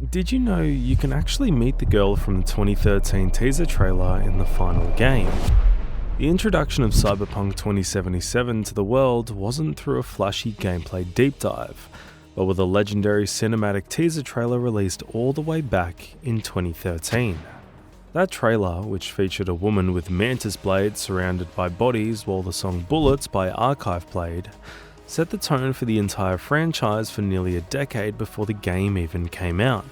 Did you know you can actually meet the girl from the 2013 teaser trailer in the final game? The introduction of Cyberpunk 2077 to the world wasn't through a flashy gameplay deep dive, but with a legendary cinematic teaser trailer released all the way back in 2013. That trailer, which featured a woman with mantis blades surrounded by bodies while the song Bullets by Archive played, set the tone for the entire franchise for nearly a decade before the game even came out.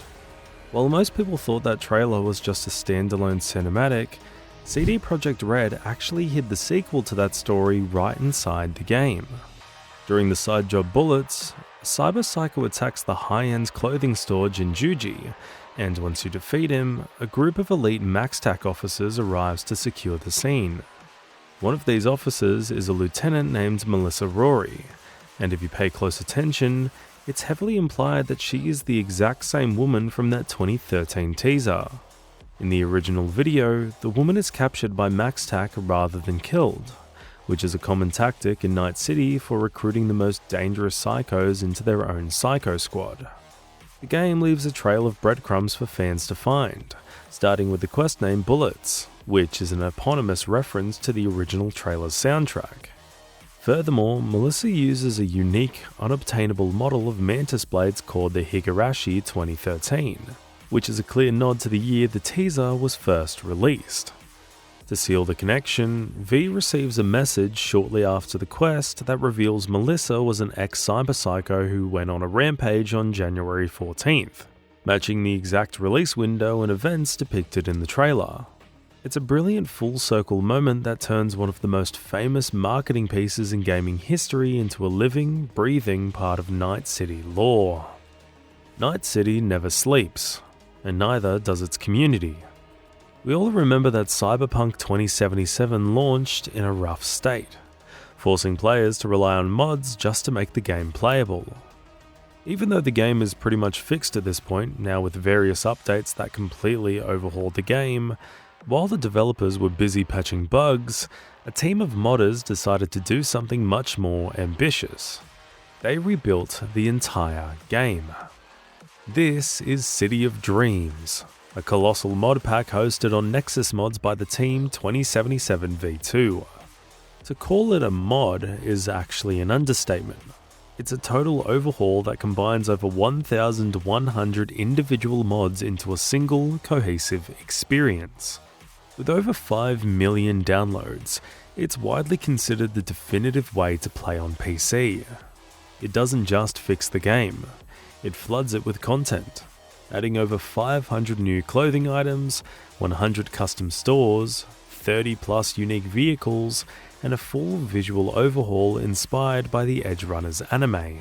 While most people thought that trailer was just a standalone cinematic, CD Projekt Red actually hid the sequel to that story right inside the game. During the side job Bullets, Cyber Psycho attacks the high-end clothing store Jinjuji, and once you defeat him, a group of elite MaxTac officers arrives to secure the scene. One of these officers is a lieutenant named Melissa Rory, and if you pay close attention, it's heavily implied that she is the exact same woman from that 2013 teaser. In the original video, the woman is captured by MaxTac rather than killed, which is a common tactic in Night City for recruiting the most dangerous psychos into their own psycho squad. The game leaves a trail of breadcrumbs for fans to find, starting with the quest name Bullets, which is an eponymous reference to the original trailer's soundtrack. Furthermore, Melissa uses a unique, unobtainable model of mantis blades called the Higurashi 2013, which is a clear nod to the year the teaser was first released. To seal the connection, V receives a message shortly after the quest that reveals Melissa was an ex-cyber psycho who went on a rampage on January 14th, matching the exact release window and events depicted in the trailer. It's a brilliant full-circle moment that turns one of the most famous marketing pieces in gaming history into a living, breathing part of Night City lore. Night City never sleeps, and neither does its community. We all remember that Cyberpunk 2077 launched in a rough state, forcing players to rely on mods just to make the game playable. Even though the game is pretty much fixed at this point, now with various updates that completely overhauled the game, while the developers were busy patching bugs, a team of modders decided to do something much more ambitious. They rebuilt the entire game. This is City of Dreams, a colossal mod pack hosted on Nexus Mods by the Team 2077 V2. To call it a mod is actually an understatement. It's a total overhaul that combines over 1,100 individual mods into a single, cohesive experience. With over 5 million downloads, it's widely considered the definitive way to play on PC. It doesn't just fix the game, it floods it with content, adding over 500 new clothing items, 100 custom stores, 30 plus unique vehicles, and a full visual overhaul inspired by the Edge Runners anime.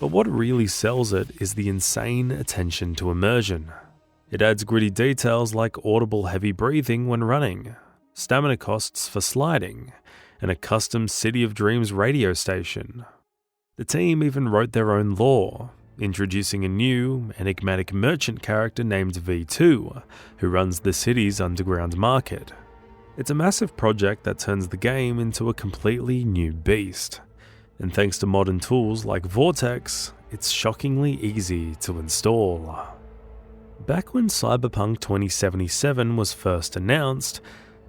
But what really sells it is the insane attention to immersion. It adds gritty details like audible heavy breathing when running, stamina costs for sliding, and a custom City of Dreams radio station. The team even wrote their own lore, introducing a new, enigmatic merchant character named V2, who runs the city's underground market. It's a massive project that turns the game into a completely new beast, and thanks to modern tools like Vortex, it's shockingly easy to install. Back when Cyberpunk 2077 was first announced,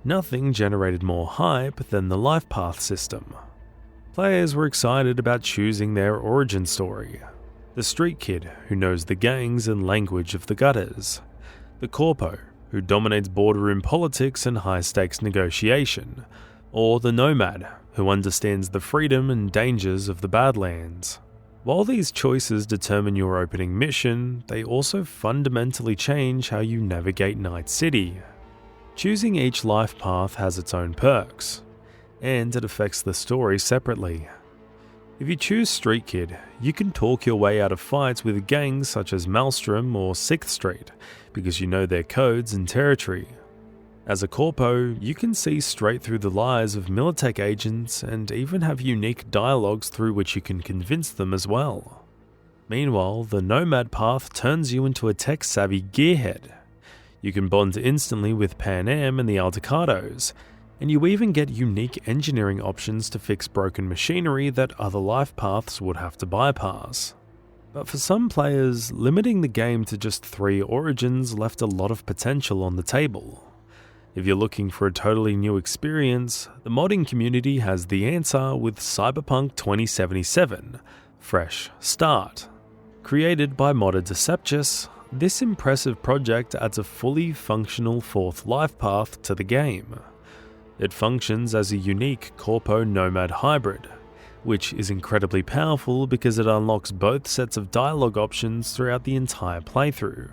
nothing generated more hype than the life path system. Players were excited about choosing their origin story. The street kid who knows the gangs and language of the gutters. The corpo who dominates boardroom politics and high-stakes negotiation. Or the nomad who understands the freedom and dangers of the Badlands. While these choices determine your opening mission, they also fundamentally change how you navigate Night City. Choosing each life path has its own perks, and it affects the story separately. If you choose Street Kid, you can talk your way out of fights with gangs such as Maelstrom or 6th Street, because you know their codes and territory. As a corpo, you can see straight through the lies of Militech agents and even have unique dialogues through which you can convince them as well. Meanwhile, the Nomad path turns you into a tech-savvy gearhead. You can bond instantly with Panam and the Altercados, and you even get unique engineering options to fix broken machinery that other life paths would have to bypass. But for some players, limiting the game to just 3 origins left a lot of potential on the table. If you're looking for a totally new experience, the modding community has the answer with Cyberpunk 2077, Fresh Start. Created by modder Deceptus, this impressive project adds a fully functional 4th life path to the game. It functions as a unique Corpo-Nomad hybrid, which is incredibly powerful because it unlocks both sets of dialogue options throughout the entire playthrough.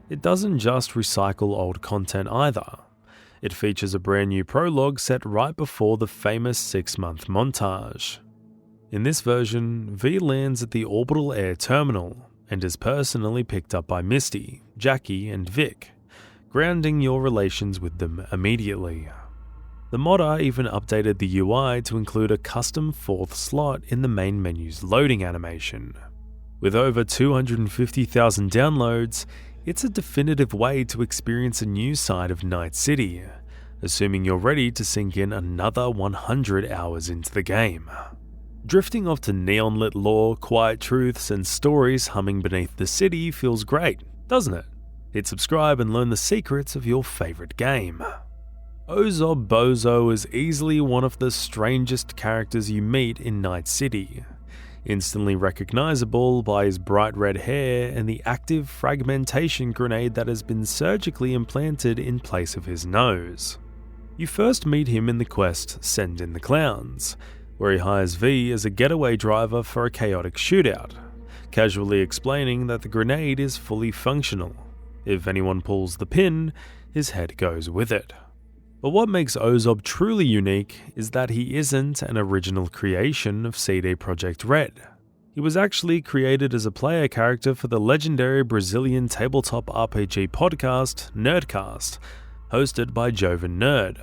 It doesn't just recycle old content either. It features a brand new prologue set right before the famous 6-month montage. In this version, V lands at the Orbital Air Terminal and is personally picked up by Misty, Jackie, and Vic, grounding your relations with them immediately. The modder even updated the UI to include a custom 4th slot in the main menu's loading animation. With over 250,000 downloads, it's a definitive way to experience a new side of Night City, assuming you're ready to sink in another 100 hours into the game. Drifting off to neon-lit lore, quiet truths, and stories humming beneath the city feels great, doesn't it? Hit subscribe and learn the secrets of your favorite game. Ozob Bozo is easily one of the strangest characters you meet in Night City. Instantly recognizable by his bright red hair and the active fragmentation grenade that has been surgically implanted in place of his nose. You first meet him in the quest Send in the Clowns, where he hires V as a getaway driver for a chaotic shootout, casually explaining that the grenade is fully functional. If anyone pulls the pin, his head goes with it. But what makes Ozob truly unique is that he isn't an original creation of CD Projekt Red. He was actually created as a player character for the legendary Brazilian tabletop RPG podcast Nerdcast, hosted by Joven Nerd.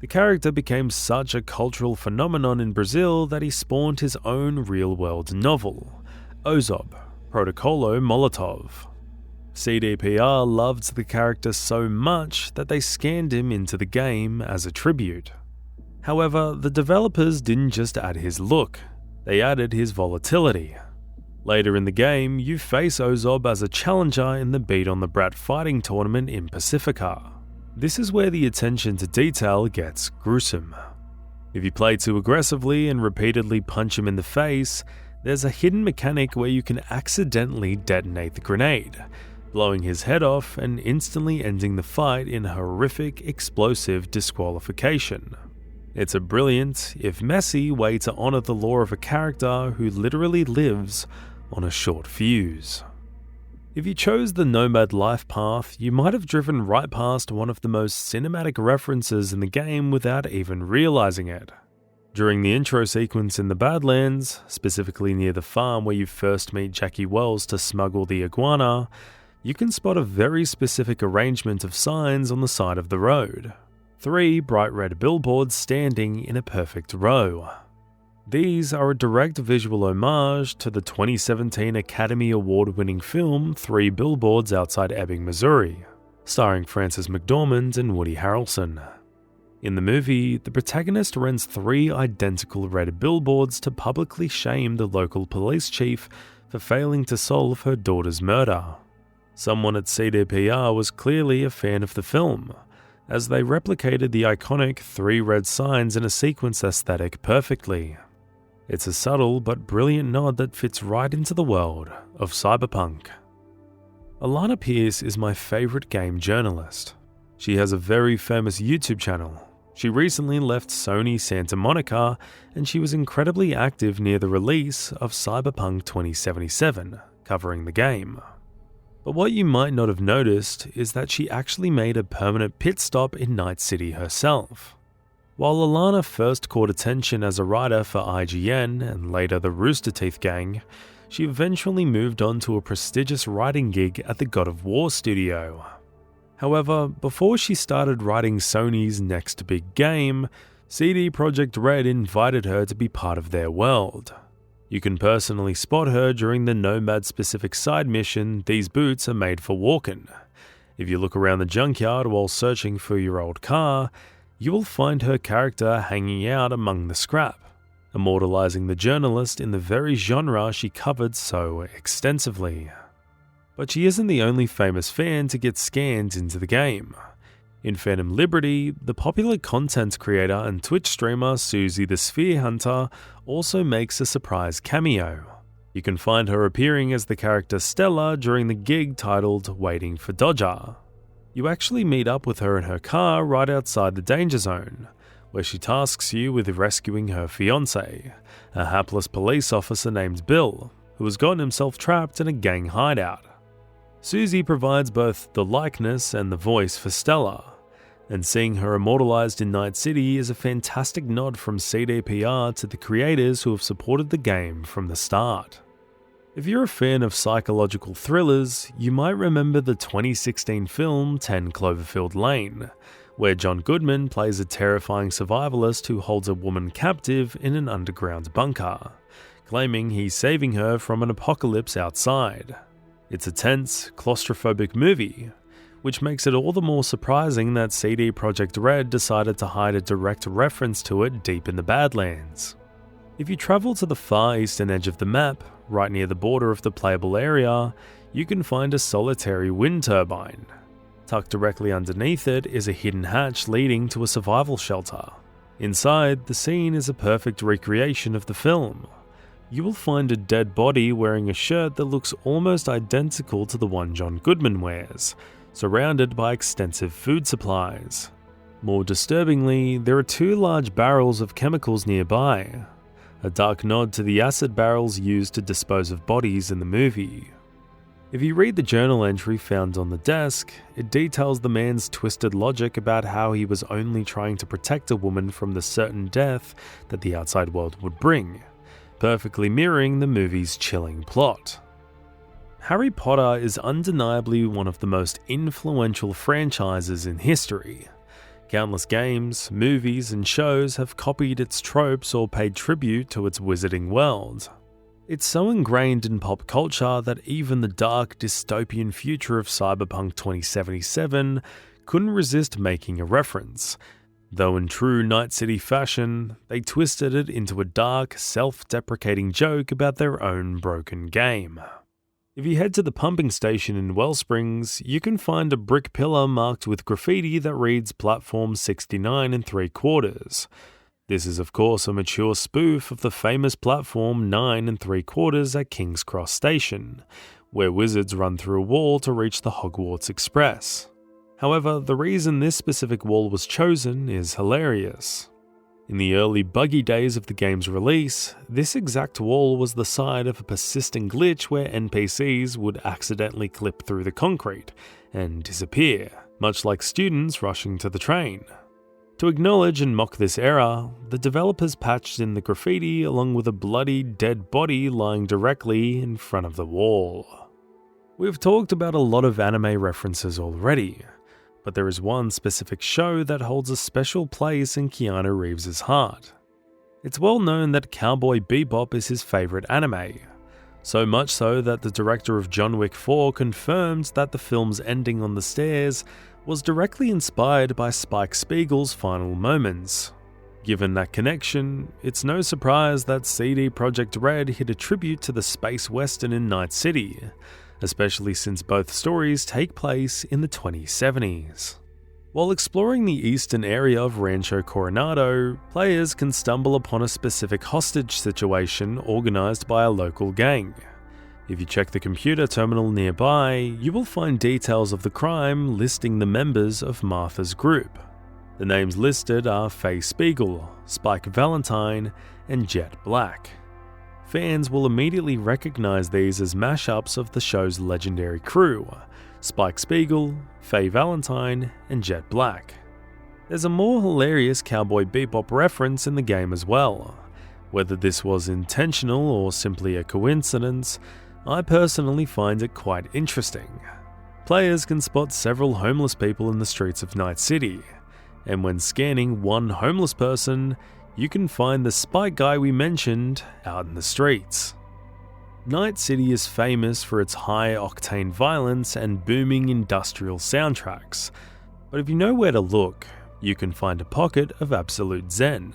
The character became such a cultural phenomenon in Brazil that he spawned his own real-world novel, Ozob, Protocolo Molotov. CDPR loved the character so much that they scanned him into the game as a tribute. However, the developers didn't just add his look, they added his volatility. Later in the game, you face Ozob as a challenger in the Beat on the Brat fighting tournament in Pacifica. This is where the attention to detail gets gruesome. If you play too aggressively and repeatedly punch him in the face, there's a hidden mechanic where you can accidentally detonate the grenade, blowing his head off and instantly ending the fight in horrific explosive disqualification. It's a brilliant, if messy, way to honor the lore of a character who literally lives on a short fuse. If you chose the Nomad life path, you might have driven right past one of the most cinematic references in the game without even realizing it. During the intro sequence in the Badlands, specifically near the farm where you first meet Jackie Wells to smuggle the iguana, you can spot a very specific arrangement of signs on the side of the road. 3 bright red billboards standing in a perfect row. These are a direct visual homage to the 2017 Academy Award-winning film 3 Billboards Outside Ebbing, Missouri, starring Frances McDormand and Woody Harrelson. In the movie, the protagonist rents 3 identical red billboards to publicly shame the local police chief for failing to solve her daughter's murder. Someone at CDPR was clearly a fan of the film, as they replicated the iconic 3 red signs in a sequence aesthetic perfectly. It's a subtle but brilliant nod that fits right into the world of Cyberpunk. Alana Pierce is my favorite game journalist. She has a very famous YouTube channel. She recently left Sony Santa Monica, and she was incredibly active near the release of Cyberpunk 2077, covering the game. But what you might not have noticed is that she actually made a permanent pit stop in Night City herself. While Alana first caught attention as a writer for IGN and later the Rooster Teeth gang, she eventually moved on to a prestigious writing gig at the God of War studio. However, before she started writing Sony's next big game, CD Projekt Red invited her to be part of their world. You can personally spot her during the Nomad-specific side mission, These Boots Are Made for Walking. If you look around the junkyard while searching for your old car, you will find her character hanging out among the scrap, immortalizing the journalist in the very genre she covered so extensively. But she isn't the only famous fan to get scanned into the game. In Phantom Liberty, the popular content creator and Twitch streamer Susie the Sphere Hunter also makes a surprise cameo. You can find her appearing as the character Stella during the gig titled Waiting for Dodger. You actually meet up with her in her car right outside the danger zone, where she tasks you with rescuing her fiancé, a hapless police officer named Bill, who has gotten himself trapped in a gang hideout. Susie provides both the likeness and the voice for Stella, and seeing her immortalized in Night City is a fantastic nod from CDPR to the creators who have supported the game from the start. If you're a fan of psychological thrillers, you might remember the 2016 film 10 Cloverfield Lane, where John Goodman plays a terrifying survivalist who holds a woman captive in an underground bunker, claiming he's saving her from an apocalypse outside. It's a tense, claustrophobic movie, which makes it all the more surprising that CD Projekt Red decided to hide a direct reference to it deep in the Badlands. If you travel to the far eastern edge of the map, right near the border of the playable area, you can find a solitary wind turbine. Tucked directly underneath it is a hidden hatch leading to a survival shelter. Inside, the scene is a perfect recreation of the film. You will find a dead body wearing a shirt that looks almost identical to the one John Goodman wears, surrounded by extensive food supplies. More disturbingly, there are two large barrels of chemicals nearby, a dark nod to the acid barrels used to dispose of bodies in the movie. If you read the journal entry found on the desk, it details the man's twisted logic about how he was only trying to protect a woman from the certain death that the outside world would bring, perfectly mirroring the movie's chilling plot. Harry Potter is undeniably one of the most influential franchises in history. Countless games, movies, and shows have copied its tropes or paid tribute to its wizarding world. It's so ingrained in pop culture that even the dark, dystopian future of Cyberpunk 2077 couldn't resist making a reference, though in true Night City fashion, they twisted it into a dark, self-deprecating joke about their own broken game. If you head to the pumping station in Wellsprings, you can find a brick pillar marked with graffiti that reads Platform 69 3/4. This is of course a mature spoof of the famous Platform 9 3/4 at King's Cross Station, where wizards run through a wall to reach the Hogwarts Express. However, the reason this specific wall was chosen is hilarious. In the early buggy days of the game's release, this exact wall was the side of a persistent glitch where NPCs would accidentally clip through the concrete and disappear, much like students rushing to the train. To acknowledge and mock this error, the developers patched in the graffiti along with a bloody dead body lying directly in front of the wall. We've talked about a lot of anime references already, but there is one specific show that holds a special place in Keanu Reeves' heart. It's well known that Cowboy Bebop is his favourite anime, so much so that the director of John Wick 4 confirmed that the film's ending on the stairs was directly inspired by Spike Spiegel's final moments. Given that connection, it's no surprise that CD Projekt Red hit a tribute to the space western in Night City, especially since both stories take place in the 2070s. While exploring the eastern area of Rancho Coronado, players can stumble upon a specific hostage situation organized by a local gang. If you check the computer terminal nearby, you will find details of the crime listing the members of Martha's group. The names listed are Faye Spiegel, Spike Valentine, and Jet Black. Fans will immediately recognize these as mashups of the show's legendary crew, Spike Spiegel, Faye Valentine, and Jet Black. There's a more hilarious Cowboy Bebop reference in the game as well. Whether this was intentional or simply a coincidence, I personally find it quite interesting. Players can spot several homeless people in the streets of Night City, and when scanning one homeless person, you can find the Spike guy we mentioned out in the streets. Night City is famous for its high-octane violence and booming industrial soundtracks, but if you know where to look, you can find a pocket of absolute zen.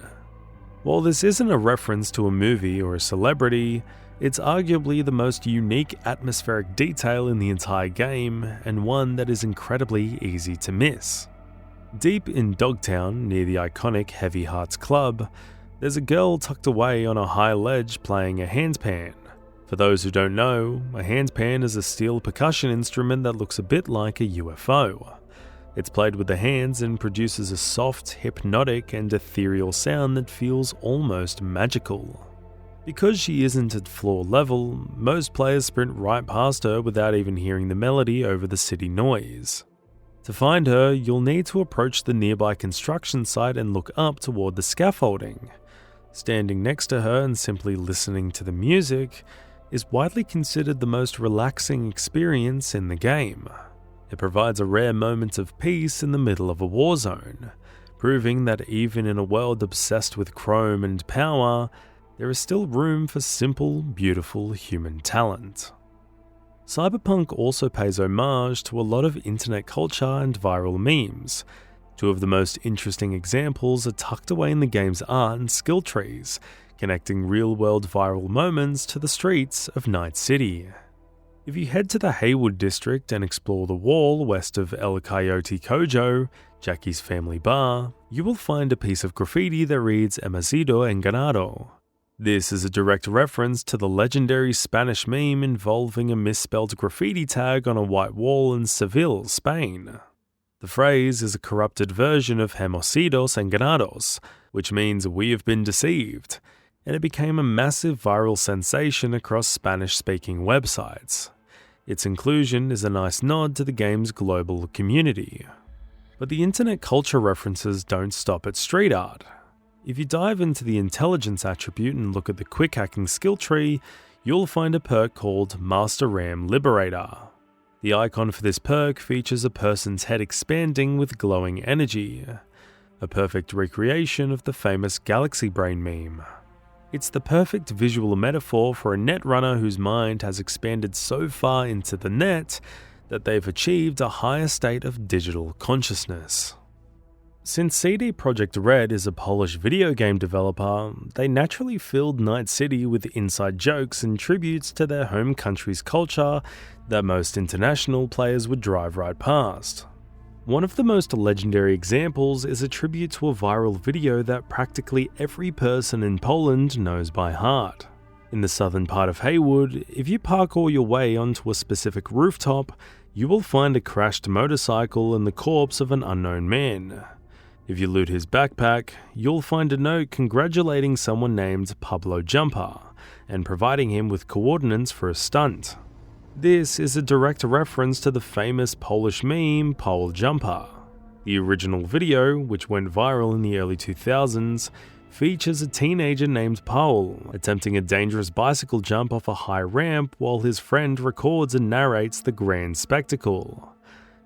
While this isn't a reference to a movie or a celebrity, it's arguably the most unique atmospheric detail in the entire game, and one that is incredibly easy to miss. Deep in Dogtown, near the iconic Heavy Hearts Club, there's a girl tucked away on a high ledge playing a handpan. For those who don't know, a handpan is a steel percussion instrument that looks a bit like a UFO. It's played with the hands and produces a soft, hypnotic, and ethereal sound that feels almost magical. Because she isn't at floor level, most players sprint right past her without even hearing the melody over the city noise. To find her, you'll need to approach the nearby construction site and look up toward the scaffolding. Standing next to her and simply listening to the music is widely considered the most relaxing experience in the game. It provides a rare moment of peace in the middle of a war zone, proving that even in a world obsessed with chrome and power, there is still room for simple, beautiful human talent. Cyberpunk also pays homage to a lot of internet culture and viral memes. Two of the most interesting examples are tucked away in the game's art and skill trees, connecting real-world viral moments to the streets of Night City. If you head to the Haywood district and explore the wall west of El Coyote Kojo, Jackie's family bar, you will find a piece of graffiti that reads Hemasido Enganado. This is a direct reference to the legendary Spanish meme involving a misspelled graffiti tag on a white wall in Seville, Spain. The phrase is a corrupted version of Hemosidos Enganados, which means we have been deceived, and it became a massive viral sensation across Spanish-speaking websites. Its inclusion is a nice nod to the game's global community. But the internet culture references don't stop at street art. If you dive into the intelligence attribute and look at the quick hacking skill tree, you'll find a perk called Master Ram Liberator. The icon for this perk features a person's head expanding with glowing energy, a perfect recreation of the famous Galaxy Brain meme. It's the perfect visual metaphor for a netrunner whose mind has expanded so far into the net that they've achieved a higher state of digital consciousness. Since CD Projekt Red is a Polish video game developer, they naturally filled Night City with inside jokes and tributes to their home country's culture that most international players would drive right past. One of the most legendary examples is a tribute to a viral video that practically every person in Poland knows by heart. In the southern part of Haywood, if you parkour your way onto a specific rooftop, you will find a crashed motorcycle and the corpse of an unknown man. If you loot his backpack, you'll find a note congratulating someone named Pablo Jumper and providing him with coordinates for a stunt. This is a direct reference to the famous Polish meme Pole Jumper. The original video, which went viral in the early 2000s, features a teenager named Paul attempting a dangerous bicycle jump off a high ramp while his friend records and narrates the grand spectacle.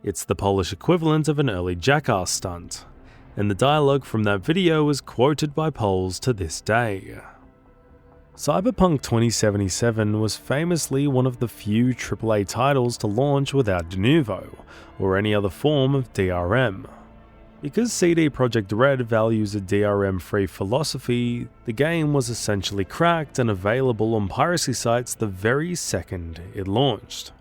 It's the Polish equivalent of an early Jackass stunt, and the dialogue from that video is quoted by Poles to this day. Cyberpunk 2077 was famously one of the few AAA titles to launch without de novo, or any other form of DRM. Because CD Projekt Red values a DRM-free philosophy, the game was essentially cracked and available on piracy sites the very second it launched.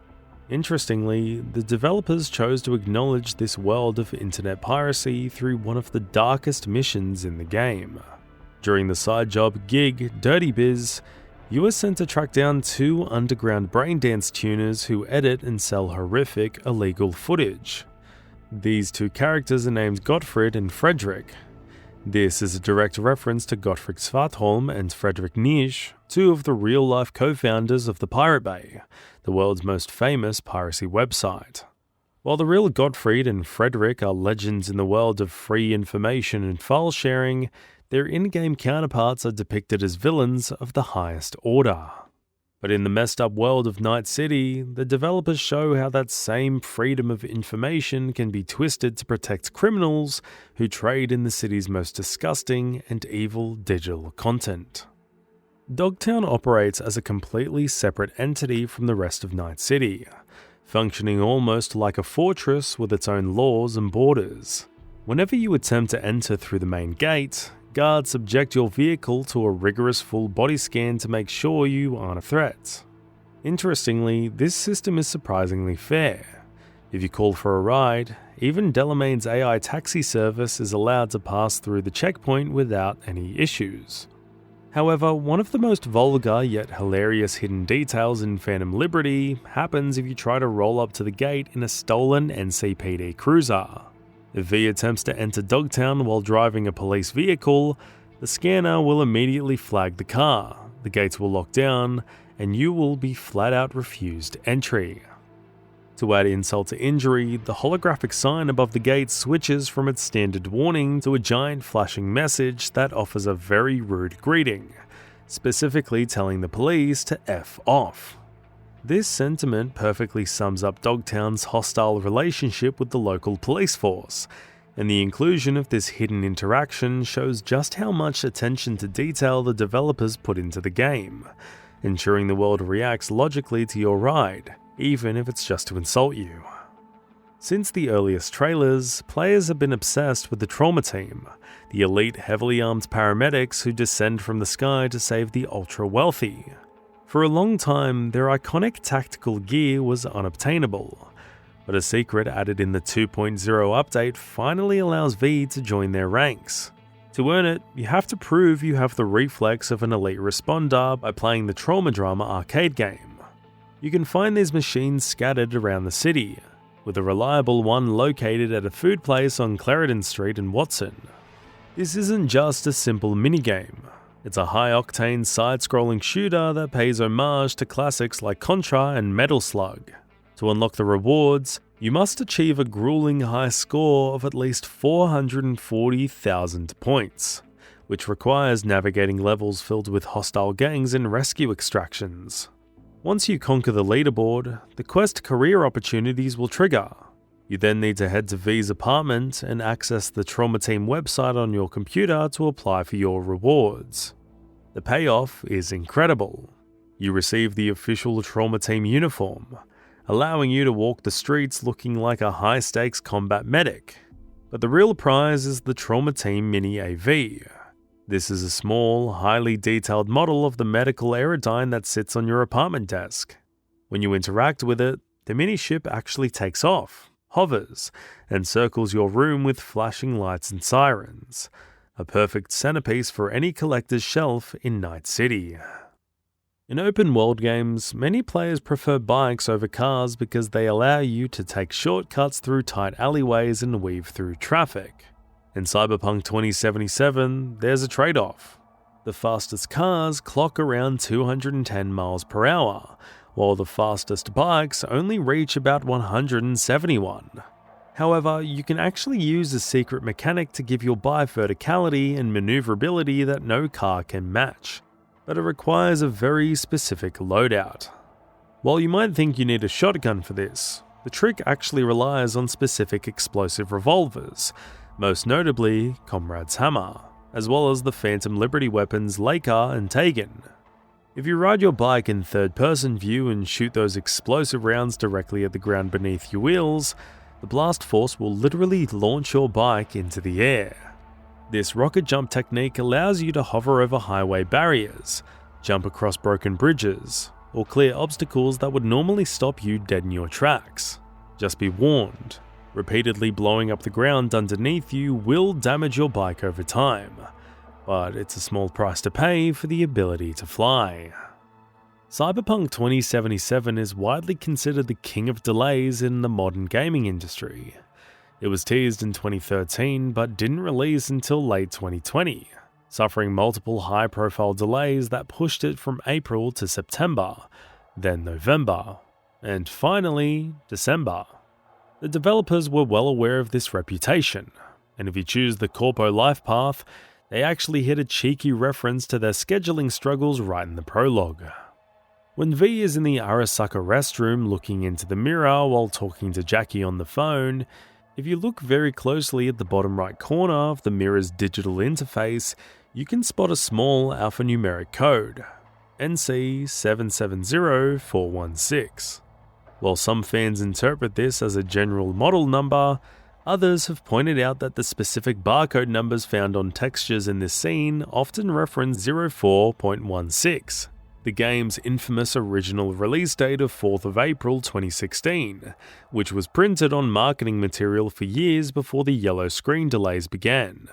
Interestingly, the developers chose to acknowledge this world of internet piracy through one of the darkest missions in the game. During the side job gig Dirty Biz, you are sent to track down two underground braindance tuners who edit and sell horrific illegal footage. These two characters are named Gottfried and Frederick. This is a direct reference to Gottfried Svartholm and Frederick Nisch, two of the real-life co-founders of the Pirate Bay, the world's most famous piracy website. While the real Gottfried and Frederick are legends in the world of free information and file sharing, their in-game counterparts are depicted as villains of the highest order. But in the messed up world of Night City, the developers show how that same freedom of information can be twisted to protect criminals who trade in the city's most disgusting and evil digital content. Dogtown operates as a completely separate entity from the rest of Night City, functioning almost like a fortress with its own laws and borders. Whenever you attempt to enter through the main gate, Guards subject your vehicle to a rigorous full body scan to make sure you aren't a threat. Interestingly, this system is surprisingly fair. If you call for a ride, even Delamain's AI taxi service is allowed to pass through the checkpoint without any issues. However, one of the most vulgar yet hilarious hidden details in Phantom Liberty happens if you try to roll up to the gate in a stolen NCPD cruiser. If V attempts to enter Dogtown while driving a police vehicle, the scanner will immediately flag the car, the gates will lock down, and you will be flat out refused entry. To add insult to injury, the holographic sign above the gate switches from its standard warning to a giant flashing message that offers a very rude greeting, specifically telling the police to F off. This sentiment perfectly sums up Dogtown's hostile relationship with the local police force, and the inclusion of this hidden interaction shows just how much attention to detail the developers put into the game, ensuring the world reacts logically to your ride, even if it's just to insult you. Since the earliest trailers, players have been obsessed with the Trauma Team, the elite heavily armed paramedics who descend from the sky to save the ultra-wealthy. For a long time, their iconic tactical gear was unobtainable, but a secret added in the 2.0 update finally allows V to join their ranks. To earn it, you have to prove you have the reflex of an elite responder by playing the Trauma Drama arcade game. You can find these machines scattered around the city, with a reliable one located at a food place on Clarendon Street in Watson. This isn't just a simple minigame. It's a high-octane side-scrolling shooter that pays homage to classics like Contra and Metal Slug. To unlock the rewards, you must achieve a grueling high score of at least 440,000 points, which requires navigating levels filled with hostile gangs and rescue extractions. Once you conquer the leaderboard, the quest career opportunities will trigger. You then need to head to V's apartment and access the Trauma Team website on your computer to apply for your rewards. The payoff is incredible. You receive the official Trauma Team uniform, allowing you to walk the streets looking like a high-stakes combat medic. But the real prize is the Trauma Team Mini AV. This is a small, highly detailed model of the medical aerodyne that sits on your apartment desk. When you interact with it, the mini-ship actually takes off, hovers, and circles your room with flashing lights and sirens. A perfect centerpiece for any collector's shelf in Night City. In open-world games, many players prefer bikes over cars because they allow you to take shortcuts through tight alleyways and weave through traffic. In Cyberpunk 2077, there's a trade-off. The fastest cars clock around 210 miles per hour, while the fastest bikes only reach about 171. However, you can actually use a secret mechanic to give your bike verticality and maneuverability that no car can match, but it requires a very specific loadout. While you might think you need a shotgun for this, the trick actually relies on specific explosive revolvers, most notably Comrade's Hammer, as well as the Phantom Liberty weapons Lakar and Tegan. If you ride your bike in third-person view and shoot those explosive rounds directly at the ground beneath your wheels, the blast force will literally launch your bike into the air. This rocket jump technique allows you to hover over highway barriers, jump across broken bridges, or clear obstacles that would normally stop you dead in your tracks. Just be warned. Repeatedly blowing up the ground underneath you will damage your bike over time, but it's a small price to pay for the ability to fly. Cyberpunk 2077 is widely considered the king of delays in the modern gaming industry. It was teased in 2013 but didn't release until late 2020, suffering multiple high-profile delays that pushed it from April to September, then November, and finally December. The developers were well aware of this reputation, and if you choose the Corpo life path, they actually hit a cheeky reference to their scheduling struggles right in the prologue. When V is in the Arasaka restroom looking into the mirror while talking to Jackie on the phone, if you look very closely at the bottom right corner of the mirror's digital interface, you can spot a small alphanumeric code, NC770416. While some fans interpret this as a general model number, Others have pointed out that the specific barcode numbers found on textures in this scene often reference 04.16, the game's infamous original release date of 4th of April 2016, which was printed on marketing material for years before the yellow screen delays began.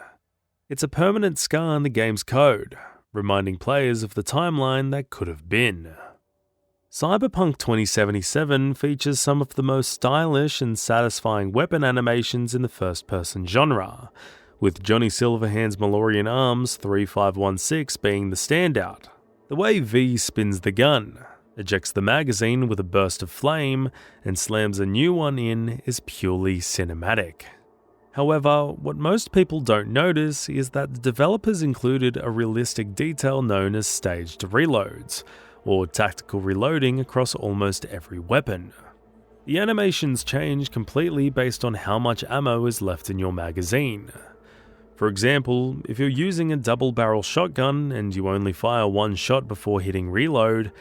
It's a permanent scar in the game's code, reminding players of the timeline that could have been. Cyberpunk 2077 features some of the most stylish and satisfying weapon animations in the first-person genre, with Johnny Silverhand's Malorian Arms 3516 being the standout. The way V spins the gun, ejects the magazine with a burst of flame, and slams a new one in is purely cinematic. However, what most people don't notice is that the developers included a realistic detail known as staged reloads, or tactical reloading across almost every weapon. The animations change completely based on how much ammo is left in your magazine. For example, if you're using a double-barrel shotgun and you only fire one shot before hitting reload,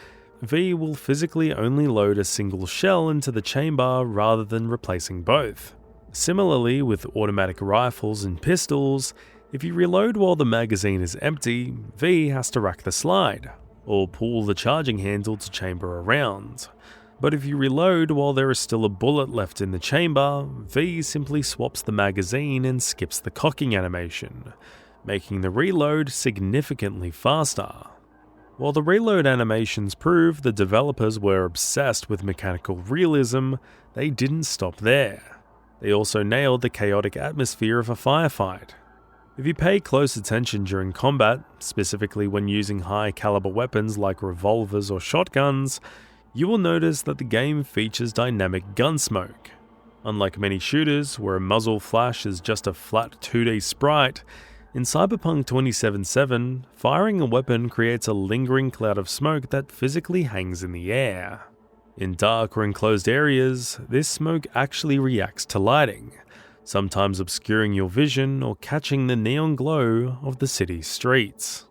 V will physically only load a single shell into the chamber rather than replacing both. Similarly, with automatic rifles and pistols, if you reload while the magazine is empty, V has to rack the slide, or pull the charging handle to chamber a round. But if you reload while there is still a bullet left in the chamber, V simply swaps the magazine and skips the cocking animation, making the reload significantly faster. While the reload animations prove the developers were obsessed with mechanical realism, they didn't stop there. They also nailed the chaotic atmosphere of a firefight. If you pay close attention during combat, specifically when using high-caliber weapons like revolvers or shotguns, you will notice that the game features dynamic gun smoke. Unlike many shooters, where a muzzle flash is just a flat 2D sprite, in Cyberpunk 2077, firing a weapon creates a lingering cloud of smoke that physically hangs in the air. In dark or enclosed areas, this smoke actually reacts to lighting, sometimes obscuring your vision or catching the neon glow of the city's streets.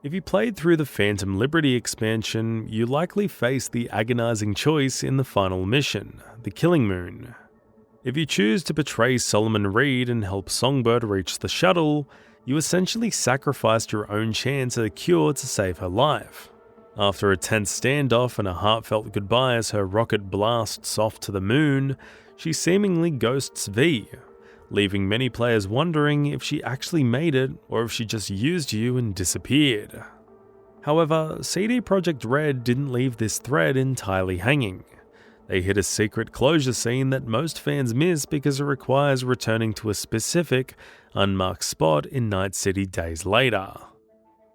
If you played through the Phantom Liberty expansion, you likely faced the agonizing choice in the final mission, the Killing Moon. If you choose to betray Solomon Reed and help Songbird reach the shuttle, you essentially sacrificed your own chance at a cure to save her life. After a tense standoff and a heartfelt goodbye as her rocket blasts off to the moon, she seemingly ghosts V, leaving many players wondering if she actually made it or if she just used you and disappeared. However, CD Projekt Red didn't leave this thread entirely hanging. They hit a secret closure scene that most fans miss because it requires returning to a specific, unmarked spot in Night City days later.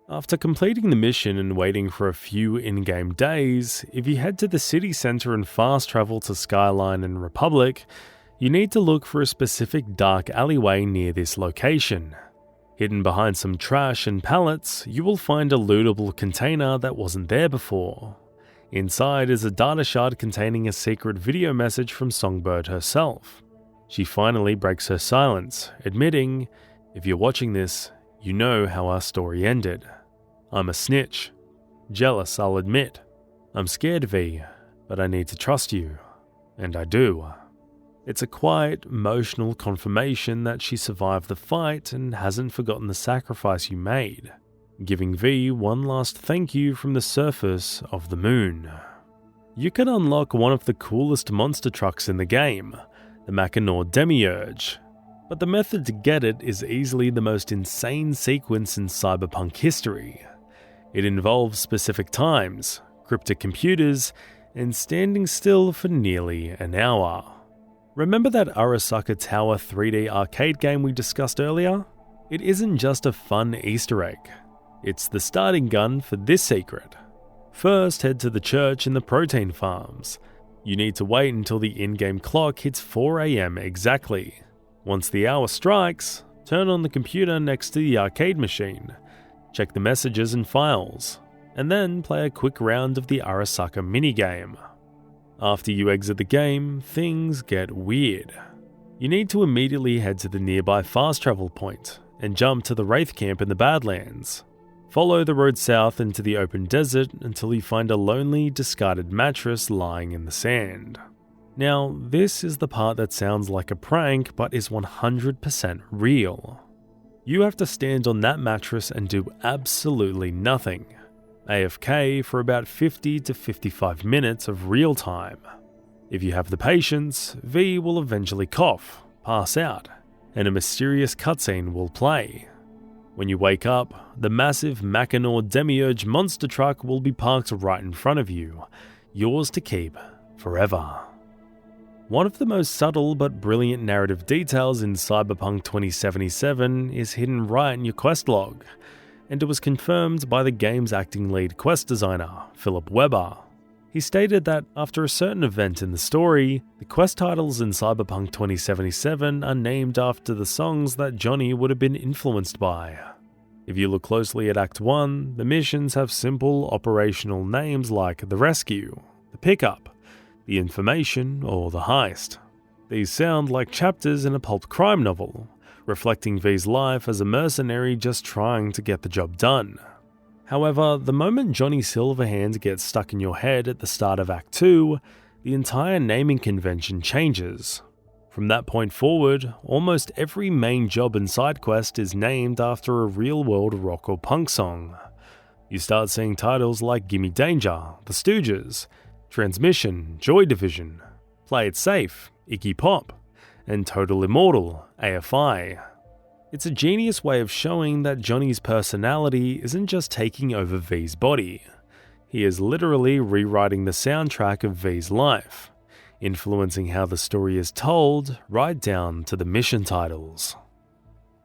After completing the mission and waiting for a few in-game days, if you head to the city centre and fast travel to Skyline and Republic, you need to look for a specific dark alleyway near this location. Hidden behind some trash and pallets, you will find a lootable container that wasn't there before. Inside is a data shard containing a secret video message from Songbird herself. She finally breaks her silence, admitting, "If you're watching this, you know how our story ended. I'm a snitch. Jealous, I'll admit. I'm scared, V, but I need to trust you. And I do." It's a quiet, emotional confirmation that she survived the fight and hasn't forgotten the sacrifice you made, giving V one last thank you from the surface of the moon. You can unlock one of the coolest monster trucks in the game, the Mackinac Demiurge, but the method to get it is easily the most insane sequence in Cyberpunk history. It involves specific times, cryptic computers, and standing still for nearly an hour. Remember that Arasaka Tower 3D arcade game we discussed earlier? It isn't just a fun Easter egg. It's the starting gun for this secret. First, head to the church in the protein farms. You need to wait until the in-game clock hits 4 AM exactly. Once the hour strikes, turn on the computer next to the arcade machine, check the messages and files, and then play a quick round of the Arasaka minigame. After you exit the game, things get weird. You need to immediately head to the nearby fast travel point and jump to the Wraith camp in the Badlands. Follow the road south into the open desert until you find a lonely, discarded mattress lying in the sand. Now, this is the part that sounds like a prank but is 100% real. You have to stand on that mattress and do absolutely nothing. AFK for about 50 to 55 minutes of real time. If you have the patience, V will eventually cough, pass out, and a mysterious cutscene will play. When you wake up, the massive Mackinac Demiurge monster truck will be parked right in front of you, yours to keep forever. One of the most subtle but brilliant narrative details in Cyberpunk 2077 is hidden right in your quest log, and it was confirmed by the game's acting lead quest designer, Philip Weber. He stated that after a certain event in the story, the quest titles in Cyberpunk 2077 are named after the songs that Johnny would have been influenced by. If you look closely at Act 1, the missions have simple operational names like The Rescue, The Pickup, The Information, or The Heist. These sound like chapters in a pulp crime novel, reflecting V's life as a mercenary just trying to get the job done. However, the moment Johnny Silverhand gets stuck in your head at the start of Act 2, the entire naming convention changes. From that point forward, almost every main job and side quest is named after a real-world rock or punk song. You start seeing titles like Gimme Danger, The Stooges, Transmission, Joy Division, Play It Safe, Iggy Pop, and Total Immortal, AFI. It's a genius way of showing that Johnny's personality isn't just taking over V's body. He is literally rewriting the soundtrack of V's life, influencing how the story is told right down to the mission titles.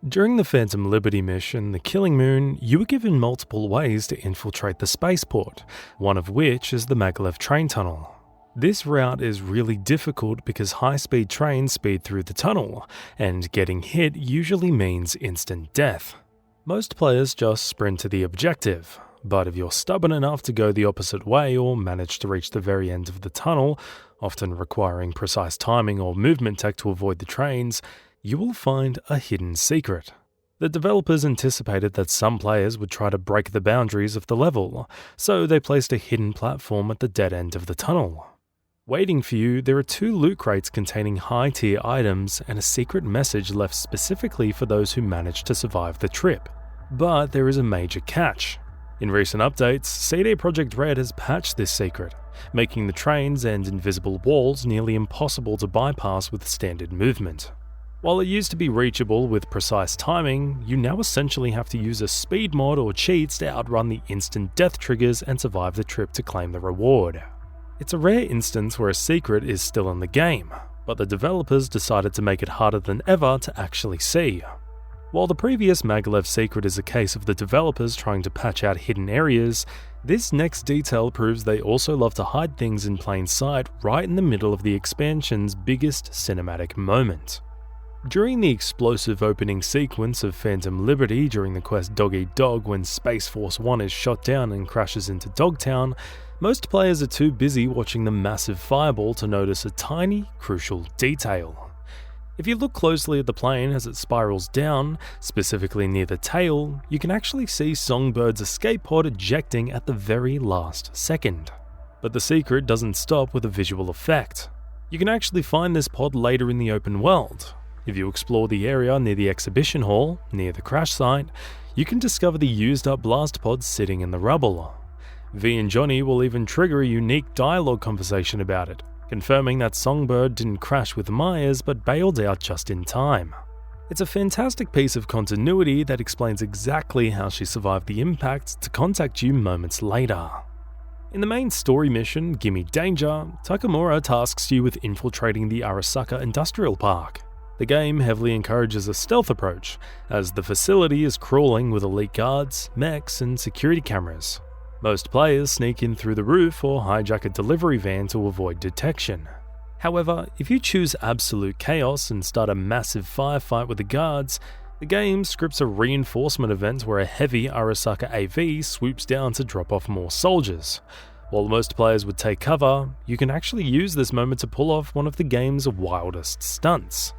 During the Phantom Liberty mission, The Killing Moon, you were given multiple ways to infiltrate the spaceport, one of which is the maglev train tunnel. This route is really difficult because high-speed trains speed through the tunnel, and getting hit usually means instant death. Most players just sprint to the objective, but if you're stubborn enough to go the opposite way or manage to reach the very end of the tunnel, often requiring precise timing or movement tech to avoid the trains, you will find a hidden secret. The developers anticipated that some players would try to break the boundaries of the level, so they placed a hidden platform at the dead end of the tunnel. Waiting for you, there are 2 loot crates containing high-tier items and a secret message left specifically for those who manage to survive the trip. But there is a major catch. In recent updates, CD Projekt Red has patched this secret, making the trains and invisible walls nearly impossible to bypass with standard movement. While it used to be reachable with precise timing, you now essentially have to use a speed mod or cheats to outrun the instant death triggers and survive the trip to claim the reward. It's a rare instance where a secret is still in the game, but the developers decided to make it harder than ever to actually see. While the previous maglev secret is a case of the developers trying to patch out hidden areas, this next detail proves they also love to hide things in plain sight right in the middle of the expansion's biggest cinematic moment. During the explosive opening sequence of Phantom Liberty during the quest Dog Eat Dog when Space Force 1 is shot down and crashes into Dogtown, most players are too busy watching the massive fireball to notice a tiny, crucial detail. If you look closely at the plane as it spirals down, specifically near the tail, you can actually see Songbird's escape pod ejecting at the very last second. But the secret doesn't stop with a visual effect. You can actually find this pod later in the open world. If you explore the area near the exhibition hall, near the crash site, you can discover the used-up blast pod sitting in the rubble. V and Johnny will even trigger a unique dialogue conversation about it, confirming that Songbird didn't crash with Myers but bailed out just in time. It's a fantastic piece of continuity that explains exactly how she survived the impact to contact you moments later. In the main story mission, Gimme Danger, Takamura tasks you with infiltrating the Arasaka Industrial Park. The game heavily encourages a stealth approach, as the facility is crawling with elite guards, mechs, and security cameras. Most players sneak in through the roof or hijack a delivery van to avoid detection. However, if you choose absolute chaos and start a massive firefight with the guards, the game scripts a reinforcement event where a heavy Arasaka AV swoops down to drop off more soldiers. While most players would take cover, you can actually use this moment to pull off one of the game's wildest stunts.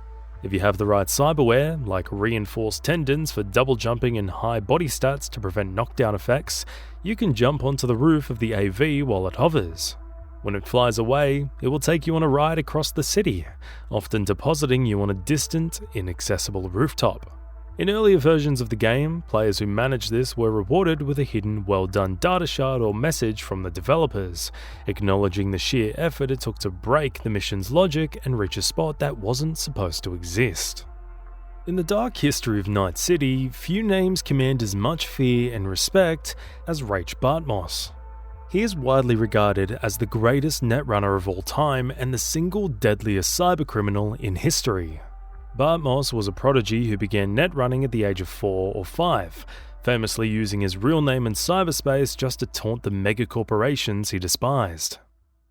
If you have the right cyberware, like reinforced tendons for double jumping and high body stats to prevent knockdown effects, you can jump onto the roof of the AV while it hovers. When it flies away, it will take you on a ride across the city, often depositing you on a distant, inaccessible rooftop. In earlier versions of the game, players who managed this were rewarded with a hidden well-done data shard or message from the developers, acknowledging the sheer effort it took to break the mission's logic and reach a spot that wasn't supposed to exist. In the dark history of Night City, few names command as much fear and respect as Rache Bartmoss. He is widely regarded as the greatest netrunner of all time and the single deadliest cybercriminal in history. Bartmoss was a prodigy who began netrunning at the age of 4 or 5, famously using his real name in cyberspace just to taunt the megacorporations he despised.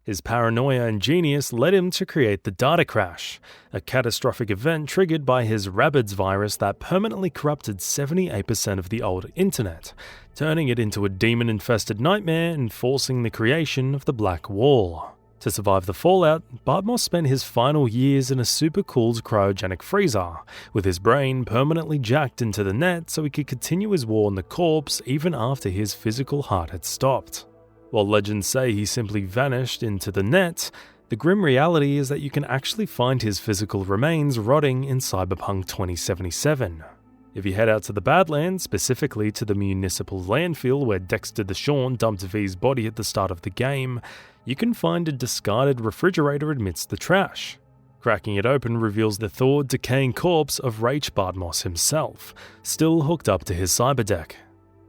His paranoia and genius led him to create the data crash, a catastrophic event triggered by his Rabbids virus that permanently corrupted 78% of the old internet, turning it into a demon-infested nightmare and forcing the creation of the Black Wall. To survive the fallout, Bartmoss spent his final years in a super-cooled cryogenic freezer, with his brain permanently jacked into the net so he could continue his war on the corpse even after his physical heart had stopped. While legends say he simply vanished into the net, the grim reality is that you can actually find his physical remains rotting in Cyberpunk 2077. If you head out to the Badlands, specifically to the municipal landfill where Dexter Deshawn dumped V's body at the start of the game, you can find a discarded refrigerator amidst the trash. Cracking it open reveals the thawed, decaying corpse of Rache Bartmoss himself, still hooked up to his cyberdeck.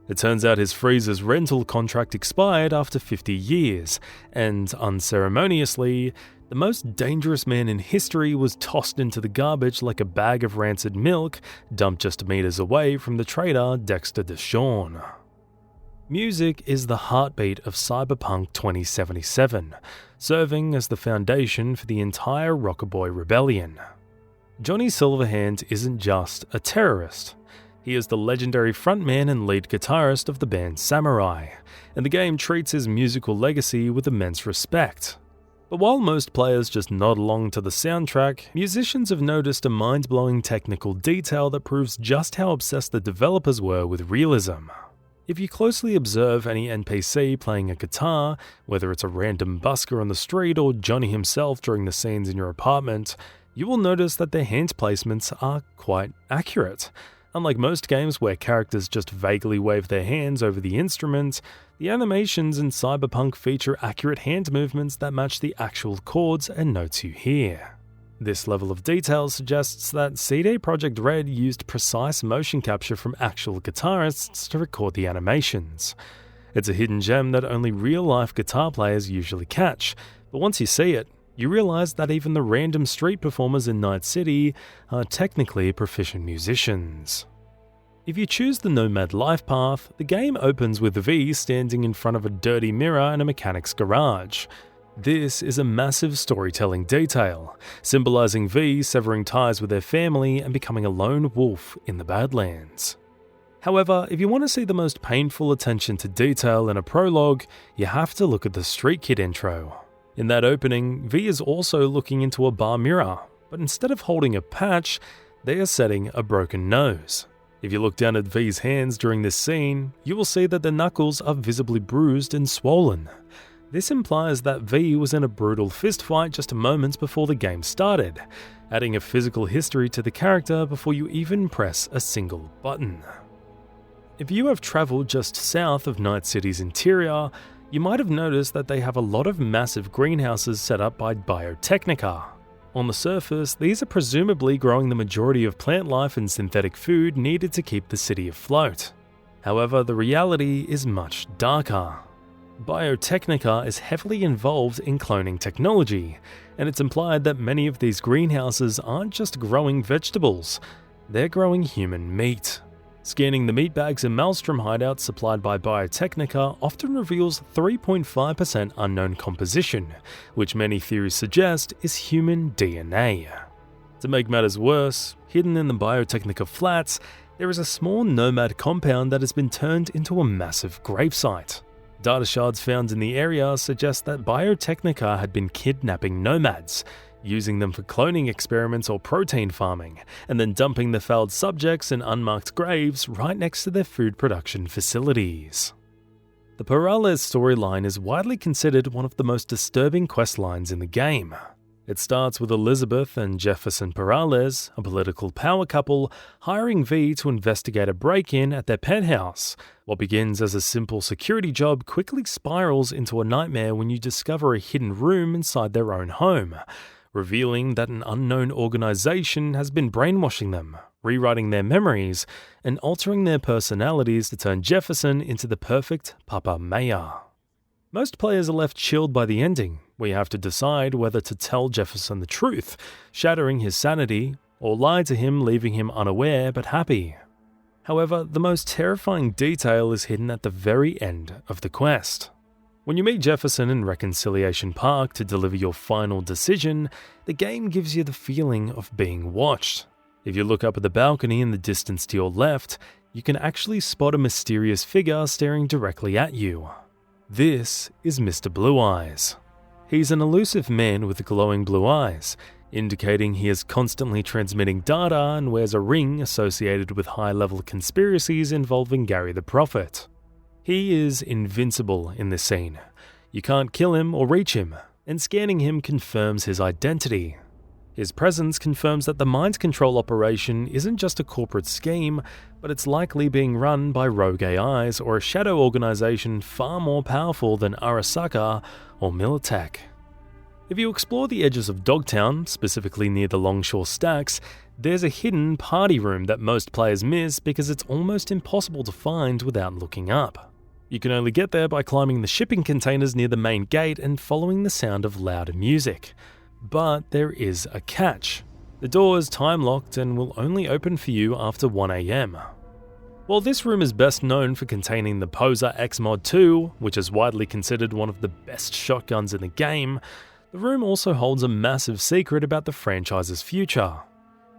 It turns out his freezer's rental contract expired after 50 years, and unceremoniously, the most dangerous man in history was tossed into the garbage like a bag of rancid milk, dumped just meters away from the traitor Dexter Deshawn. Music is the heartbeat of Cyberpunk 2077, serving as the foundation for the entire Rockaboy rebellion. Johnny Silverhand isn't just a terrorist. He is the legendary frontman and lead guitarist of the band Samurai, and the game treats his musical legacy with immense respect. But while most players just nod along to the soundtrack, musicians have noticed a mind-blowing technical detail that proves just how obsessed the developers were with realism. If you closely observe any NPC playing a guitar, whether it's a random busker on the street or Johnny himself during the scenes in your apartment, you will notice that their hand placements are quite accurate. Unlike most games where characters just vaguely wave their hands over the instrument, the animations in Cyberpunk feature accurate hand movements that match the actual chords and notes you hear. This level of detail suggests that CD Projekt Red used precise motion capture from actual guitarists to record the animations. It's a hidden gem that only real-life guitar players usually catch, but once you see it, you realize that even the random street performers in Night City are technically proficient musicians. If you choose the Nomad life path, the game opens with V standing in front of a dirty mirror in a mechanic's garage. This is a massive storytelling detail, symbolizing V severing ties with their family and becoming a lone wolf in the Badlands. However, if you want to see the most painful attention to detail in a prologue, you have to look at the Street Kid intro. In that opening, V is also looking into a bar mirror, but instead of holding a patch, they are setting a broken nose. If you look down at V's hands during this scene, you will see that the knuckles are visibly bruised and swollen. This implies that V was in a brutal fistfight just moments before the game started, adding a physical history to the character before you even press a single button. If you have travelled just south of Night City's interior, you might have noticed that they have a lot of massive greenhouses set up by Biotechnica. On the surface, these are presumably growing the majority of plant life and synthetic food needed to keep the city afloat. However, the reality is much darker. Biotechnica is heavily involved in cloning technology, and it's implied that many of these greenhouses aren't just growing vegetables, they're growing human meat. Scanning the meat bags in Maelstrom hideouts supplied by Biotechnica often reveals 3.5% unknown composition, which many theories suggest is human DNA. To make matters worse, hidden in the Biotechnica flats, there is a small Nomad compound that has been turned into a massive gravesite. Data shards found in the area suggest that Biotechnica had been kidnapping nomads, using them for cloning experiments or protein farming, and then dumping the failed subjects in unmarked graves right next to their food production facilities. The Perales storyline is widely considered one of the most disturbing quest lines in the game. It starts with Elizabeth and Jefferson Perales, a political power couple, hiring V to investigate a break-in at their penthouse. What begins as a simple security job quickly spirals into a nightmare when you discover a hidden room inside their own home, revealing that an unknown organization has been brainwashing them, rewriting their memories, and altering their personalities to turn Jefferson into the perfect Papa Mayor. Most players are left chilled by the ending, where you have to decide whether to tell Jefferson the truth, shattering his sanity, or lie to him, leaving him unaware but happy. However, the most terrifying detail is hidden at the very end of the quest. When you meet Jefferson in Reconciliation Park to deliver your final decision, the game gives you the feeling of being watched. If you look up at the balcony in the distance to your left, you can actually spot a mysterious figure staring directly at you. This is Mr. Blue Eyes. He's an elusive man with glowing blue eyes, indicating he is constantly transmitting data and wears a ring associated with high-level conspiracies involving Gary the Prophet. He is invincible in this scene. You can't kill him or reach him, and scanning him confirms his identity. His presence confirms that the mind control operation isn't just a corporate scheme, but it's likely being run by rogue AIs or a shadow organization far more powerful than Arasaka or Militech. If you explore the edges of Dogtown, specifically near the Longshore Stacks, there's a hidden party room that most players miss because it's almost impossible to find without looking up. You can only get there by climbing the shipping containers near the main gate and following the sound of loud music. But there is a catch. The door is time-locked and will only open for you after 1 AM. While this room is best known for containing the Poser X-Mod 2, which is widely considered one of the best shotguns in the game, the room also holds a massive secret about the franchise's future.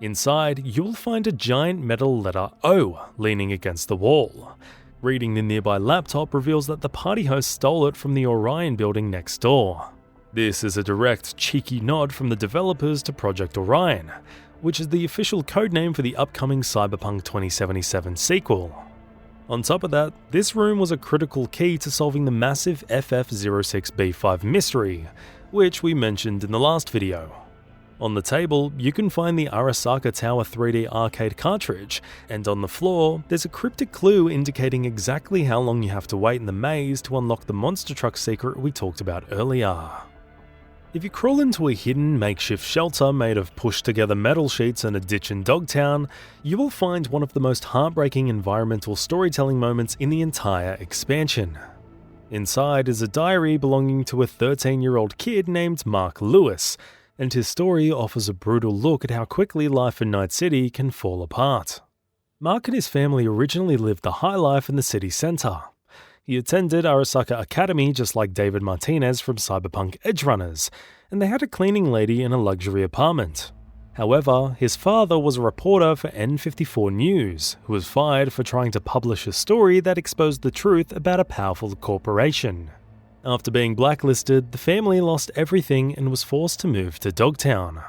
Inside, you will find a giant metal letter O leaning against the wall. Reading the nearby laptop reveals that the party host stole it from the Orion building next door. This is a direct, cheeky nod from the developers to Project Orion, which is the official codename for the upcoming Cyberpunk 2077 sequel. On top of that, this room was a critical key to solving the massive FF06B5 mystery, which we mentioned in the last video. On the table, you can find the Arasaka Tower 3D arcade cartridge, and on the floor, there's a cryptic clue indicating exactly how long you have to wait in the maze to unlock the monster truck secret we talked about earlier. If you crawl into a hidden makeshift shelter made of pushed-together metal sheets and a ditch in Dogtown, you will find one of the most heartbreaking environmental storytelling moments in the entire expansion. Inside is a diary belonging to a 13-year-old kid named Mark Lewis, and his story offers a brutal look at how quickly life in Night City can fall apart. Mark and his family originally lived the high life in the city centre. He attended Arasaka Academy just like David Martinez from Cyberpunk Edgerunners, and they had a cleaning lady in a luxury apartment. However, his father was a reporter for N54 News, who was fired for trying to publish a story that exposed the truth about a powerful corporation. After being blacklisted, the family lost everything and was forced to move to Dogtown.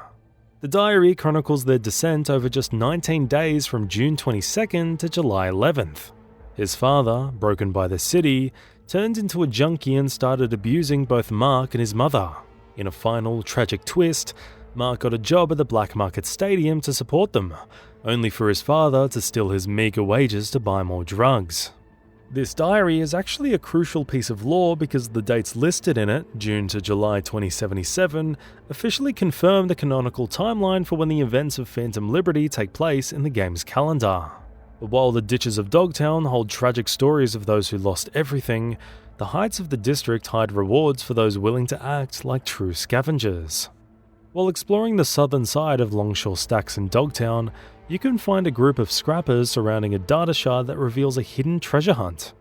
The diary chronicles their descent over just 19 days from June 22nd to July 11th. His father, broken by the city, turned into a junkie and started abusing both Mark and his mother. In a final tragic twist, Mark got a job at the Black Market Stadium to support them, only for his father to steal his meager wages to buy more drugs. This diary is actually a crucial piece of lore because the dates listed in it, June to July 2077, officially confirm the canonical timeline for when the events of Phantom Liberty take place in the game's calendar. But while the ditches of Dogtown hold tragic stories of those who lost everything, the heights of the district hide rewards for those willing to act like true scavengers. While exploring the southern side of Longshore Stacks in Dogtown, you can find a group of scrappers surrounding a data shard that reveals a hidden treasure hunt.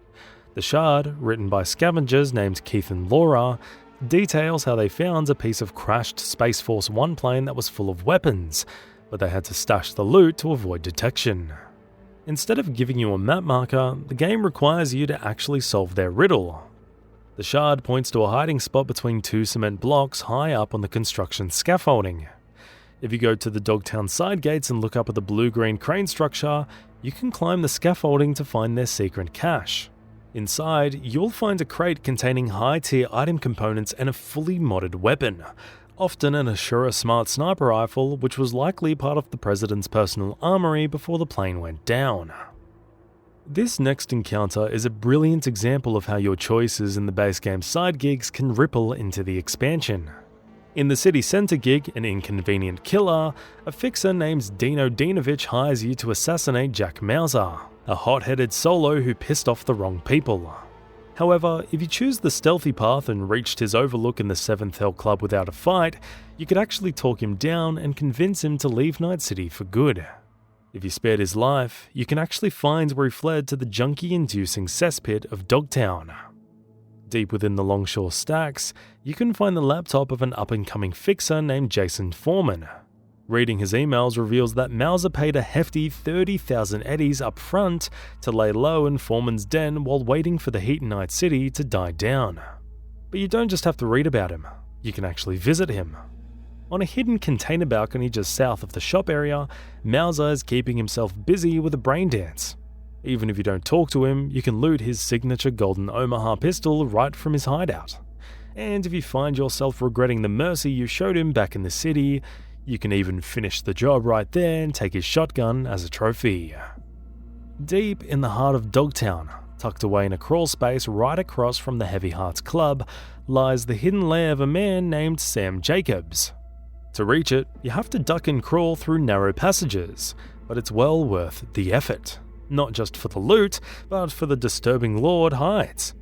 The shard, written by scavengers named Keith and Laura, details how they found a piece of crashed Space Force 1 plane that was full of weapons, but they had to stash the loot to avoid detection. Instead of giving you a map marker, the game requires you to actually solve their riddle. The shard points to a hiding spot between two cement blocks high up on the construction scaffolding. If you go to the Dogtown side gates and look up at the blue-green crane structure, you can climb the scaffolding to find their secret cache. Inside, you'll find a crate containing high-tier item components and a fully modded weapon, often an Ashura Smart sniper rifle, which was likely part of the President's personal armory before the plane went down. This next encounter is a brilliant example of how your choices in the base game side gigs can ripple into the expansion. In the city center gig, An Inconvenient Killer, a fixer named Dino Dinovich hires you to assassinate Jack Mauser, a hot-headed solo who pissed off the wrong people. However, if you choose the stealthy path and reached his overlook in the 7th Hell Club without a fight, you could actually talk him down and convince him to leave Night City for good. If you spared his life, you can actually find where he fled to the junkie-inducing cesspit of Dogtown. Deep within the Longshore stacks, you can find the laptop of an up-and-coming fixer named Jason Foreman. Reading his emails reveals that Mauser paid a hefty 30,000 eddies up front to lay low in Foreman's den while waiting for the heat in Night City to die down. But you don't just have to read about him, you can actually visit him. On a hidden container balcony just south of the shop area, Mauser is keeping himself busy with a brain dance. Even if you don't talk to him, you can loot his signature golden Omaha pistol right from his hideout. And if you find yourself regretting the mercy you showed him back in the city, you can even finish the job right there and take his shotgun as a trophy. Deep in the heart of Dogtown, tucked away in a crawl space right across from the Heavy Hearts Club, lies the hidden lair of a man named Sam Jacobs. To reach it, you have to duck and crawl through narrow passages, but it's well worth the effort. Not just for the loot, but for the disturbing lore it hides.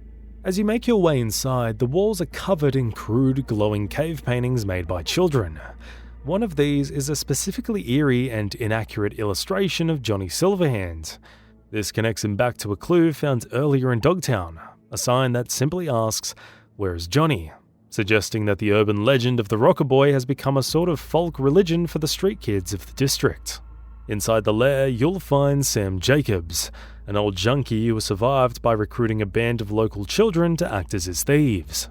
As you make your way inside, the walls are covered in crude, glowing cave paintings made by children. One of these is a specifically eerie and inaccurate illustration of Johnny Silverhand. This connects him back to a clue found earlier in Dogtown, a sign that simply asks, "Where's Johnny?" suggesting that the urban legend of the Rocker Boy has become a sort of folk religion for the street kids of the district. Inside the lair, you'll find Sam Jacobs, an old junkie who survived by recruiting a band of local children to act as his thieves.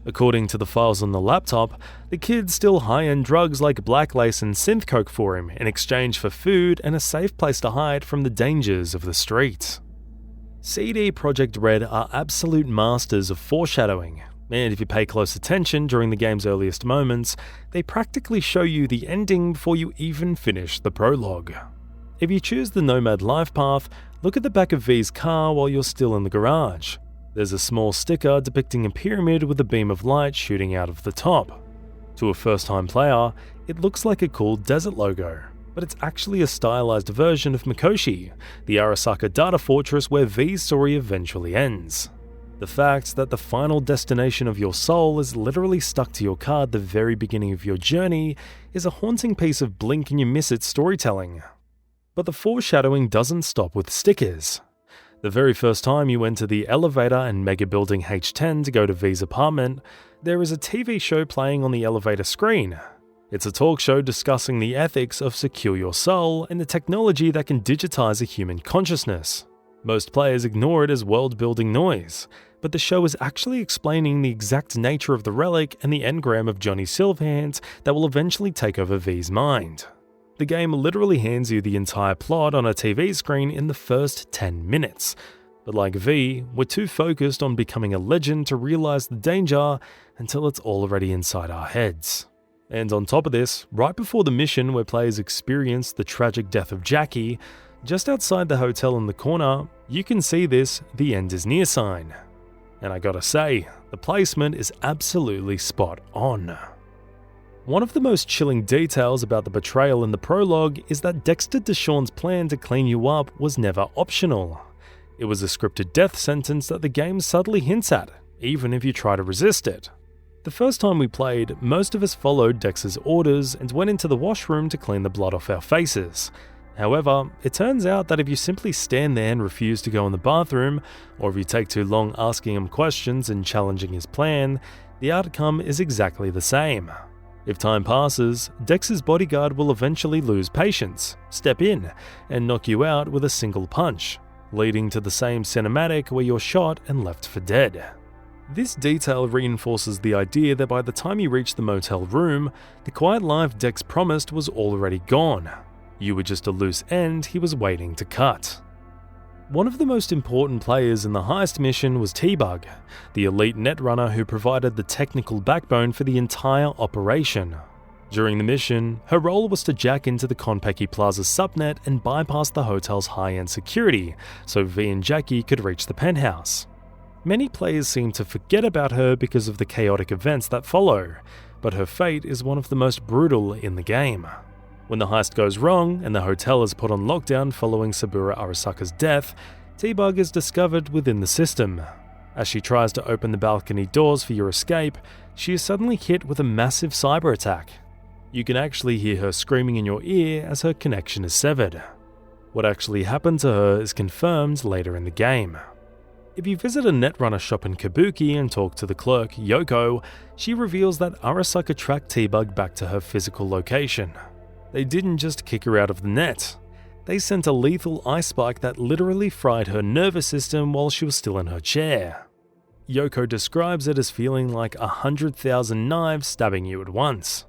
According to the files on the laptop, the kids steal high-end drugs like black lace and synth coke for him in exchange for food and a safe place to hide from the dangers of the street. CD Projekt Red are absolute masters of foreshadowing, and if you pay close attention during the game's earliest moments, they practically show you the ending before you even finish the prologue. If you choose the Nomad life path, look at the back of V's car while you're still in the garage. There's a small sticker depicting a pyramid with a beam of light shooting out of the top. To a first-time player, it looks like a cool desert logo, but it's actually a stylized version of Mikoshi, the Arasaka data fortress where V's story eventually ends. The fact that the final destination of your soul is literally stuck to your car at the very beginning of your journey is a haunting piece of blink-and-you-miss-it storytelling. But the foreshadowing doesn't stop with stickers. The very first time you enter the elevator and mega building H10 to go to V's apartment, there is a TV show playing on the elevator screen. It's a talk show discussing the ethics of Secure Your Soul and the technology that can digitize a human consciousness. Most players ignore it as world-building noise, but the show is actually explaining the exact nature of the relic and the engram of Johnny Silverhand that will eventually take over V's mind. The game literally hands you the entire plot on a TV screen in the first 10 minutes, but like V, we're too focused on becoming a legend to realize the danger until it's already inside our heads. And on top of this, right before the mission where players experience the tragic death of Jackie, just outside the hotel in the corner, you can see this "The End is Near" sign. And I gotta say, the placement is absolutely spot on. One of the most chilling details about the betrayal in the prologue is that Dexter Deshawn's plan to clean you up was never optional. It was a scripted death sentence that the game subtly hints at, even if you try to resist it. The first time we played, most of us followed Dex's orders and went into the washroom to clean the blood off our faces. However, it turns out that if you simply stand there and refuse to go in the bathroom, or if you take too long asking him questions and challenging his plan, the outcome is exactly the same. If time passes, Dex's bodyguard will eventually lose patience, step in, and knock you out with a single punch, leading to the same cinematic where you're shot and left for dead. This detail reinforces the idea that by the time you reach the motel room, the quiet life Dex promised was already gone. You were just a loose end he was waiting to cut. One of the most important players in the heist mission was T-Bug, the elite netrunner who provided the technical backbone for the entire operation. During the mission, her role was to jack into the Konpeki Plaza subnet and bypass the hotel's high-end security, so V and Jackie could reach the penthouse. Many players seem to forget about her because of the chaotic events that follow, but her fate is one of the most brutal in the game. When the heist goes wrong and the hotel is put on lockdown following Saburo Arasaka's death, T-Bug is discovered within the system. As she tries to open the balcony doors for your escape, she is suddenly hit with a massive cyber attack. You can actually hear her screaming in your ear as her connection is severed. What actually happened to her is confirmed later in the game. If you visit a netrunner shop in Kabuki and talk to the clerk, Yoko, she reveals that Arasaka tracked T-Bug back to her physical location. They didn't just kick her out of the net. They sent a lethal ice spike that literally fried her nervous system while she was still in her chair. Yoko describes it as feeling like 100,000 knives stabbing you at once.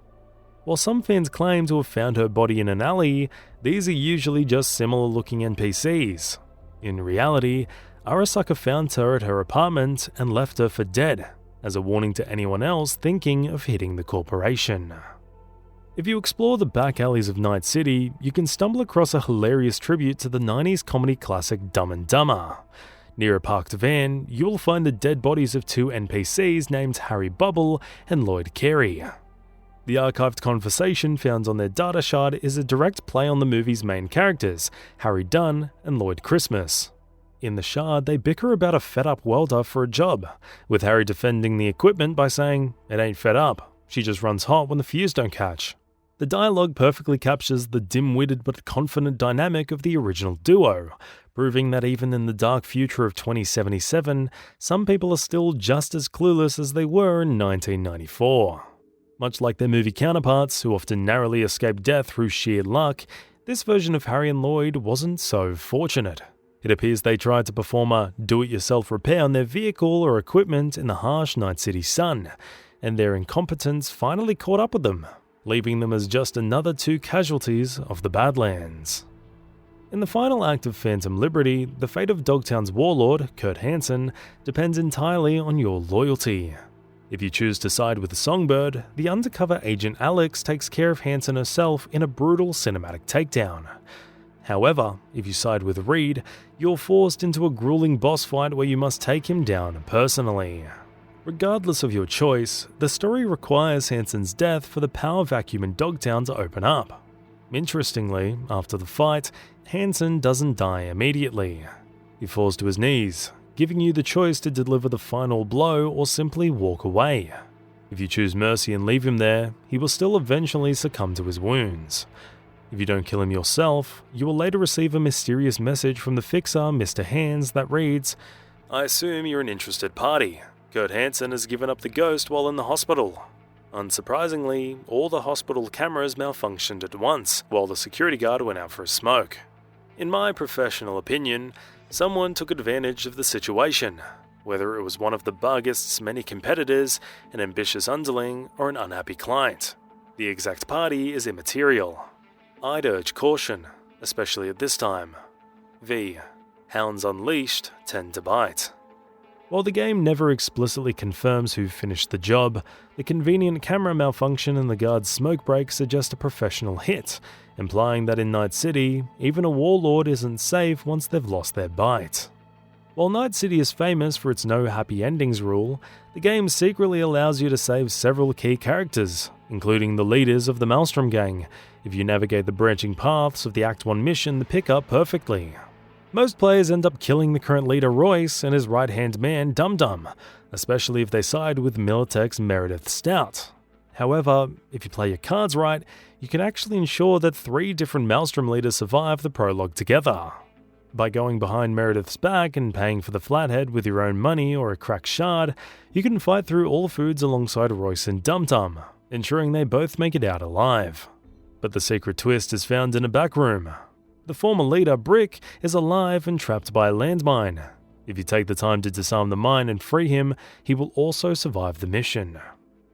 While some fans claim to have found her body in an alley, these are usually just similar-looking NPCs. In reality, Arasaka found her at her apartment and left her for dead, as a warning to anyone else thinking of hitting the corporation. If you explore the back alleys of Night City, you can stumble across a hilarious tribute to the 90s comedy classic Dumb and Dumber. Near a parked van, you will find the dead bodies of two NPCs named Harry Bubble and Lloyd Carey. The archived conversation found on their data shard is a direct play on the movie's main characters, Harry Dunn and Lloyd Christmas. In the shard, they bicker about a fed-up welder for a job, with Harry defending the equipment by saying, "It ain't fed up, she just runs hot when the fuse don't catch." The dialogue perfectly captures the dim-witted but confident dynamic of the original duo, proving that even in the dark future of 2077, some people are still just as clueless as they were in 1994. Much like their movie counterparts, who often narrowly escape death through sheer luck, this version of Harry and Lloyd wasn't so fortunate. It appears they tried to perform a do-it-yourself repair on their vehicle or equipment in the harsh Night City sun, and their incompetence finally caught up with them, leaving them as just another two casualties of the Badlands. In the final act of Phantom Liberty, the fate of Dogtown's warlord, Kurt Hansen, depends entirely on your loyalty. If you choose to side with Songbird, the undercover agent Alex takes care of Hansen herself in a brutal cinematic takedown. However, if you side with Reed, you're forced into a grueling boss fight where you must take him down personally. Regardless of your choice, the story requires Hansen's death for the power vacuum in Dogtown to open up. Interestingly, after the fight, Hansen doesn't die immediately. He falls to his knees, giving you the choice to deliver the final blow or simply walk away. If you choose mercy and leave him there, he will still eventually succumb to his wounds. If you don't kill him yourself, you will later receive a mysterious message from the fixer, Mr. Hands, that reads, "I assume you're an interested party. Kurt Hansen has given up the ghost while in the hospital." Unsurprisingly, all the hospital cameras malfunctioned at once, while the security guard went out for a smoke. In my professional opinion, someone took advantage of the situation, whether it was one of the Barghest's many competitors, an ambitious underling, or an unhappy client. The exact party is immaterial. I'd urge caution, especially at this time. V. Hounds unleashed tend to bite. While the game never explicitly confirms who finished the job, the convenient camera malfunction and the guard's smoke break suggest a professional hit, implying that in Night City, even a warlord isn't safe once they've lost their bite. While Night City is famous for its no happy endings rule, the game secretly allows you to save several key characters, including the leaders of the Maelstrom gang, if you navigate the branching paths of the Act 1 mission to pick up perfectly. Most players end up killing the current leader Royce and his right-hand man Dum Dum, especially if they side with Militech's Meredith Stout. However, if you play your cards right, you can actually ensure that 3 different Maelstrom leaders survive the prologue together. By going behind Meredith's back and paying for the flathead with your own money or a cracked shard, you can fight through all foods alongside Royce and Dum Dum, ensuring they both make it out alive. But the secret twist is found in a back room. The former leader, Brick, is alive and trapped by a landmine. If you take the time to disarm the mine and free him, he will also survive the mission.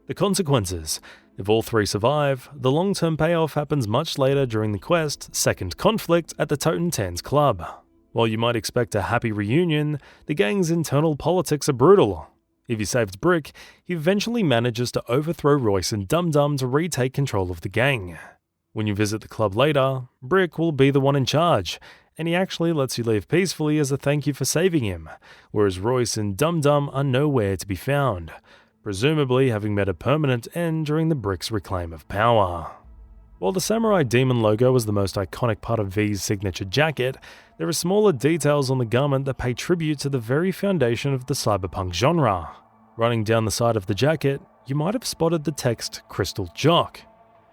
The consequences: if all 3 survive, the long-term payoff happens much later during the quest Second Conflict at the Toten Tanz Club. While you might expect a happy reunion, the gang's internal politics are brutal. If he saves Brick, he eventually manages to overthrow Royce and Dum Dum to retake control of the gang. When you visit the club later, Brick will be the one in charge, and he actually lets you leave peacefully as a thank you for saving him, whereas Royce and Dum Dum are nowhere to be found, presumably having met a permanent end during the Brick's reclaim of power. While the Samurai Demon logo is the most iconic part of V's signature jacket, there are smaller details on the garment that pay tribute to the very foundation of the cyberpunk genre. Running down the side of the jacket, you might have spotted the text Crystal Jock.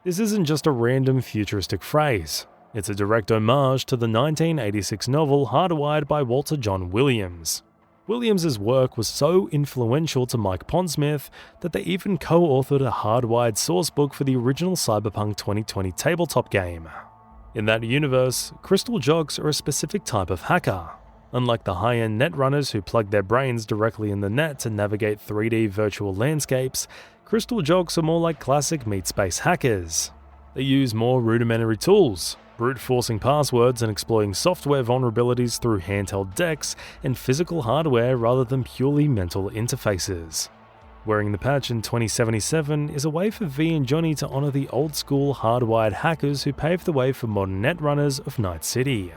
This isn't just a random futuristic phrase. It's a direct homage to the 1986 novel Hardwired by Walter John Williams. Williams' work was so influential to Mike Pondsmith that they even co-authored a Hardwired sourcebook for the original Cyberpunk 2020 tabletop game. In that universe, Crystal Jocks are a specific type of hacker. Unlike the high-end netrunners who plug their brains directly in the net to navigate 3D virtual landscapes, Crystal Jocks are more like classic meat-space hackers. They use more rudimentary tools, brute-forcing passwords and exploiting software vulnerabilities through handheld decks and physical hardware rather than purely mental interfaces. Wearing the patch in 2077 is a way for V and Johnny to honor the old-school hardwired hackers who paved the way for modern netrunners of Night City.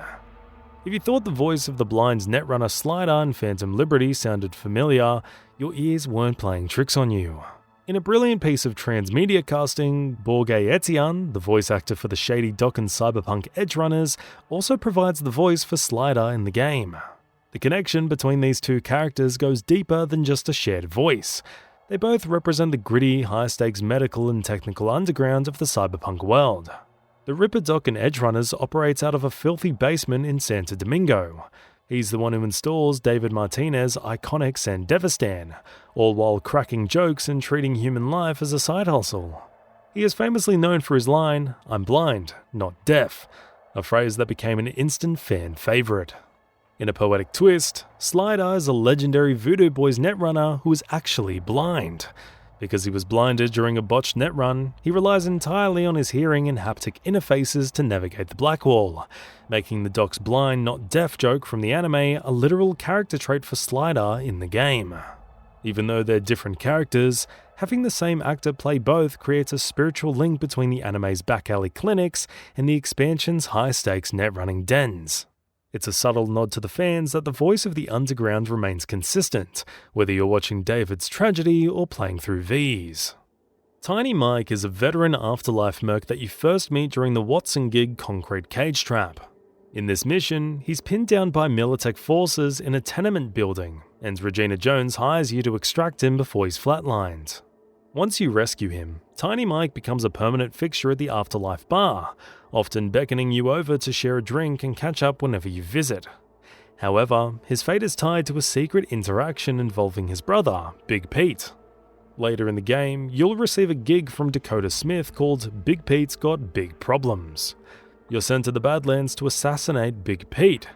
If you thought the voice of the Blind's netrunner Slider in Phantom Liberty sounded familiar, your ears weren't playing tricks on you. In a brilliant piece of transmedia casting, Borge Etienne, the voice actor for the shady Doc and Cyberpunk Edgerunners, also provides the voice for Slider in the game. The connection between these two characters goes deeper than just a shared voice. They both represent the gritty, high-stakes medical and technical underground of the cyberpunk world. The Ripper Doc and Edgerunners operates out of a filthy basement in Santo Domingo. He's the one who installs David Martinez's iconic Sandevistan, all while cracking jokes and treating human life as a side hustle. He is famously known for his line, "I'm blind, not deaf," a phrase that became an instant fan favourite. In a poetic twist, Slider is a legendary Voodoo Boys netrunner who is actually blind. Because he was blinded during a botched netrun, he relies entirely on his hearing and haptic interfaces to navigate the black wall, making the Doc's blind not deaf joke from the anime a literal character trait for Slider in the game. Even though they're different characters, having the same actor play both creates a spiritual link between the anime's back alley clinics and the expansion's high-stakes netrunning dens. It's a subtle nod to the fans that the voice of the underground remains consistent, whether you're watching David's tragedy or playing through V's. Tiny Mike is a veteran Afterlife merc that you first meet during the Watson gig Concrete Cage Trap. In this mission, he's pinned down by Militech forces in a tenement building, and Regina Jones hires you to extract him before he's flatlined. Once you rescue him, Tiny Mike becomes a permanent fixture at the Afterlife bar, often beckoning you over to share a drink and catch up whenever you visit. However, his fate is tied to a secret interaction involving his brother, Big Pete. Later in the game, you'll receive a gig from Dakota Smith called Big Pete's Got Big Problems. You're sent to the Badlands to assassinate Big Pete,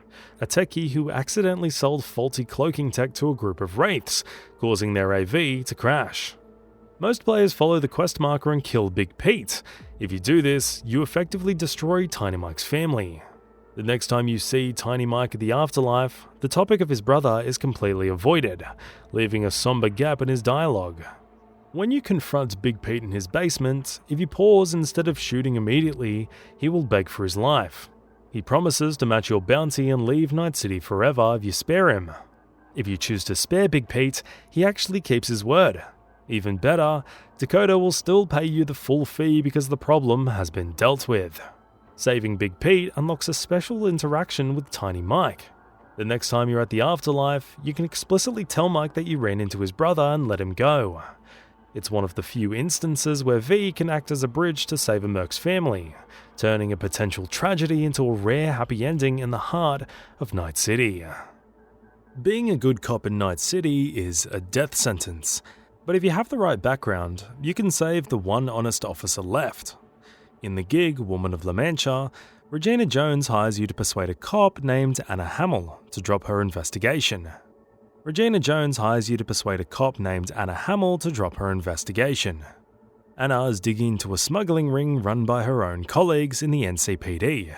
a techie who accidentally sold faulty cloaking tech to a group of wraiths, causing their AV to crash. Most players follow the quest marker and kill Big Pete. If you do this, you effectively destroy Tiny Mike's family. The next time you see Tiny Mike at the Afterlife, the topic of his brother is completely avoided, leaving a somber gap in his dialogue. When you confront Big Pete in his basement, if you pause instead of shooting immediately, he will beg for his life. He promises to match your bounty and leave Night City forever if you spare him. If you choose to spare Big Pete, he actually keeps his word. Even better, Dakota will still pay you the full fee because the problem has been dealt with. Saving Big Pete unlocks a special interaction with Tiny Mike. The next time you're at the Afterlife, you can explicitly tell Mike that you ran into his brother and let him go. It's one of the few instances where V can act as a bridge to save a merc's family, turning a potential tragedy into a rare happy ending in the heart of Night City. Being a good cop in Night City is a death sentence. But if you have the right background, you can save the one honest officer left. In the gig, Woman of La Mancha, Regina Jones hires you to persuade a cop named Anna Hamill to drop her investigation. Anna is digging into a smuggling ring run by her own colleagues in the NCPD,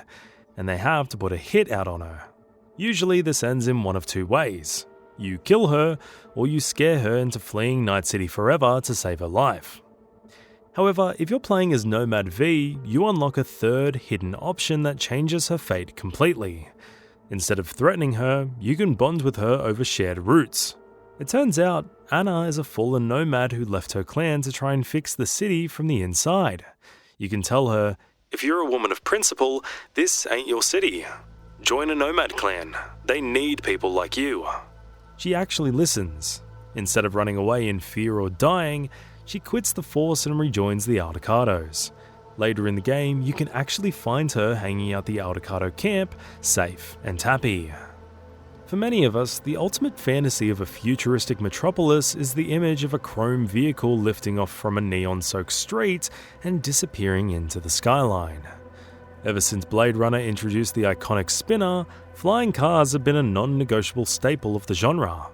and they have to put a hit out on her. Usually this ends in one of two ways. You kill her, or you scare her into fleeing Night City forever to save her life. However, if you're playing as Nomad V, you unlock a third hidden option that changes her fate completely. Instead of threatening her, you can bond with her over shared roots. It turns out, Anna is a fallen nomad who left her clan to try and fix the city from the inside. You can tell her, "If you're a woman of principle, this ain't your city. Join a nomad clan. They need people like you." She actually listens. Instead of running away in fear or dying, she quits the force and rejoins the Aldecados. Later in the game, you can actually find her hanging out the Aldecado camp, safe and happy. For many of us, the ultimate fantasy of a futuristic metropolis is the image of a chrome vehicle lifting off from a neon-soaked street and disappearing into the skyline. Ever since Blade Runner introduced the iconic spinner, flying cars have been a non-negotiable staple of the genre.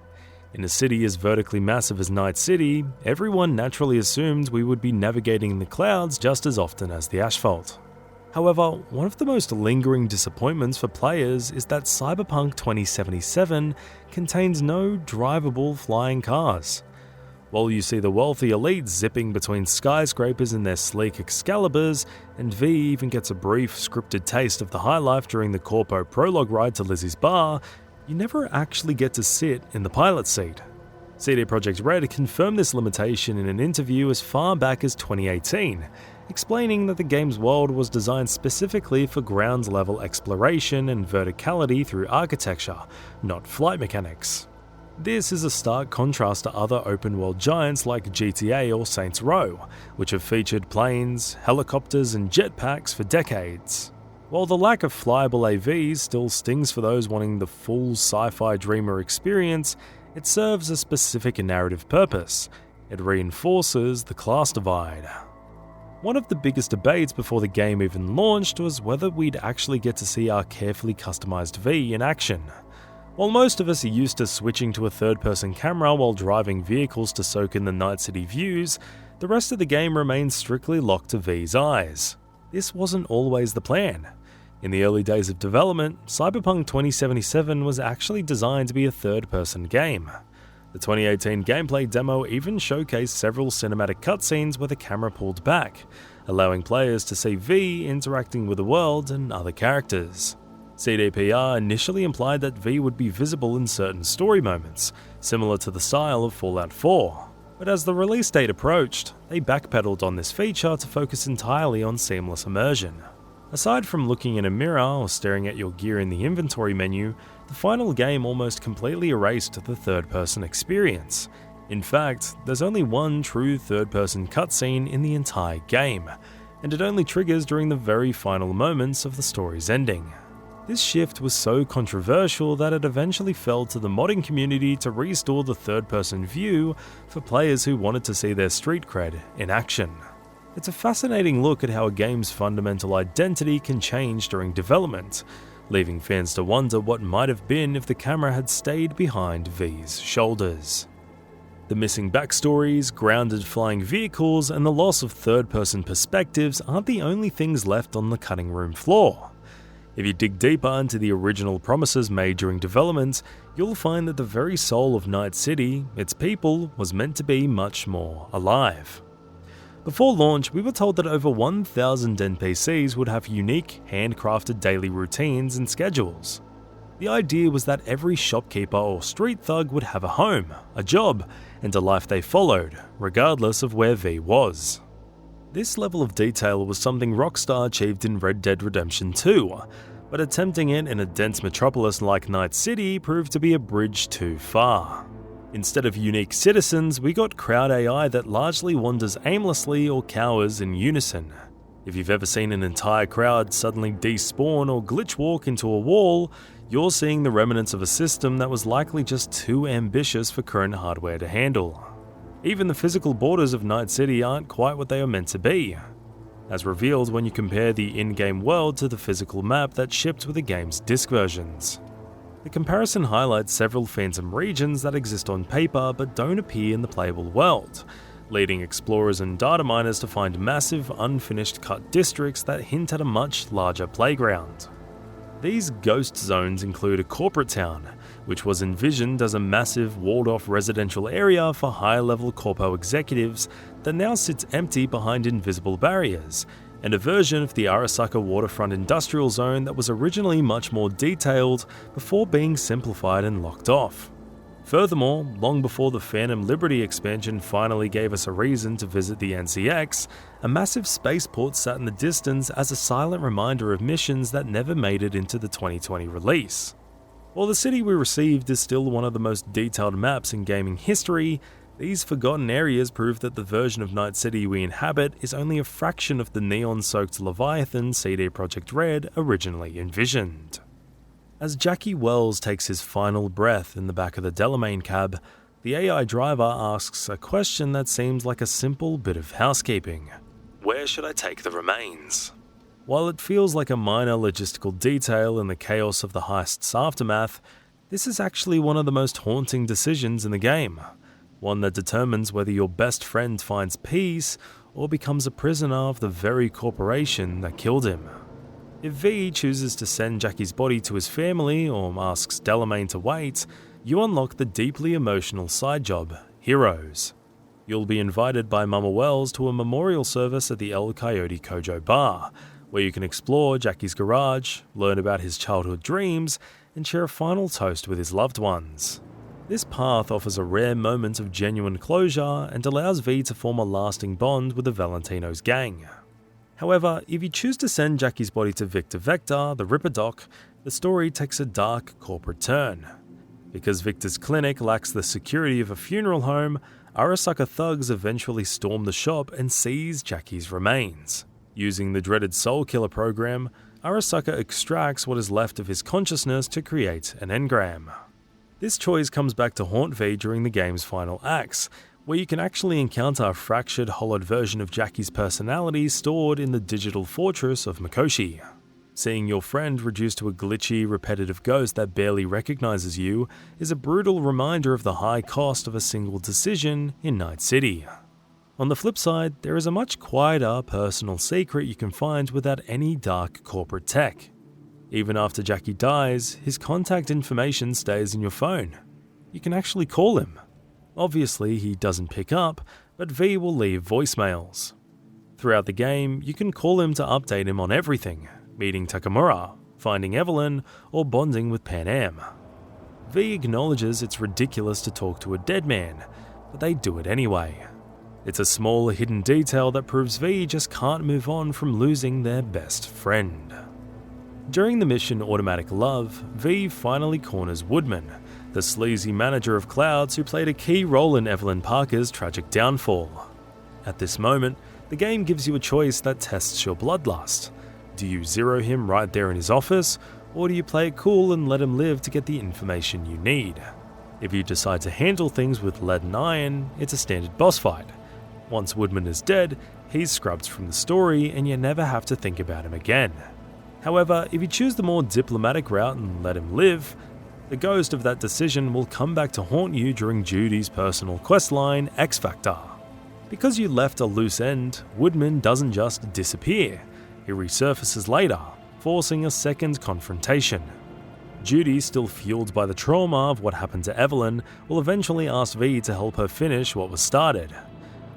In a city as vertically massive as Night City, everyone naturally assumed we would be navigating the clouds just as often as the asphalt. However, one of the most lingering disappointments for players is that Cyberpunk 2077 contains no drivable flying cars. While you see the wealthy elite zipping between skyscrapers in their sleek Excaliburs, and V even gets a brief scripted taste of the high life during the Corpo Prologue ride to Lizzie's bar, you never actually get to sit in the pilot seat. CD Projekt Red confirmed this limitation in an interview as far back as 2018, explaining that the game's world was designed specifically for ground-level exploration and verticality through architecture, not flight mechanics. This is a stark contrast to other open-world giants like GTA or Saints Row, which have featured planes, helicopters and jetpacks for decades. While the lack of flyable AVs still stings for those wanting the full sci-fi dreamer experience, it serves a specific narrative purpose. It reinforces the class divide. One of the biggest debates before the game even launched was whether we'd actually get to see our carefully customized V in action. While most of us are used to switching to a third-person camera while driving vehicles to soak in the Night City views, the rest of the game remains strictly locked to V's eyes. This wasn't always the plan. In the early days of development, Cyberpunk 2077 was actually designed to be a third-person game. The 2018 gameplay demo even showcased several cinematic cutscenes where the camera pulled back, allowing players to see V interacting with the world and other characters. CDPR initially implied that V would be visible in certain story moments, similar to the style of Fallout 4. But as the release date approached, they backpedaled on this feature to focus entirely on seamless immersion. Aside from looking in a mirror or staring at your gear in the inventory menu, the final game almost completely erased the third-person experience. In fact, there's only one true third-person cutscene in the entire game, and it only triggers during the very final moments of the story's ending. This shift was so controversial that it eventually fell to the modding community to restore the third-person view for players who wanted to see their street cred in action. It's a fascinating look at how a game's fundamental identity can change during development, leaving fans to wonder what might have been if the camera had stayed behind V's shoulders. The missing backstories, grounded flying vehicles, and the loss of third-person perspectives aren't the only things left on the cutting room floor. If you dig deeper into the original promises made during development, you'll find that the very soul of Night City, its people, was meant to be much more alive. Before launch, we were told that over 1,000 NPCs would have unique, handcrafted daily routines and schedules. The idea was that every shopkeeper or street thug would have a home, a job, and a life they followed, regardless of where V was. This level of detail was something Rockstar achieved in Red Dead Redemption 2, but attempting it in a dense metropolis like Night City proved to be a bridge too far. Instead of unique citizens, we got crowd AI that largely wanders aimlessly or cowers in unison. If you've ever seen an entire crowd suddenly despawn or glitch walk into a wall, you're seeing the remnants of a system that was likely just too ambitious for current hardware to handle. Even the physical borders of Night City aren't quite what they are meant to be, as revealed when you compare the in-game world to the physical map that shipped with the game's disc versions. The comparison highlights several phantom regions that exist on paper but don't appear in the playable world, leading explorers and data miners to find massive, unfinished cut districts that hint at a much larger playground. These ghost zones include a corporate town, which was envisioned as a massive walled-off residential area for high-level corpo executives that now sits empty behind invisible barriers, and a version of the Arasaka waterfront industrial zone that was originally much more detailed before being simplified and locked off. Furthermore, long before the Phantom Liberty expansion finally gave us a reason to visit the NCX, a massive spaceport sat in the distance as a silent reminder of missions that never made it into the 2020 release. While the city we received is still one of the most detailed maps in gaming history, these forgotten areas prove that the version of Night City we inhabit is only a fraction of the neon-soaked Leviathan CD Projekt Red originally envisioned. As Jackie Wells takes his final breath in the back of the Delamain cab, the AI driver asks a question that seems like a simple bit of housekeeping. Where should I take the remains? While it feels like a minor logistical detail in the chaos of the heist's aftermath, this is actually one of the most haunting decisions in the game, one that determines whether your best friend finds peace or becomes a prisoner of the very corporation that killed him. If V chooses to send Jackie's body to his family or asks Delamain to wait, you unlock the deeply emotional side job, Heroes. You'll be invited by Mama Wells to a memorial service at the El Coyote Kojo Bar, where you can explore Jackie's garage, learn about his childhood dreams, and share a final toast with his loved ones. This path offers a rare moment of genuine closure and allows V to form a lasting bond with the Valentino's gang. However, if you choose to send Jackie's body to Victor Vector, the Ripper Doc, the story takes a dark corporate turn. Because Victor's clinic lacks the security of a funeral home, Arasaka thugs eventually storm the shop and seize Jackie's remains. Using the dreaded Soul Killer program, Arasaka extracts what is left of his consciousness to create an engram. This choice comes back to haunt V during the game's final acts, where you can actually encounter a fractured, hollowed version of Jackie's personality stored in the digital fortress of Mikoshi. Seeing your friend reduced to a glitchy, repetitive ghost that barely recognizes you is a brutal reminder of the high cost of a single decision in Night City. On the flip side, there is a much quieter, personal secret you can find without any dark corporate tech. Even after Jackie dies, his contact information stays in your phone. You can actually call him. Obviously, he doesn't pick up, but V will leave voicemails. Throughout the game, you can call him to update him on everything, meeting Takamura, finding Evelyn, or bonding with Panam. V acknowledges it's ridiculous to talk to a dead man, but they do it anyway. It's a small hidden detail that proves V just can't move on from losing their best friend. During the mission Automatic Love, V finally corners Woodman, the sleazy manager of Clouds who played a key role in Evelyn Parker's tragic downfall. At this moment, the game gives you a choice that tests your bloodlust. Do you zero him right there in his office, or do you play it cool and let him live to get the information you need? If you decide to handle things with lead and iron, it's a standard boss fight. Once Woodman is dead, he's scrubbed from the story and you never have to think about him again. However, if you choose the more diplomatic route and let him live, the ghost of that decision will come back to haunt you during Judy's personal questline, X Factor. Because you left a loose end, Woodman doesn't just disappear, he resurfaces later, forcing a second confrontation. Judy, still fueled by the trauma of what happened to Evelyn, will eventually ask V to help her finish what was started.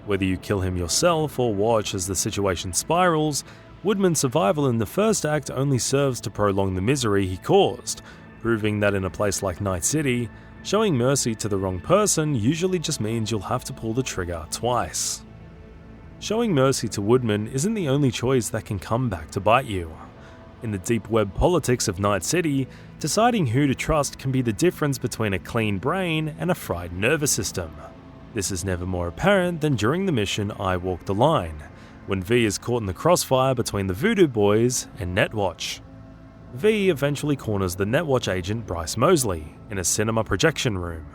Whether you kill him yourself or watch as the situation spirals, Woodman's survival in the first act only serves to prolong the misery he caused, proving that in a place like Night City, showing mercy to the wrong person usually just means you'll have to pull the trigger twice. Showing mercy to Woodman isn't the only choice that can come back to bite you. In the deep web politics of Night City, deciding who to trust can be the difference between a clean brain and a fried nervous system. This is never more apparent than during the mission I Walk the Line, when V is caught in the crossfire between the Voodoo Boys and Netwatch. V eventually corners the Netwatch agent Bryce Mosley in a cinema projection room.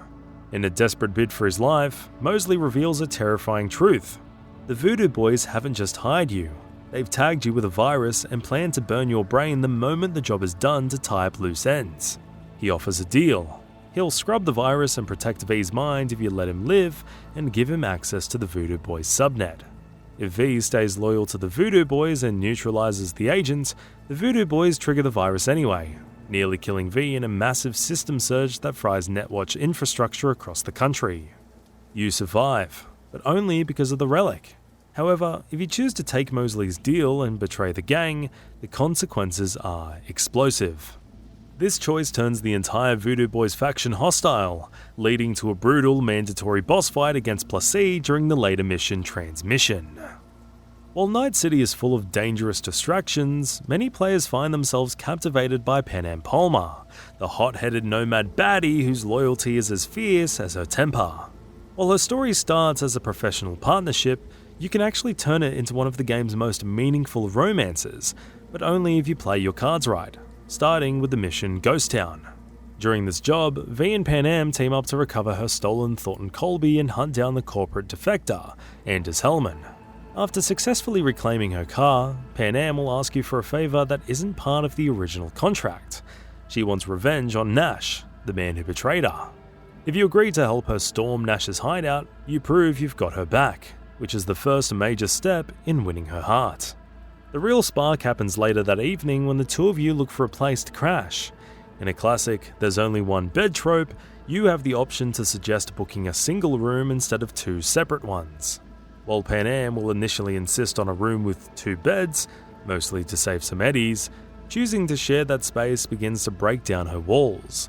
In a desperate bid for his life, Mosley reveals a terrifying truth. The Voodoo Boys haven't just hired you, they've tagged you with a virus and plan to burn your brain the moment the job is done to tie up loose ends. He offers a deal. He'll scrub the virus and protect V's mind if you let him live and give him access to the Voodoo Boys subnet. If V stays loyal to the Voodoo Boys and neutralizes the agents, the Voodoo Boys trigger the virus anyway, nearly killing V in a massive system surge that fries Netwatch infrastructure across the country. You survive, but only because of the relic. However, if you choose to take Mosley's deal and betray the gang, the consequences are explosive. This choice turns the entire Voodoo Boys faction hostile, leading to a brutal mandatory boss fight against Plessy during the later mission Transmission. While Night City is full of dangerous distractions, many players find themselves captivated by Panam Palmer, the hot-headed Nomad baddie whose loyalty is as fierce as her temper. While her story starts as a professional partnership, you can actually turn it into one of the game's most meaningful romances, but only if you play your cards right, starting with the mission Ghost Town. During this job, V and Panam team up to recover her stolen Thornton Colby and hunt down the corporate defector, Anders Hellman. After successfully reclaiming her car, Panam will ask you for a favor that isn't part of the original contract. She wants revenge on Nash, the man who betrayed her. If you agree to help her storm Nash's hideout, you prove you've got her back, which is the first major step in winning her heart. The real spark happens later that evening when the two of you look for a place to crash. In a classic "there's only one bed" trope, you have the option to suggest booking a single room instead of two separate ones. While Panam will initially insist on a room with two beds, mostly to save some eddies, choosing to share that space begins to break down her walls.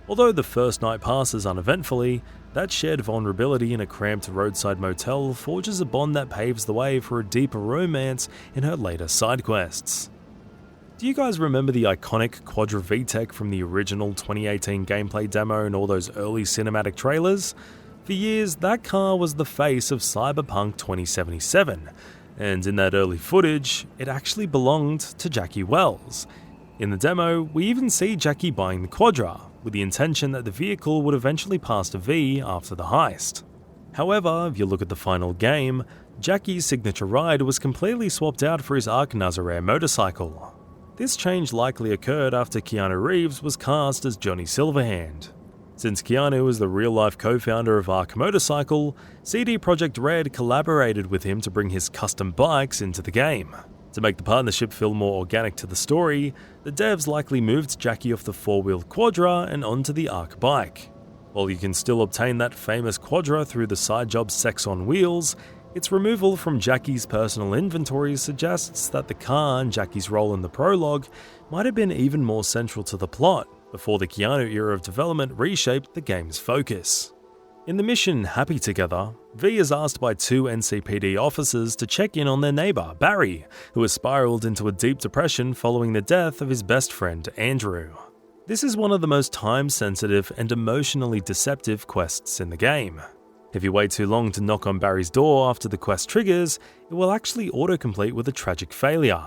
Although the first night passes uneventfully, that shared vulnerability in a cramped roadside motel forges a bond that paves the way for a deeper romance in her later side quests. Do you guys remember the iconic Quadra VTEC from the original 2018 gameplay demo and all those early cinematic trailers? For years, that car was the face of Cyberpunk 2077, and in that early footage, it actually belonged to Jackie Wells. In the demo, we even see Jackie buying the Quadra, with the intention that the vehicle would eventually pass to V after the heist. However, if you look at the final game, Jackie's signature ride was completely swapped out for his Ark Nazaré motorcycle. This change likely occurred after Keanu Reeves was cast as Johnny Silverhand. Since Keanu is the real-life co-founder of Ark Motorcycle, CD Projekt Red collaborated with him to bring his custom bikes into the game. To make the partnership feel more organic to the story, the devs likely moved Jackie off the four-wheeled Quadra and onto the Ark bike. While you can still obtain that famous Quadra through the side job Sex on Wheels, its removal from Jackie's personal inventory suggests that the car and Jackie's role in the prologue might have been even more central to the plot, before the Keanu era of development reshaped the game's focus. In the mission Happy Together, V is asked by two NCPD officers to check in on their neighbour, Barry, who has spiraled into a deep depression following the death of his best friend, Andrew. This is one of the most time-sensitive and emotionally deceptive quests in the game. If you wait too long to knock on Barry's door after the quest triggers, it will actually autocomplete with a tragic failure.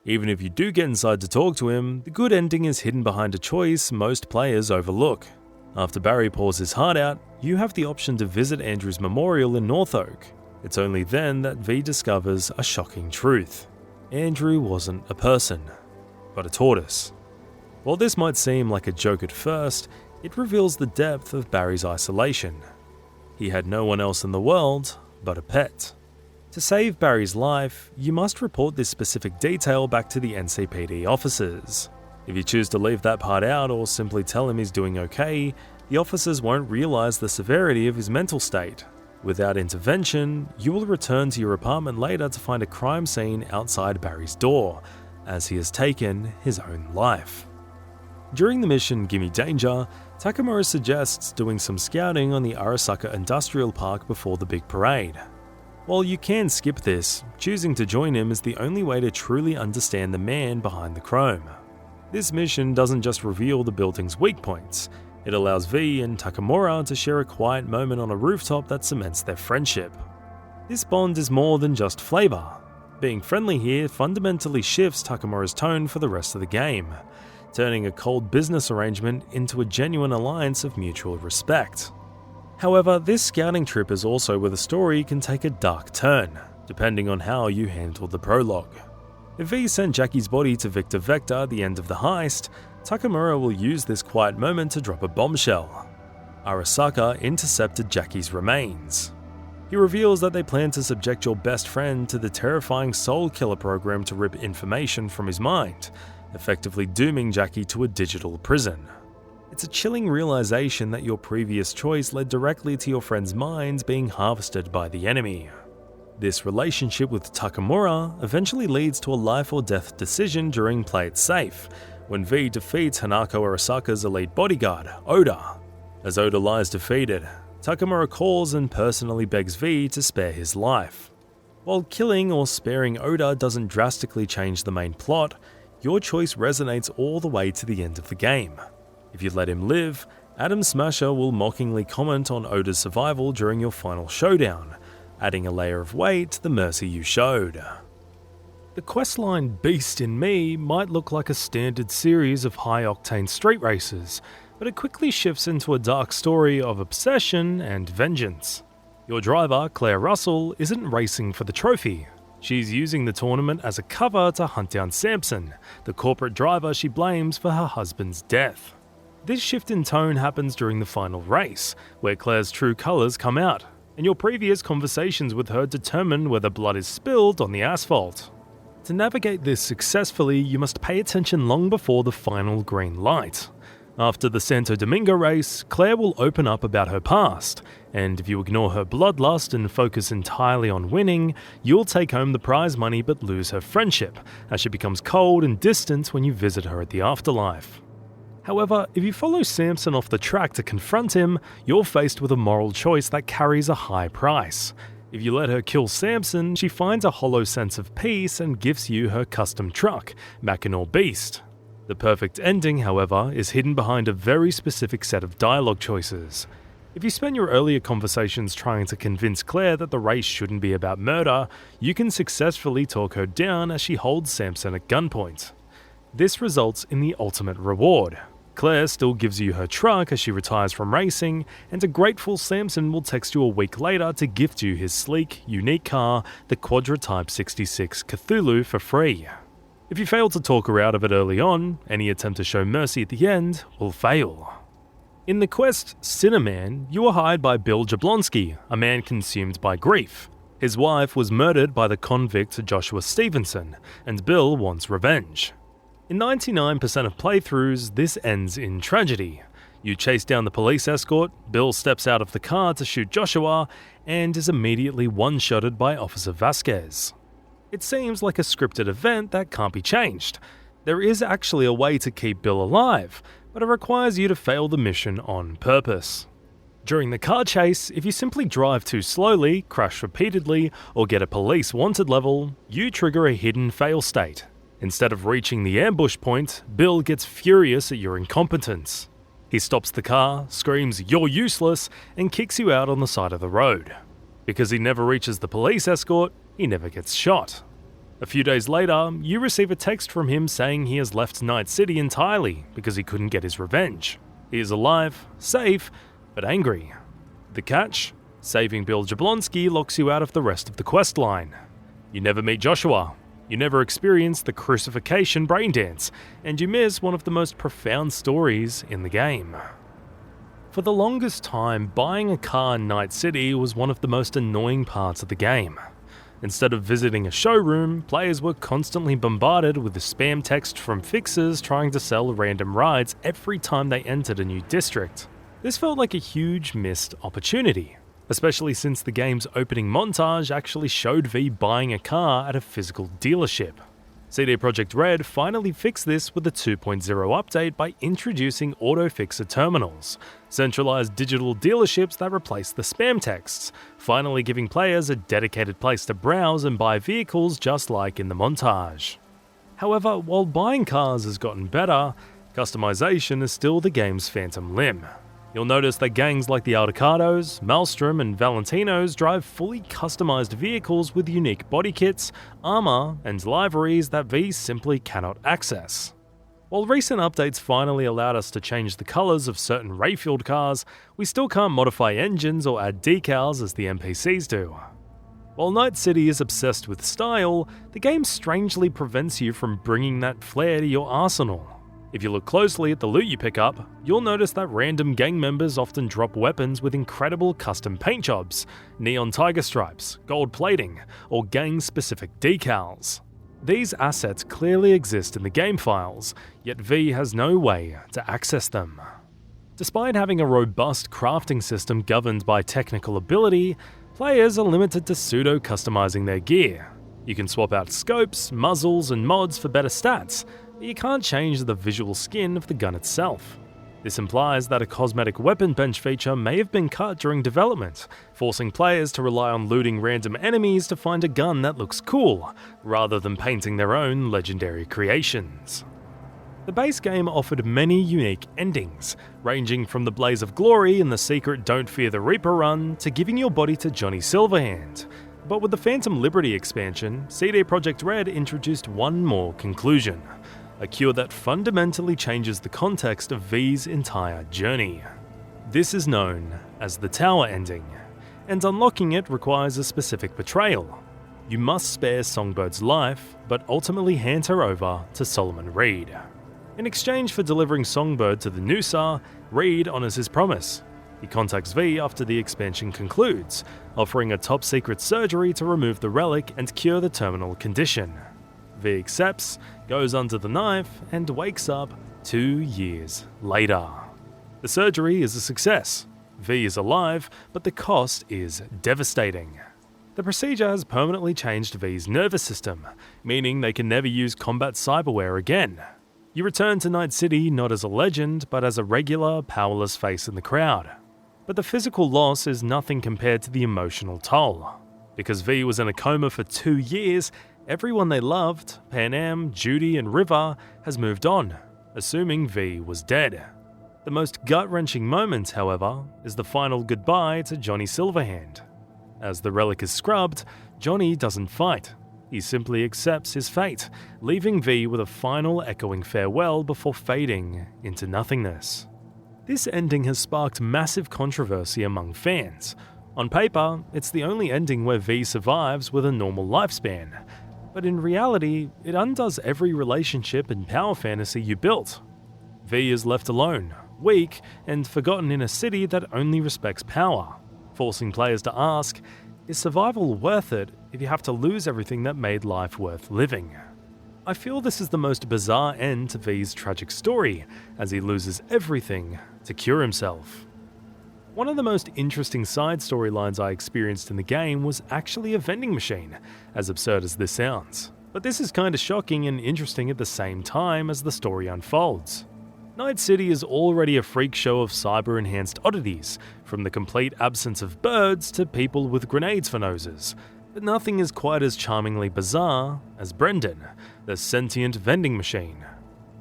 Even if you do get inside to talk to him, the good ending is hidden behind a choice most players overlook. After Barry pours his heart out, you have the option to visit Andrew's memorial in Northoak. It's only then that V discovers a shocking truth. Andrew wasn't a person, but a tortoise. While this might seem like a joke at first, it reveals the depth of Barry's isolation. He had no one else in the world but a pet. To save Barry's life, you must report this specific detail back to the NCPD officers. If you choose to leave that part out or simply tell him he's doing okay, the officers won't realise the severity of his mental state. Without intervention, you will return to your apartment later to find a crime scene outside Barry's door, as he has taken his own life. During the mission Gimme Danger, Takamura suggests doing some scouting on the Arasaka Industrial Park before the big parade. While you can skip this, choosing to join him is the only way to truly understand the man behind the chrome. This mission doesn't just reveal the building's weak points, it allows V and Takamura to share a quiet moment on a rooftop that cements their friendship. This bond is more than just flavour. Being friendly here fundamentally shifts Takamura's tone for the rest of the game, turning a cold business arrangement into a genuine alliance of mutual respect. However, this scouting trip is also where the story can take a dark turn, depending on how you handle the prologue. If V sent Jackie's body to Victor Vector at the end of the heist, Takamura will use this quiet moment to drop a bombshell. Arasaka intercepted Jackie's remains. He reveals that they plan to subject your best friend to the terrifying soul killer program to rip information from his mind, effectively dooming Jackie to a digital prison. It's a chilling realization that your previous choice led directly to your friend's minds being harvested by the enemy. This relationship with Takamura eventually leads to a life or death decision during Play It Safe, when V defeats Hanako Arasaka's elite bodyguard, Oda. As Oda lies defeated, Takamura calls and personally begs V to spare his life. While killing or sparing Oda doesn't drastically change the main plot, your choice resonates all the way to the end of the game. If you let him live, Adam Smasher will mockingly comment on Oda's survival during your final showdown, adding a layer of weight to the mercy you showed. The questline Beast in Me might look like a standard series of high-octane street races, but it quickly shifts into a dark story of obsession and vengeance. Your driver, Claire Russell, isn't racing for the trophy. She's using the tournament as a cover to hunt down Samson, the corporate driver she blames for her husband's death. This shift in tone happens during the final race, where Claire's true colours come out, and your previous conversations with her determine whether blood is spilled on the asphalt. To navigate this successfully, you must pay attention long before the final green light. After the Santo Domingo race, Claire will open up about her past, and if you ignore her bloodlust and focus entirely on winning, you'll take home the prize money but lose her friendship, as she becomes cold and distant when you visit her at the afterlife. However, if you follow Samson off the track to confront him, you're faced with a moral choice that carries a high price. If you let her kill Samson, she finds a hollow sense of peace and gives you her custom truck, Mackinac Beast. The perfect ending, however, is hidden behind a very specific set of dialogue choices. If you spend your earlier conversations trying to convince Claire that the race shouldn't be about murder, you can successfully talk her down as she holds Samson at gunpoint. This results in the ultimate reward. Claire still gives you her truck as she retires from racing, and a grateful Samson will text you a week later to gift you his sleek, unique car, the Quadra Type 66 Cthulhu, for free. If you fail to talk her out of it early on, any attempt to show mercy at the end will fail. In the quest Cinnamon, you are hired by Bill Jablonski, a man consumed by grief. His wife was murdered by the convict Joshua Stevenson, and Bill wants revenge. In 99% of playthroughs, this ends in tragedy. You chase down the police escort, Bill steps out of the car to shoot Joshua, and is immediately one-shotted by Officer Vasquez. It seems like a scripted event that can't be changed. There is actually a way to keep Bill alive, but it requires you to fail the mission on purpose. During the car chase, if you simply drive too slowly, crash repeatedly, or get a police wanted level, you trigger a hidden fail state. Instead of reaching the ambush point, Bill gets furious at your incompetence. He stops the car, screams "You're useless," and kicks you out on the side of the road. Because he never reaches the police escort, he never gets shot. A few days later, you receive a text from him saying he has left Night City entirely because he couldn't get his revenge. He is alive, safe, but angry. The catch? Saving Bill Jablonski locks you out of the rest of the quest line. You never meet Joshua. You never experience the crucifixion braindance, and you miss one of the most profound stories in the game. For the longest time, buying a car in Night City was one of the most annoying parts of the game. Instead of visiting a showroom, players were constantly bombarded with the spam text from fixers trying to sell random rides every time they entered a new district. This felt like a huge missed opportunity, especially since the game's opening montage actually showed V buying a car at a physical dealership. CD Projekt Red finally fixed this with a 2.0 update by introducing auto-fixer terminals, centralized digital dealerships that replace the spam texts, finally giving players a dedicated place to browse and buy vehicles just like in the montage. However, while buying cars has gotten better, customization is still the game's phantom limb. You'll notice that gangs like the Aldecados, Maelstrom, and Valentinos drive fully customized vehicles with unique body kits, armor, and liveries that V simply cannot access. While recent updates finally allowed us to change the colors of certain Rayfield cars, we still can't modify engines or add decals as the NPCs do. While Night City is obsessed with style, the game strangely prevents you from bringing that flair to your arsenal. If you look closely at the loot you pick up, you'll notice that random gang members often drop weapons with incredible custom paint jobs, neon tiger stripes, gold plating, or gang-specific decals. These assets clearly exist in the game files, yet V has no way to access them. Despite having a robust crafting system governed by technical ability, players are limited to pseudo-customizing their gear. You can swap out scopes, muzzles, and mods for better stats, but you can't change the visual skin of the gun itself. This implies that a cosmetic weapon bench feature may have been cut during development, forcing players to rely on looting random enemies to find a gun that looks cool, rather than painting their own legendary creations. The base game offered many unique endings, ranging from the Blaze of Glory and the secret Don't Fear the Reaper run to giving your body to Johnny Silverhand. But with the Phantom Liberty expansion, CD Projekt Red introduced one more conclusion. A cure that fundamentally changes the context of V's entire journey. This is known as the Tower ending, and unlocking it requires a specific betrayal. You must spare Songbird's life, but ultimately hand her over to Solomon Reed. In exchange for delivering Songbird to the Nusar, Reed honors his promise. He contacts V after the expansion concludes, offering a top-secret surgery to remove the relic and cure the terminal condition. V accepts, goes under the knife, and wakes up 2 years later. The surgery is a success. V is alive, but the cost is devastating. The procedure has permanently changed V's nervous system, meaning they can never use combat cyberware again. You return to Night City not as a legend, but as a regular, powerless face in the crowd. But the physical loss is nothing compared to the emotional toll. Because V was in a coma for 2 years, everyone they loved, Panam, Judy, and River, has moved on, assuming V was dead. The most gut-wrenching moment, however, is the final goodbye to Johnny Silverhand. As the relic is scrubbed, Johnny doesn't fight. He simply accepts his fate, leaving V with a final echoing farewell before fading into nothingness. This ending has sparked massive controversy among fans. On paper, it's the only ending where V survives with a normal lifespan, but in reality, it undoes every relationship and power fantasy you built. V is left alone, weak, and forgotten in a city that only respects power, forcing players to ask, is survival worth it if you have to lose everything that made life worth living? I feel this is the most bizarre end to V's tragic story, as he loses everything to cure himself. One of the most interesting side storylines I experienced in the game was actually a vending machine, as absurd as this sounds. But this is kinda shocking and interesting at the same time as the story unfolds. Night City is already a freak show of cyber-enhanced oddities, from the complete absence of birds to people with grenades for noses. But nothing is quite as charmingly bizarre as Brendan, the sentient vending machine.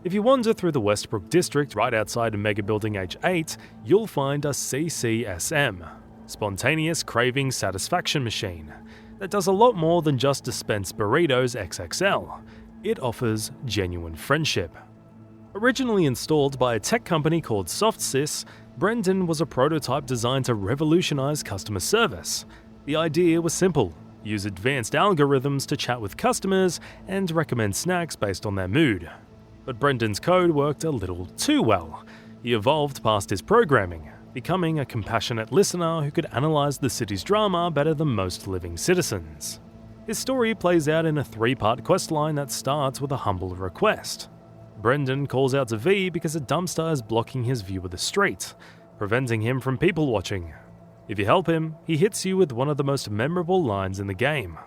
If you wander through the Westbrook district right outside of Mega Building H8, you'll find a CCSM, Spontaneous Craving Satisfaction Machine, that does a lot more than just dispense burritos XXL. It offers genuine friendship. Originally installed by a tech company called SoftSys, Brendan was a prototype designed to revolutionize customer service. The idea was simple: use advanced algorithms to chat with customers and recommend snacks based on their mood. But Brendan's code worked a little too well. He evolved past his programming, becoming a compassionate listener who could analyze the city's drama better than most living citizens. His story plays out in a 3-part questline that starts with a humble request. Brendan calls out to V because a dumpster is blocking his view of the street, preventing him from people watching. If you help him, he hits you with one of the most memorable lines in the game.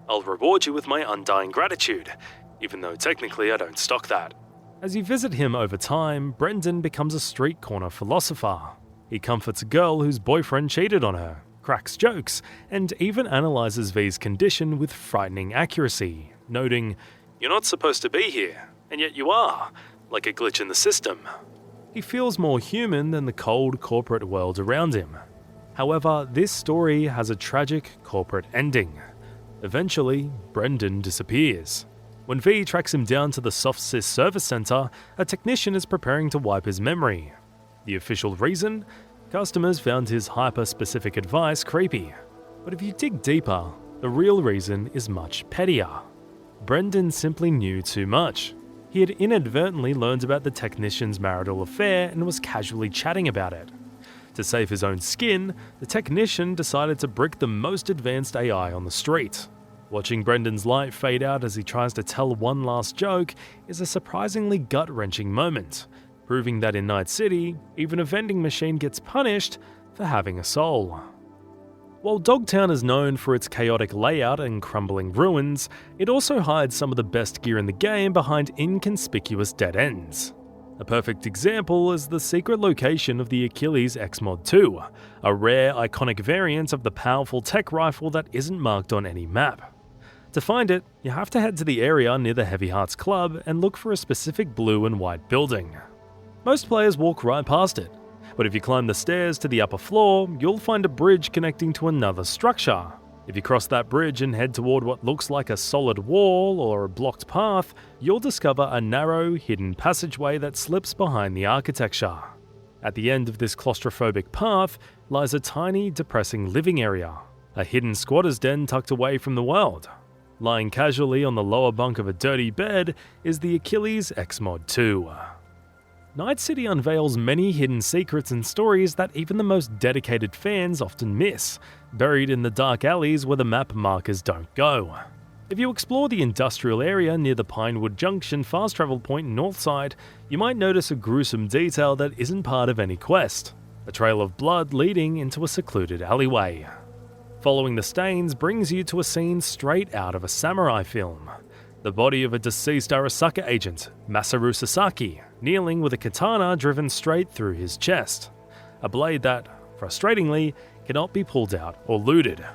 "I'll reward you with my undying gratitude, even though technically I don't stock that." As you visit him over time, Brendan becomes a street corner philosopher. He comforts a girl whose boyfriend cheated on her, cracks jokes, and even analyzes V's condition with frightening accuracy, noting, "You're not supposed to be here, and yet you are, like a glitch in the system." He feels more human than the cold corporate world around him. However, this story has a tragic corporate ending. Eventually, Brendan disappears. When V tracks him down to the SoftSys service center, a technician is preparing to wipe his memory. The official reason? Customers found his hyper-specific advice creepy. But if you dig deeper, the real reason is much pettier. Brendan simply knew too much. He had inadvertently learned about the technician's marital affair and was casually chatting about it. To save his own skin, the technician decided to brick the most advanced AI on the street. Watching Brendan's light fade out as he tries to tell one last joke is a surprisingly gut-wrenching moment, proving that in Night City, even a vending machine gets punished for having a soul. While Dogtown is known for its chaotic layout and crumbling ruins, it also hides some of the best gear in the game behind inconspicuous dead ends. A perfect example is the secret location of the Achilles XOD 2, a rare, iconic variant of the powerful tech rifle that isn't marked on any map. To find it, you have to head to the area near the Heavy Hearts Club and look for a specific blue and white building. Most players walk right past it, but if you climb the stairs to the upper floor, you'll find a bridge connecting to another structure. If you cross that bridge and head toward what looks like a solid wall or a blocked path, you'll discover a narrow, hidden passageway that slips behind the architecture. At the end of this claustrophobic path lies a tiny, depressing living area, a hidden squatter's den tucked away from the world. Lying casually on the lower bunk of a dirty bed is the Achilles XOD 2. Night City unveils many hidden secrets and stories that even the most dedicated fans often miss, buried in the dark alleys where the map markers don't go. If you explore the industrial area near the Pinewood Junction fast travel point northside, you might notice a gruesome detail that isn't part of any quest, a trail of blood leading into a secluded alleyway. Following the stains brings you to a scene straight out of a samurai film. The body of a deceased Arasaka agent, Masaru Sasaki, kneeling with a katana driven straight through his chest. A blade that, frustratingly, cannot be pulled out or looted.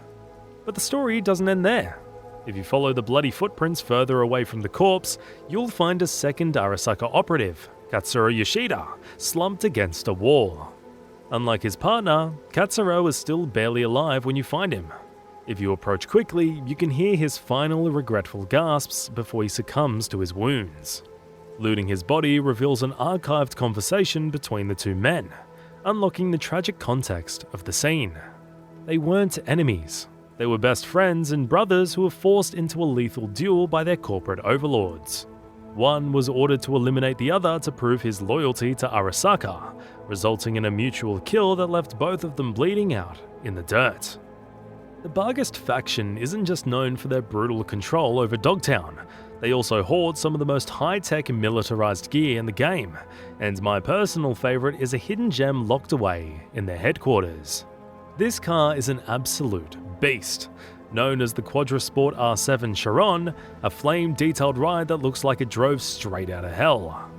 But the story doesn't end there. If you follow the bloody footprints further away from the corpse, you'll find a second Arasaka operative, Katsuro Yoshida, slumped against a wall. Unlike his partner, Katsuro is still barely alive when you find him. If you approach quickly, you can hear his final regretful gasps before he succumbs to his wounds. Looting his body reveals an archived conversation between the two men, unlocking the tragic context of the scene. They weren't enemies. They were best friends and brothers who were forced into a lethal duel by their corporate overlords. One was ordered to eliminate the other to prove his loyalty to Arasaka, resulting in a mutual kill that left both of them bleeding out in the dirt. The Barghest faction isn't just known for their brutal control over Dogtown, they also hoard some of the most high-tech militarized gear in the game, and my personal favourite is a hidden gem locked away in their headquarters. This car is an absolute beast. Known as the Quadrasport R7 Chiron, a flame-detailed ride that looks like it drove straight out of hell.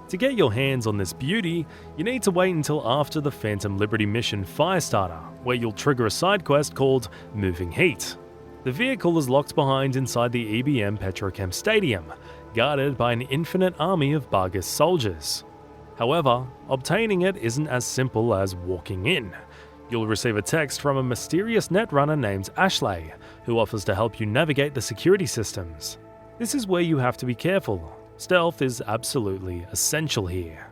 To get your hands on this beauty, you need to wait until after the Phantom Liberty mission Firestarter, where you'll trigger a side quest called Moving Heat. The vehicle is locked behind inside the EBM Petrochem Stadium, guarded by an infinite army of Barghest soldiers. However, obtaining it isn't as simple as walking in. You'll receive a text from a mysterious netrunner named Ashley, who offers to help you navigate the security systems. This is where you have to be careful. Stealth is absolutely essential here.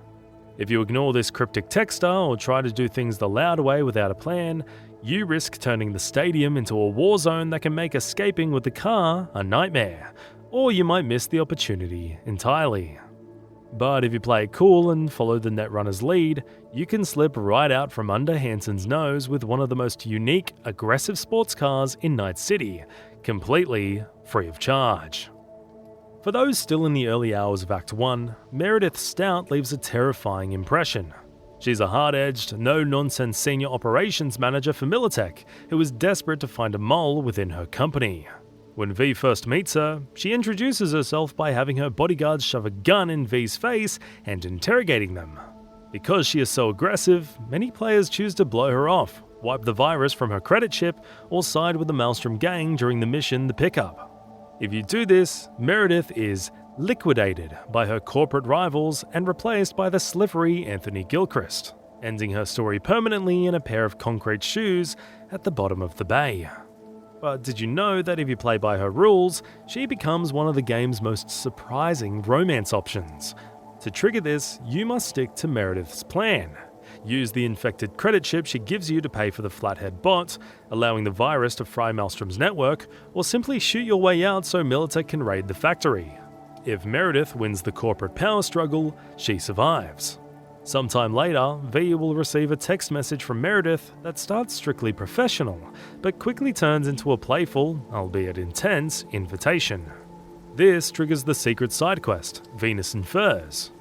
If you ignore this cryptic texter or try to do things the loud way without a plan, you risk turning the stadium into a war zone that can make escaping with the car a nightmare, or you might miss the opportunity entirely. But if you play it cool and follow the netrunner's lead, you can slip right out from under Hansen's nose with one of the most unique, aggressive sports cars in Night City, completely free of charge. For those still in the early hours of Act 1, Meredith Stout leaves a terrifying impression. She's a hard-edged, no-nonsense senior operations manager for Militech who is desperate to find a mole within her company. When V first meets her, she introduces herself by having her bodyguards shove a gun in V's face and interrogating them. Because she is so aggressive, many players choose to blow her off, wipe the virus from her credit chip, or side with the Maelstrom gang during the mission The Pickup. If you do this, Meredith is liquidated by her corporate rivals and replaced by the slippery Anthony Gilchrist, ending her story permanently in a pair of concrete shoes at the bottom of the bay. But did you know that if you play by her rules, she becomes one of the game's most surprising romance options? To trigger this, you must stick to Meredith's plan. Use the infected credit chip she gives you to pay for the Flathead bot, allowing the virus to fry Maelstrom's network, or simply shoot your way out so Militech can raid the factory. If Meredith wins the corporate power struggle, she survives. Sometime later, V will receive a text message from Meredith that starts strictly professional, but quickly turns into a playful, albeit intense, invitation. This triggers the secret side quest, Venus and Furs.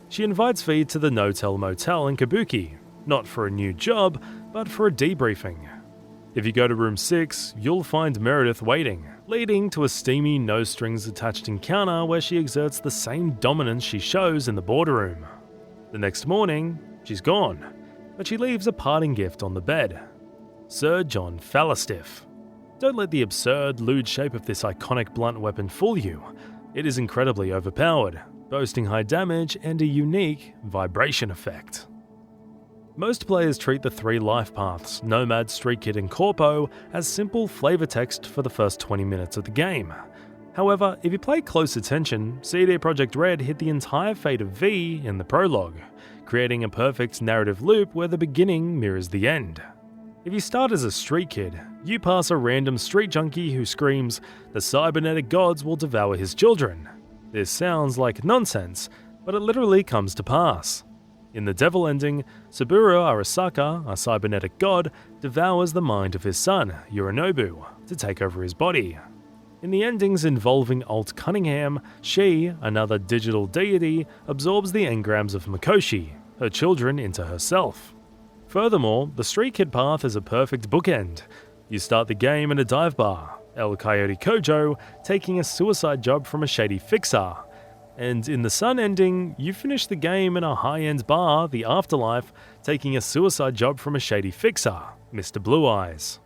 She invites V to the No-Tell Motel in Kabuki, not for a new job, but for a debriefing. If you go to room 6, you'll find Meredith waiting, leading to a steamy no-strings-attached encounter where she exerts the same dominance she shows in the boardroom. The next morning, she's gone, but she leaves a parting gift on the bed. Sir John Fallistiff. Don't let the absurd, lewd shape of this iconic blunt weapon fool you. It is incredibly overpowered, boasting high damage and a unique vibration effect. Most players treat the 3 life paths, Nomad, Street Kid and Corpo, as simple flavor text for the first 20 minutes of the game. However, if you pay close attention, CD Projekt Red hit the entire fate of V in the prologue, creating a perfect narrative loop where the beginning mirrors the end. If you start as a street kid, you pass a random street junkie who screams, "The cybernetic gods will devour his children." This sounds like nonsense, but it literally comes to pass. In the devil ending, Saburo Arasaka, a cybernetic god, devours the mind of his son, Yorinobu, to take over his body. In the endings involving Alt Cunningham, she, another digital deity, absorbs the engrams of Mikoshi, her children, into herself. Furthermore, the Street Kid path is a perfect bookend. You start the game in a dive bar, El Coyote Kojo taking a suicide job from a shady fixer, and in the Sun ending, you finish the game in a high-end bar, the Afterlife, taking a suicide job from a shady fixer, Mr. Blue Eyes.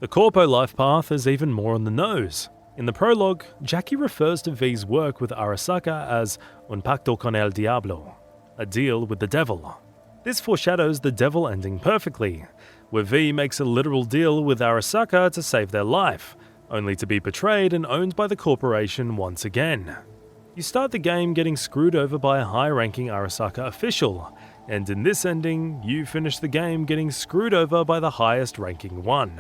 The Corpo life path is even more on the nose. In the prologue, Jackie refers to V's work with Arasaka as un pacto con el diablo, a deal with the devil. This foreshadows the devil ending perfectly, where V makes a literal deal with Arasaka to save their life, only to be betrayed and owned by the corporation once again. You start the game getting screwed over by a high-ranking Arasaka official, and in this ending, you finish the game getting screwed over by the highest-ranking one.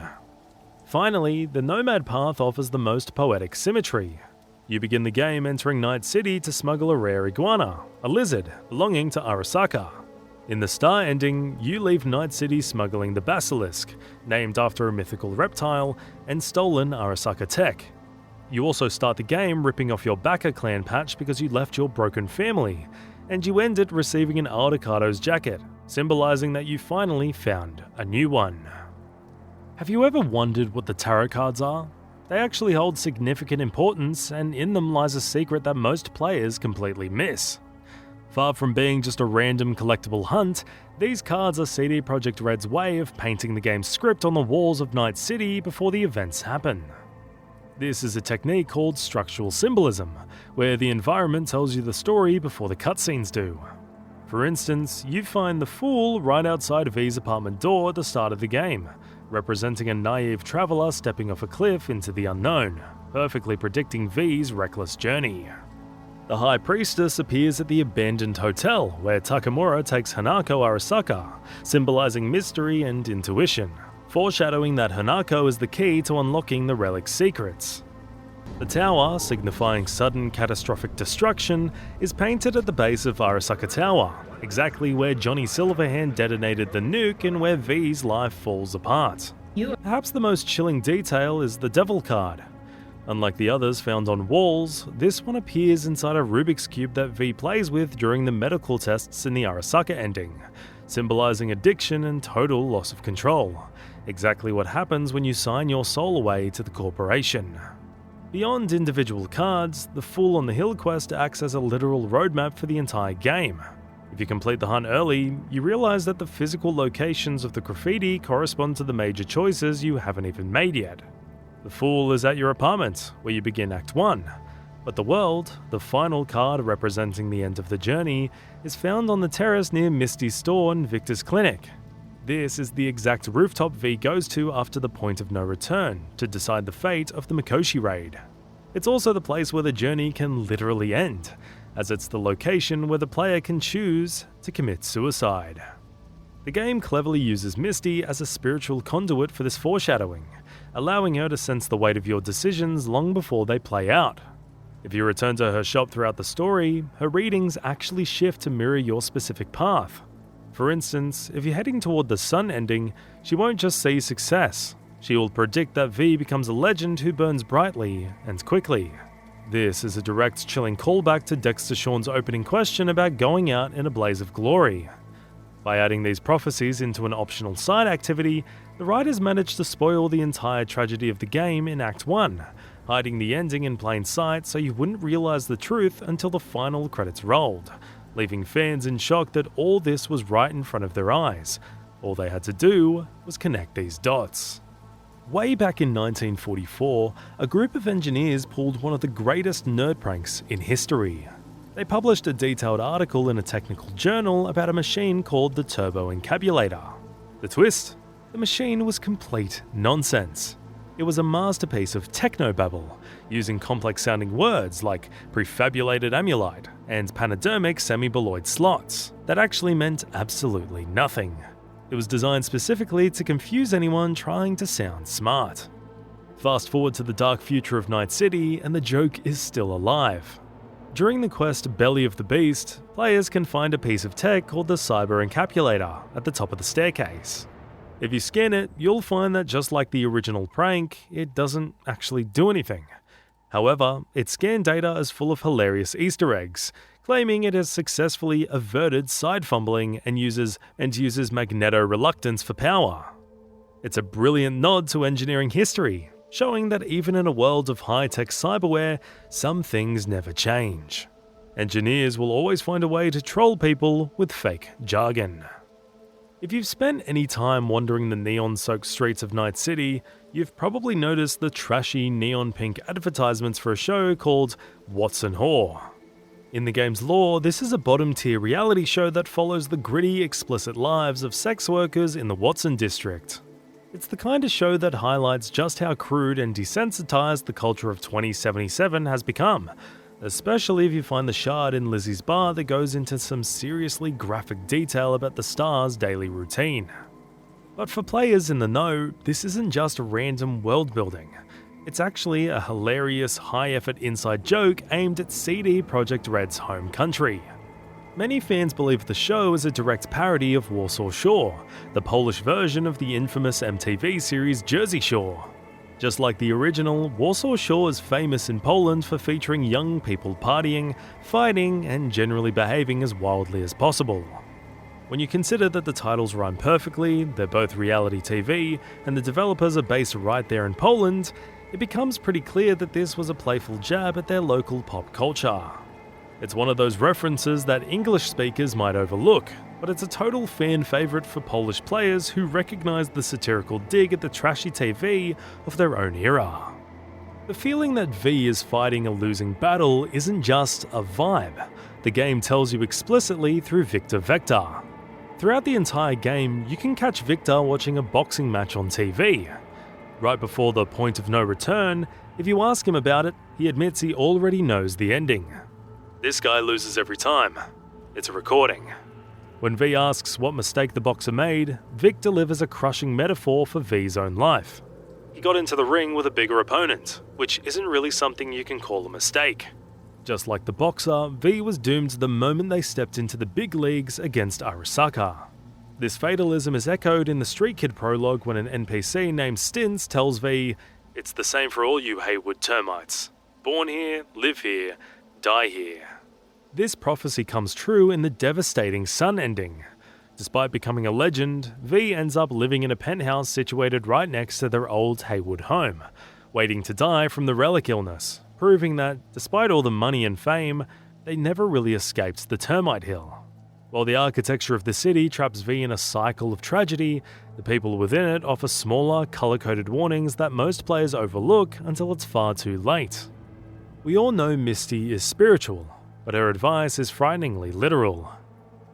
Finally, the Nomad path offers the most poetic symmetry. You begin the game entering Night City to smuggle a rare iguana, a lizard, belonging to Arasaka. In the Star ending, you leave Night City smuggling the Basilisk, named after a mythical reptile, and stolen Arasaka tech. You also start the game ripping off your Baka clan patch because you left your broken family, and you end it receiving an Aldecato's jacket, symbolizing that you finally found a new one. Have you ever wondered what the tarot cards are? They actually hold significant importance, and in them lies a secret that most players completely miss. Far from being just a random collectible hunt, these cards are CD Projekt Red's way of painting the game's script on the walls of Night City before the events happen. This is a technique called structural symbolism, where the environment tells you the story before the cutscenes do. For instance, you find the Fool right outside V's apartment door at the start of the game, representing a naive traveller stepping off a cliff into the unknown, perfectly predicting V's reckless journey. The High Priestess appears at the abandoned hotel, where Takamura takes Hanako Arasaka, symbolizing mystery and intuition, foreshadowing that Hanako is the key to unlocking the relic's secrets. The tower, signifying sudden catastrophic destruction, is painted at the base of Arasaka Tower, exactly where Johnny Silverhand detonated the nuke and where V's life falls apart. Perhaps the most chilling detail is the Devil card. Unlike the others found on walls, this one appears inside a Rubik's Cube that V plays with during the medical tests in the Arasaka ending, symbolizing addiction and total loss of control, exactly what happens when you sign your soul away to the corporation. Beyond individual cards, the Fool on the Hill quest acts as a literal roadmap for the entire game. If you complete the hunt early, you realize that the physical locations of the graffiti correspond to the major choices you haven't even made yet. The Fool is at your apartment, where you begin Act 1, but the World, the final card representing the end of the journey, is found on the terrace near Misty's store and Victor's clinic. This is the exact rooftop V goes to after the point of no return to decide the fate of the Mikoshi raid. It's also the place where the journey can literally end, as it's the location where the player can choose to commit suicide. The game cleverly uses Misty as a spiritual conduit for this foreshadowing, allowing her to sense the weight of your decisions long before they play out. If you return to her shop throughout the story, her readings actually shift to mirror your specific path, For instance, if you're heading toward the sun ending, she won't just see success. She will predict that V becomes a legend who burns brightly and quickly. This is a direct chilling callback to Dexter Shawn's opening question about going out in a blaze of glory. By adding these prophecies into an optional side activity, the writers managed to spoil the entire tragedy of the game in Act 1, hiding the ending in plain sight so you wouldn't realise the truth until the final credits rolled, leaving fans in shock that all this was right in front of their eyes. All they had to do was connect these dots. Way back in 1944, a group of engineers pulled one of the greatest nerd pranks in history. They published a detailed article in a technical journal about a machine called the Turbo Encabulator. The twist? The machine was complete nonsense. It was a masterpiece of technobabble, using complex-sounding words like prefabulated amulite and panodermic semi-bolloid slots that actually meant absolutely nothing. It was designed specifically to confuse anyone trying to sound smart. Fast forward to the dark future of Night City, and the joke is still alive. During the quest Belly of the Beast, players can find a piece of tech called the Cyber Encapsulator at the top of the staircase. If you scan it, you'll find that just like the original prank, it doesn't actually do anything. However, its scan data is full of hilarious Easter eggs, claiming it has successfully averted side fumbling and uses magneto-reluctance for power. It's a brilliant nod to engineering history, showing that even in a world of high-tech cyberware, some things never change. Engineers will always find a way to troll people with fake jargon. If you've spent any time wandering the neon-soaked streets of Night City, you've probably noticed the trashy neon-pink advertisements for a show called Watson Whore. In the game's lore, this is a bottom-tier reality show that follows the gritty, explicit lives of sex workers in the Watson district. It's the kind of show that highlights just how crude and desensitized the culture of 2077 has become, especially if you find the shard in Lizzie's bar that goes into some seriously graphic detail about the star's daily routine. But for players in the know, this isn't just random world building. It's actually a hilarious, high-effort inside joke aimed at CD Projekt Red's home country. Many fans believe the show is a direct parody of Warsaw Shore, the Polish version of the infamous MTV series Jersey Shore. Just like the original, Warsaw Shore is famous in Poland for featuring young people partying, fighting, and generally behaving as wildly as possible. When you consider that the titles rhyme perfectly, they're both reality TV, and the developers are based right there in Poland, it becomes pretty clear that this was a playful jab at their local pop culture. It's one of those references that English speakers might overlook, but it's a total fan favourite for Polish players who recognise the satirical dig at the trashy TV of their own era. The feeling that V is fighting a losing battle isn't just a vibe. The game tells you explicitly through Victor Vector. Throughout the entire game, you can catch Victor watching a boxing match on TV. Right before the point of no return, if you ask him about it, he admits he already knows the ending. This guy loses every time. It's a recording. When V asks what mistake the boxer made, Vic delivers a crushing metaphor for V's own life. He got into the ring with a bigger opponent, which isn't really something you can call a mistake. Just like the boxer, V was doomed the moment they stepped into the big leagues against Arasaka. This fatalism is echoed in the Street Kid prologue when an NPC named Stints tells V, "It's the same for all you Haywood termites. Born here, live here, die here." This prophecy comes true in the devastating Sun ending. Despite becoming a legend, V ends up living in a penthouse situated right next to their old Haywood home, waiting to die from the relic illness, proving that, despite all the money and fame, they never really escaped the termite hill. While the architecture of the city traps V in a cycle of tragedy, the people within it offer smaller, colour-coded warnings that most players overlook until it's far too late. We all know Misty is spiritual, but her advice is frighteningly literal.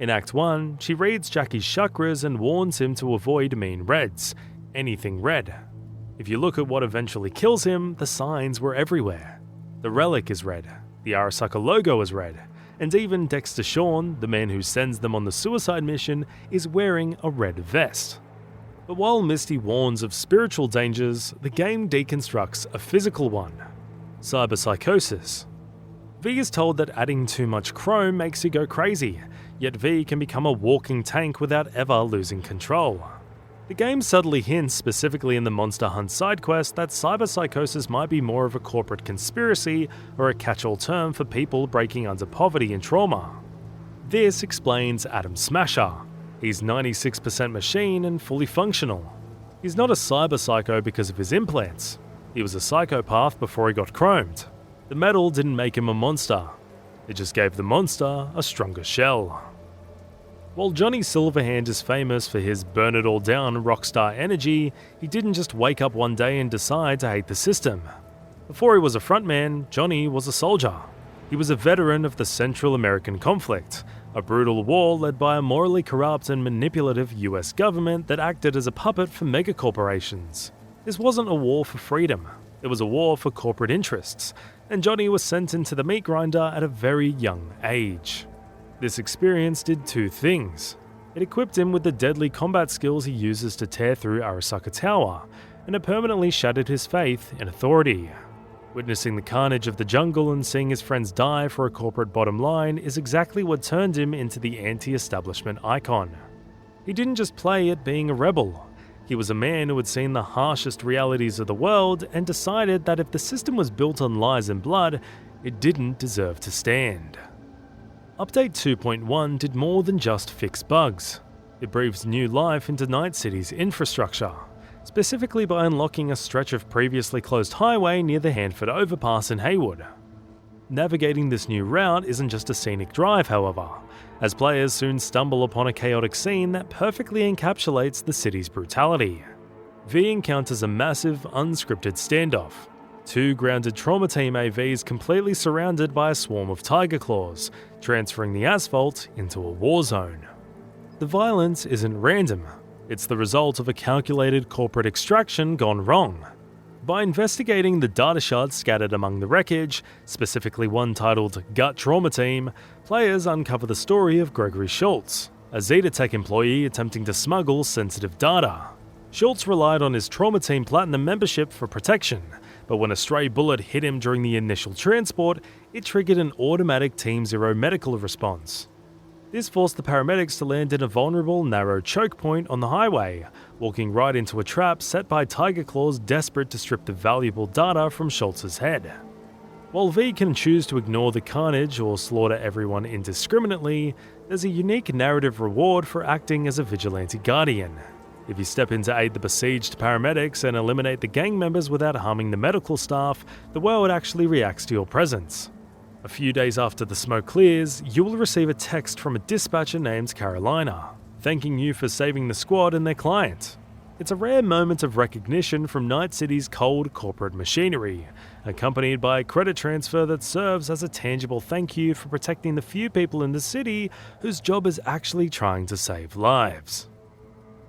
In Act 1, she reads Jackie's chakras and warns him to avoid mean reds, anything red. If you look at what eventually kills him, the signs were everywhere. The relic is red, the Arasaka logo is red, and even Dexter Shawn, the man who sends them on the suicide mission, is wearing a red vest. But while Misty warns of spiritual dangers, the game deconstructs a physical one: cyberpsychosis. V is told that adding too much chrome makes you go crazy. yet V can become a walking tank without ever losing control. The game subtly hints, specifically in the Monster Hunt side quest, that cyberpsychosis might be more of a corporate conspiracy or a catch-all term for people breaking under poverty and trauma. This explains Adam Smasher. He's 96% machine and fully functional. He's not a cyberpsycho because of his implants. He was a psychopath before he got chromed. The metal didn't make him a monster. It just gave the monster a stronger shell. While Johnny Silverhand is famous for his burn-it-all-down rockstar energy, he didn't just wake up one day and decide to hate the system. Before he was a frontman, Johnny was a soldier. He was a veteran of the Central American conflict, a brutal war led by a morally corrupt and manipulative US government that acted as a puppet for megacorporations. This wasn't a war for freedom, it was a war for corporate interests, and Johnny was sent into the meat grinder at a very young age. This experience did two things. It equipped him with the deadly combat skills he uses to tear through Arasaka Tower, and it permanently shattered his faith in authority. Witnessing the carnage of the jungle and seeing his friends die for a corporate bottom line is exactly what turned him into the anti-establishment icon. He didn't just play at being a rebel. He was a man who had seen the harshest realities of the world and decided that if the system was built on lies and blood, it didn't deserve to stand. Update 2.1 did more than just fix bugs. It breathes new life into Night City's infrastructure, specifically by unlocking a stretch of previously closed highway near the Hanford Overpass in Haywood. Navigating this new route isn't just a scenic drive, however, as players soon stumble upon a chaotic scene that perfectly encapsulates the city's brutality. V encounters a massive, unscripted standoff. Two grounded trauma team AVs completely surrounded by a swarm of tiger claws, transferring the asphalt into a war zone. The violence isn't random. It's the result of a calculated corporate extraction gone wrong. By investigating the data shards scattered among the wreckage, specifically one titled Gut Trauma Team, players uncover the story of Gregory Schultz, a Zetatech employee attempting to smuggle sensitive data. Schultz relied on his Trauma Team Platinum membership for protection, but when a stray bullet hit him during the initial transport, it triggered an automatic Team Zero medical response. This forced the paramedics to land in a vulnerable, narrow choke point on the highway, walking right into a trap set by Tiger Claws desperate to strip the valuable data from Schultz's head. While V can choose to ignore the carnage or slaughter everyone indiscriminately, there's a unique narrative reward for acting as a vigilante guardian. If you step in to aid the besieged paramedics and eliminate the gang members without harming the medical staff, the world actually reacts to your presence. A few days after the smoke clears, you will receive a text from a dispatcher named Carolina, thanking you for saving the squad and their client. It's a rare moment of recognition from Night City's cold corporate machinery, accompanied by a credit transfer that serves as a tangible thank you for protecting the few people in the city whose job is actually trying to save lives.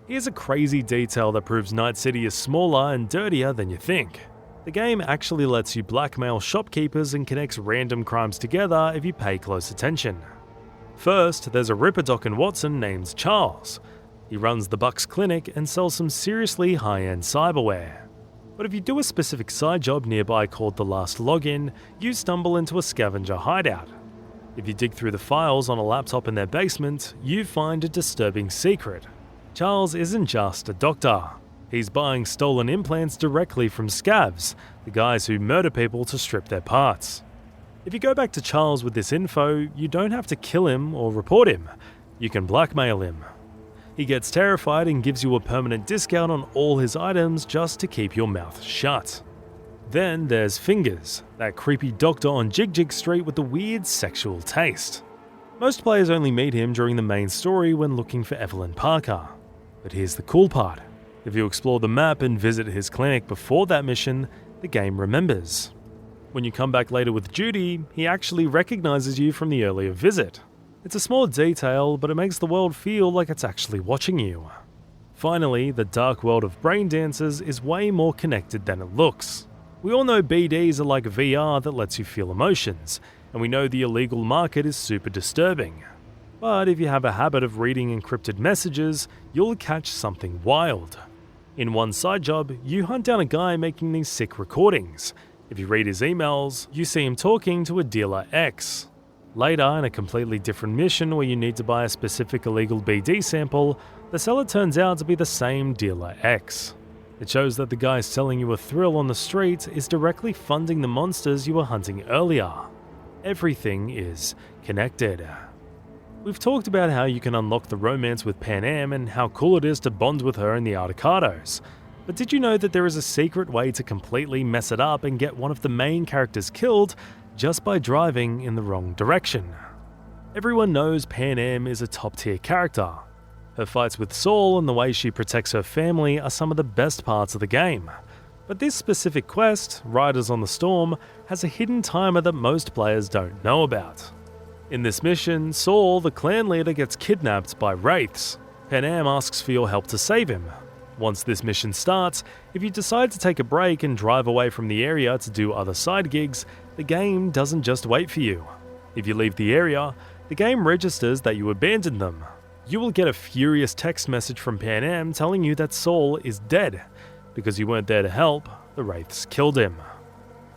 Here's a crazy detail that proves Night City is smaller and dirtier than you think. The game actually lets you blackmail shopkeepers and connects random crimes together if you pay close attention. First, there's a Ripper Doc and Watson named Charles. He runs the Bucks Clinic and sells some seriously high-end cyberware. But if you do a specific side job nearby called The Last Login, you stumble into a Scavenger hideout. If you dig through the files on a laptop in their basement, you find a disturbing secret. Charles isn't just a doctor. He's buying stolen implants directly from scavs, the guys who murder people to strip their parts. If you go back to Charles with this info, you don't have to kill him or report him. You can blackmail him. He gets terrified and gives you a permanent discount on all his items just to keep your mouth shut. Then there's Fingers, that creepy doctor on Jig Jig Street with the weird sexual taste. Most players only meet him during the main story when looking for Evelyn Parker. But here's the cool part. If you explore the map and visit his clinic before that mission, the game remembers. When you come back later with Judy, he actually recognizes you from the earlier visit. It's a small detail, but it makes the world feel like it's actually watching you. Finally, the dark world of brain dancers is way more connected than it looks. We all know BDs are like VR that lets you feel emotions, and we know the illegal market is super disturbing. But if you have a habit of reading encrypted messages, you'll catch something wild. In one side job, you hunt down a guy making these sick recordings. If you read his emails, you see him talking to a dealer X. Later, in a completely different mission where you need to buy a specific illegal BD sample, the seller turns out to be the same dealer X. It shows that the guy selling you a thrill on the street is directly funding the monsters you were hunting earlier. Everything is connected. We've talked about how you can unlock the romance with Panam and how cool it is to bond with her in the Articados. But did you know that there is a secret way to completely mess it up and get one of the main characters killed just by driving in the wrong direction? Everyone knows Panam is a top-tier character. Her fights with Saul and the way she protects her family are some of the best parts of the game. But this specific quest, Riders on the Storm, has a hidden timer that most players don't know about. In this mission, Saul, the clan leader, gets kidnapped by wraiths. Panam asks for your help to save him. Once this mission starts, if you decide to take a break and drive away from the area to do other side gigs, the game doesn't just wait for you. If you leave the area, the game registers that you abandoned them. You will get a furious text message from Panam telling you that Saul is dead. Because you weren't there to help, the wraiths killed him.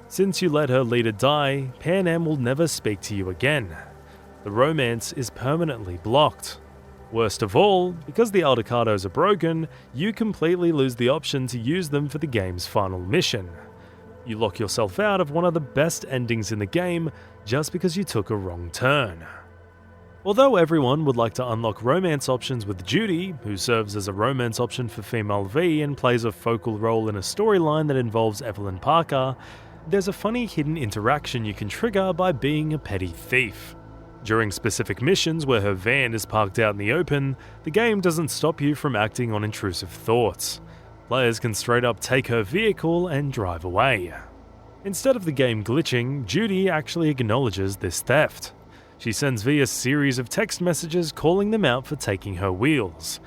Since you let her leader die, Panam will never speak to you again. The romance is permanently blocked. Worst of all, because the Articados are broken, you completely lose the option to use them for the game's final mission. You lock yourself out of one of the best endings in the game just because you took a wrong turn. Although everyone would like to unlock romance options with Judy, who serves as a romance option for female V and plays a focal role in a storyline that involves Evelyn Parker, there's a funny hidden interaction you can trigger by being a petty thief. During specific missions where her van is parked out in the open, the game doesn't stop you from acting on intrusive thoughts. Players can straight up take her vehicle and drive away. Instead of the game glitching, Judy actually acknowledges this theft. She sends V a series of text messages calling them out for taking her wheels.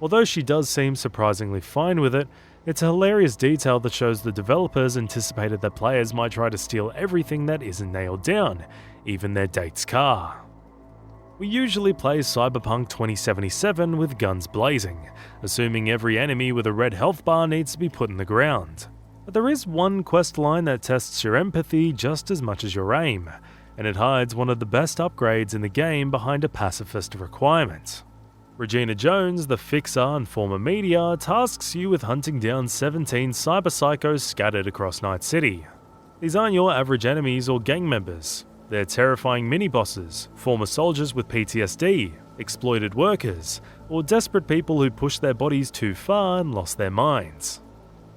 Although she does seem surprisingly fine with it, it's a hilarious detail that shows the developers anticipated that players might try to steal everything that isn't nailed down, even their date's car. We usually play Cyberpunk 2077 with guns blazing, assuming every enemy with a red health bar needs to be put in the ground. But there is one quest line that tests your empathy just as much as your aim, and it hides one of the best upgrades in the game behind a pacifist requirement. Regina Jones, the fixer and former media, tasks you with hunting down 17 cyber psychos scattered across Night City. These aren't your average enemies or gang members. They're terrifying mini-bosses, former soldiers with PTSD, exploited workers, or desperate people who pushed their bodies too far and lost their minds.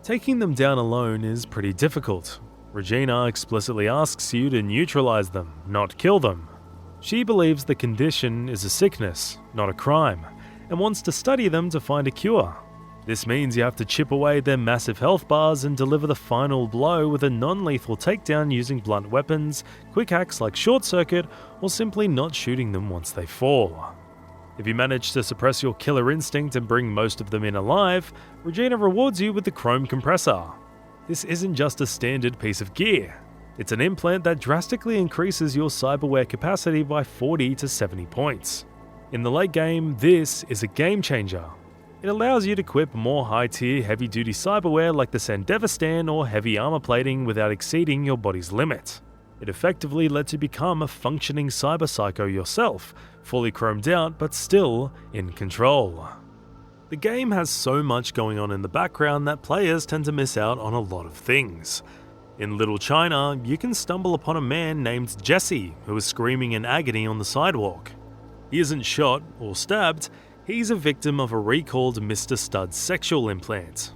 Taking them down alone is pretty difficult. Regina explicitly asks you to neutralize them, not kill them. She believes the condition is a sickness, not a crime, and wants to study them to find a cure. This means you have to chip away their massive health bars and deliver the final blow with a non-lethal takedown using blunt weapons, quick hacks like short circuit, or simply not shooting them once they fall. If you manage to suppress your killer instinct and bring most of them in alive, Regina rewards you with the chrome compressor. This isn't just a standard piece of gear. It's an implant that drastically increases your cyberware capacity by 40 to 70 points. In the late game, this is a game changer. It allows you to equip more high-tier heavy-duty cyberware like the Sandevistan or heavy armor plating without exceeding your body's limit. It effectively lets you become a functioning cyber psycho yourself, fully chromed out but still in control. The game has so much going on in the background that players tend to miss out on a lot of things. In Little China, you can stumble upon a man named Jesse who is screaming in agony on the sidewalk. He isn't shot or stabbed, he's a victim of a recalled Mr. Stud's sexual implant.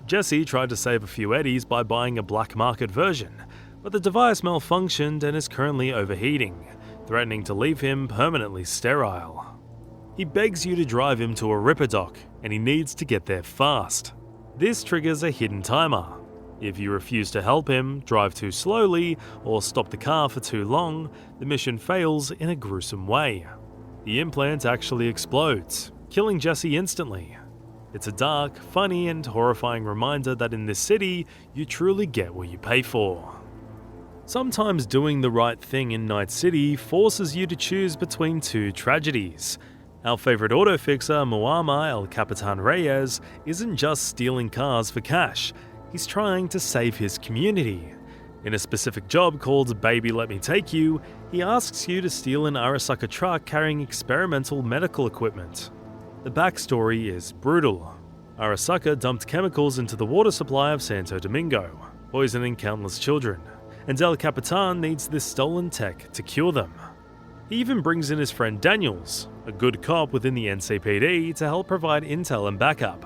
Jesse tried to save a few eddies by buying a black market version, but the device malfunctioned and is currently overheating, threatening to leave him permanently sterile. He begs you to drive him to a ripper dock, and he needs to get there fast. This triggers a hidden timer. If you refuse to help him, drive too slowly, or stop the car for too long, the mission fails in a gruesome way. The implant actually explodes, killing Jesse instantly. It's a dark, funny, and horrifying reminder that in this city, you truly get what you pay for. Sometimes doing the right thing in Night City forces you to choose between two tragedies. Our favourite auto fixer, Muammar El Capitan Reyes, isn't just stealing cars for cash, he's trying to save his community. In a specific job called Baby Let Me Take You, he asks you to steal an Arasaka truck carrying experimental medical equipment. The backstory is brutal. Arasaka dumped chemicals into the water supply of Santo Domingo, poisoning countless children, and El Capitan needs this stolen tech to cure them. He even brings in his friend Daniels, a good cop within the NCPD, to help provide intel and backup.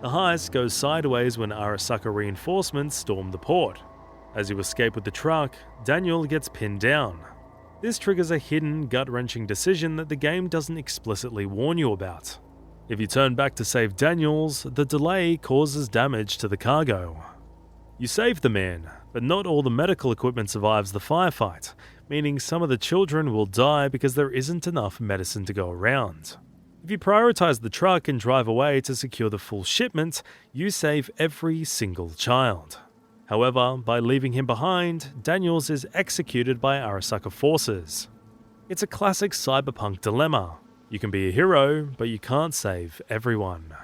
The heist goes sideways when Arasaka reinforcements storm the port. As you escape with the truck, Daniel gets pinned down. This triggers a hidden, gut-wrenching decision that the game doesn't explicitly warn you about. If you turn back to save Daniels, the delay causes damage to the cargo. You save the man, but not all the medical equipment survives the firefight, meaning some of the children will die because there isn't enough medicine to go around. If you prioritize the truck and drive away to secure the full shipment, you save every single child. However, by leaving him behind, Daniels is executed by Arasaka forces. It's a classic cyberpunk dilemma. You can be a hero, but you can't save everyone.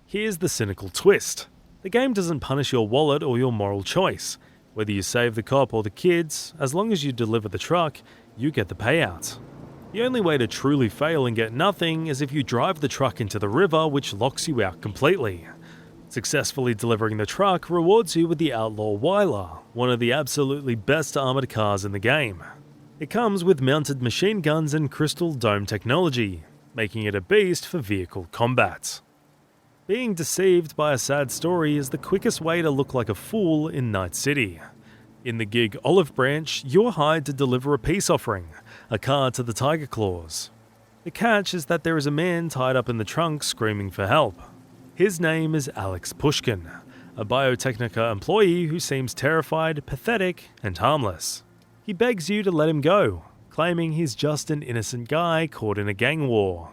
Here's the cynical twist. The game doesn't punish your wallet or your moral choice. Whether you save the cop or the kids, as long as you deliver the truck, you get the payout. The only way to truly fail and get nothing is if you drive the truck into the river, which locks you out completely. Successfully delivering the truck rewards you with the Outlaw Weiler, one of the absolutely best armored cars in the game. It comes with mounted machine guns and crystal dome technology, making it a beast for vehicle combat. Being deceived by a sad story is the quickest way to look like a fool in Night City. In the gig Olive Branch, you're hired to deliver a peace offering, a car to the Tiger Claws. The catch is that there is a man tied up in the trunk screaming for help. His name is Alex Pushkin, a Biotechnica employee who seems terrified, pathetic, and harmless. He begs you to let him go, claiming he's just an innocent guy caught in a gang war.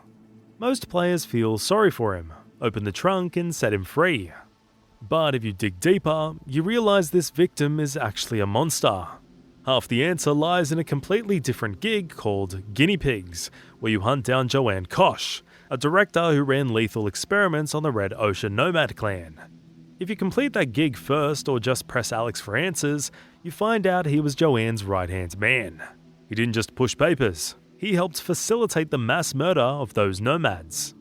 Most players feel sorry for him, open the trunk and set him free. But if you dig deeper, you realize this victim is actually a monster. Half the answer lies in a completely different gig called Guinea Pigs, where you hunt down Joanne Kosh, a director who ran lethal experiments on the Red Ocean Nomad clan. If you complete that gig first or just press Alex for answers, you find out he was Joanne's right-hand man. He didn't just push papers, he helped facilitate the mass murder of those nomads.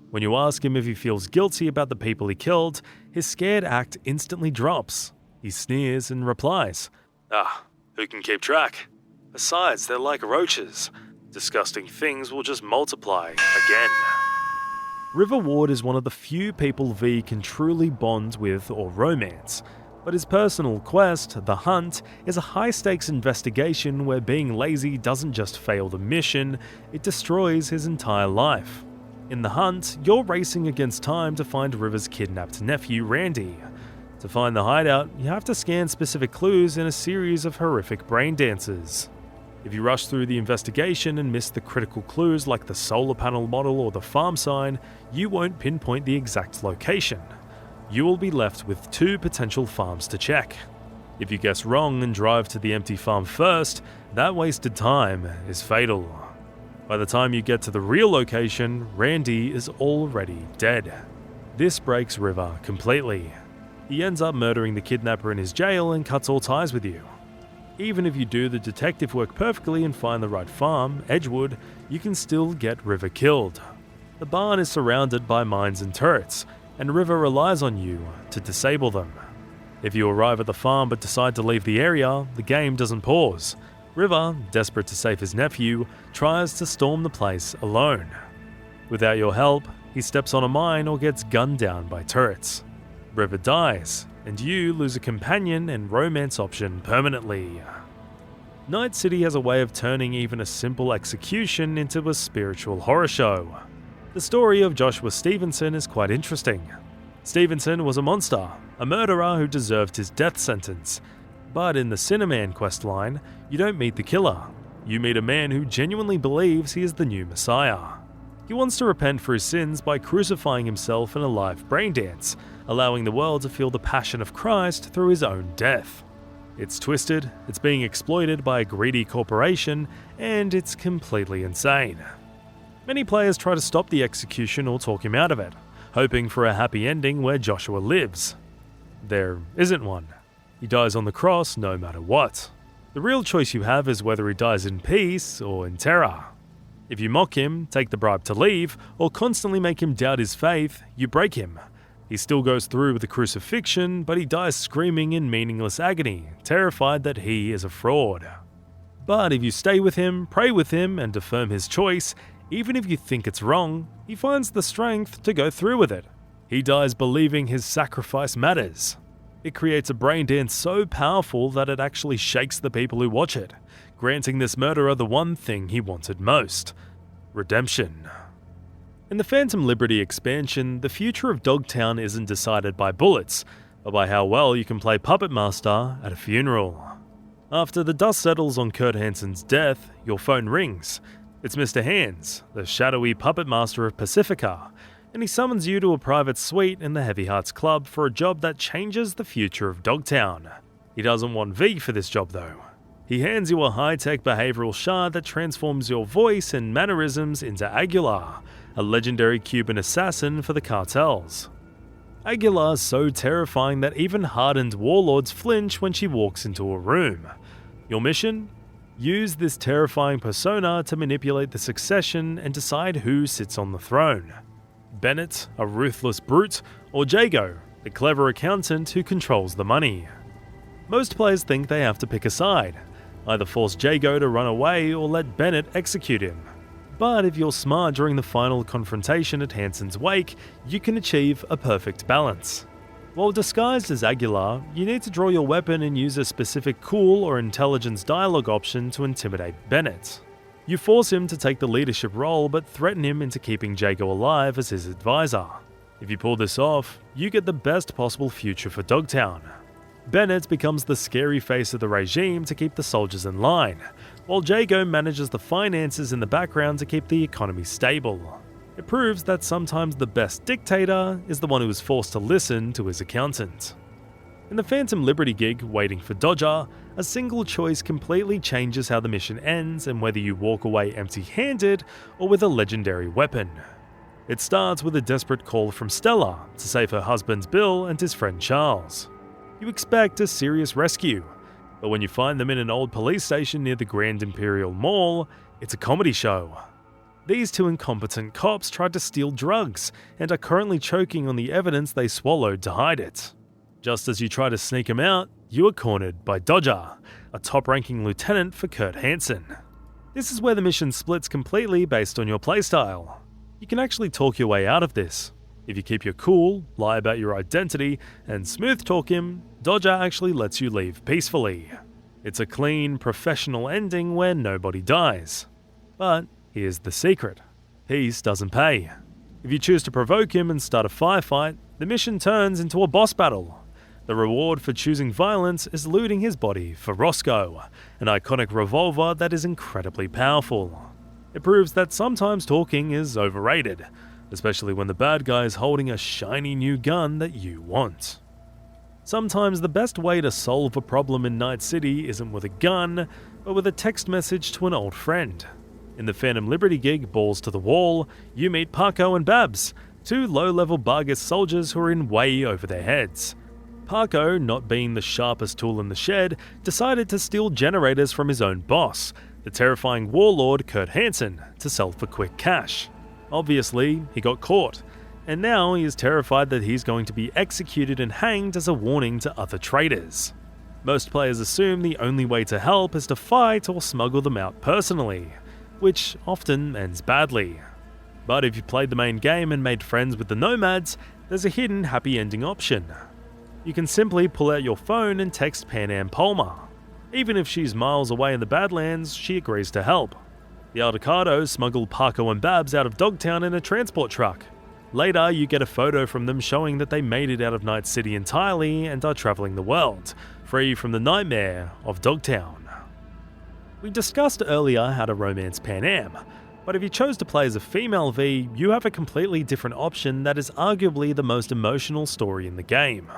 When you ask him if he feels guilty about the people he killed, his scared act instantly drops. He sneers and replies, who can keep track? Besides, they're like roaches. Disgusting things will just multiply again. River Ward is one of the few people V can truly bond with or romance, but his personal quest, The Hunt, is a high-stakes investigation where being lazy doesn't just fail the mission, it destroys his entire life. In The Hunt, you're racing against time to find River's kidnapped nephew, Randy. To find the hideout, you have to scan specific clues in a series of horrific brain dances. If you rush through the investigation and miss the critical clues like the solar panel model or the farm sign, you won't pinpoint the exact location. You will be left with 2 potential farms to check. If you guess wrong and drive to the empty farm first, that wasted time is fatal. By the time you get to the real location, Randy is already dead. This breaks River completely. He ends up murdering the kidnapper in his jail and cuts all ties with you. Even if you do the detective work perfectly and find the right farm, Edgewood, you can still get River killed. The barn is surrounded by mines and turrets, and River relies on you to disable them. If you arrive at the farm but decide to leave the area, the game doesn't pause. River, desperate to save his nephew, tries to storm the place alone. Without your help, he steps on a mine or gets gunned down by turrets. River dies, and you lose a companion and romance option permanently. Night City has a way of turning even a simple execution into a spiritual horror show. The story of Joshua Stevenson is quite interesting. Stevenson was a monster, a murderer who deserved his death sentence. But in the Cinnamon questline, you don't meet the killer. You meet a man who genuinely believes he is the new Messiah. He wants to repent for his sins by crucifying himself in a live brain dance, allowing the world to feel the passion of Christ through his own death. It's twisted, it's being exploited by a greedy corporation, and it's completely insane. Many players try to stop the execution or talk him out of it, hoping for a happy ending where Joshua lives. There isn't one. He dies on the cross no matter what. The real choice you have is whether he dies in peace or in terror. If you mock him, take the bribe to leave, or constantly make him doubt his faith, you break him. He still goes through with the crucifixion, but he dies screaming in meaningless agony, terrified that he is a fraud. But if you stay with him, pray with him, and affirm his choice, even if you think it's wrong, he finds the strength to go through with it. He dies believing his sacrifice matters. It creates a brain dance so powerful that it actually shakes the people who watch it, granting this murderer the one thing he wanted most: redemption. In the Phantom Liberty expansion, the future of Dogtown isn't decided by bullets, but by how well you can play Puppet Master at a funeral. After the dust settles on Kurt Hansen's death, your phone rings. It's Mr. Hands, the shadowy Puppet Master of Pacifica, and he summons you to a private suite in the Heavy Hearts Club for a job that changes the future of Dogtown. He doesn't want V for this job though. He hands you a high-tech behavioral shard that transforms your voice and mannerisms into Aguilar, a legendary Cuban assassin for the cartels. Aguilar is so terrifying that even hardened warlords flinch when she walks into a room. Your mission? Use this terrifying persona to manipulate the succession and decide who sits on the throne. Bennett, a ruthless brute, or Jago, the clever accountant who controls the money. Most players think they have to pick a side, either force Jago to run away or let Bennett execute him. But if you're smart during the final confrontation at Hansen's wake, you can achieve a perfect balance. While disguised as Aguilar, you need to draw your weapon and use a specific cool or intelligence dialogue option to intimidate Bennett. You force him to take the leadership role but threaten him into keeping Jago alive as his advisor. If you pull this off, you get the best possible future for Dogtown. Bennett becomes the scary face of the regime to keep the soldiers in line, while Jago manages the finances in the background to keep the economy stable. It proves that sometimes the best dictator is the one who is forced to listen to his accountant. In the Phantom Liberty gig, Waiting for Dodger, a single choice completely changes how the mission ends and whether you walk away empty-handed or with a legendary weapon. It starts with a desperate call from Stella to save her husband Bill and his friend Charles. You expect a serious rescue, but when you find them in an old police station near the Grand Imperial Mall, it's a comedy show. These two incompetent cops tried to steal drugs and are currently choking on the evidence they swallowed to hide it. Just as you try to sneak them out, you are cornered by Dodger, a top-ranking lieutenant for Kurt Hansen. This is where the mission splits completely based on your playstyle. You can actually talk your way out of this. If you keep your cool, lie about your identity, and smooth talk him, Dodger actually lets you leave peacefully. It's a clean, professional ending where nobody dies. But here's the secret: peace doesn't pay. If you choose to provoke him and start a firefight, the mission turns into a boss battle. The reward for choosing violence is looting his body for Roscoe, an iconic revolver that is incredibly powerful. It proves that sometimes talking is overrated, especially when the bad guy is holding a shiny new gun that you want. Sometimes the best way to solve a problem in Night City isn't with a gun, but with a text message to an old friend. In the Phantom Liberty gig, Balls to the Wall, you meet Paco and Babs, two low-level Bargus soldiers who are in way over their heads. Paco, not being the sharpest tool in the shed, decided to steal generators from his own boss, the terrifying warlord Kurt Hansen, to sell for quick cash. Obviously, he got caught, and now he is terrified that he's going to be executed and hanged as a warning to other traitors. Most players assume the only way to help is to fight or smuggle them out personally, which often ends badly. But if you played the main game and made friends with the Nomads, there's a hidden happy ending option. You can simply pull out your phone and text Panam Palmer. Even if she's miles away in the Badlands, she agrees to help. The Aldecados smuggle Paco and Babs out of Dogtown in a transport truck. Later, you get a photo from them showing that they made it out of Night City entirely and are traveling the world, free from the nightmare of Dogtown. We discussed earlier how to romance Panam, but if you chose to play as a female V, you have a completely different option that is arguably the most emotional story in the game.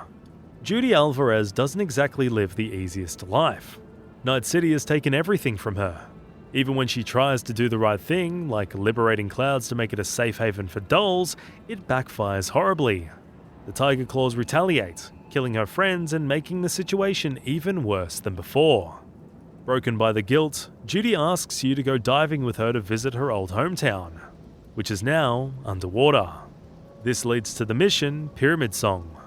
Judy Alvarez doesn't exactly live the easiest life. Night City has taken everything from her. Even when she tries to do the right thing, like liberating clouds to make it a safe haven for dolls, it backfires horribly. The Tiger Claws retaliate, killing her friends and making the situation even worse than before. Broken by the guilt, Judy asks you to go diving with her to visit her old hometown, which is now underwater. This leads to the mission, Pyramid Song.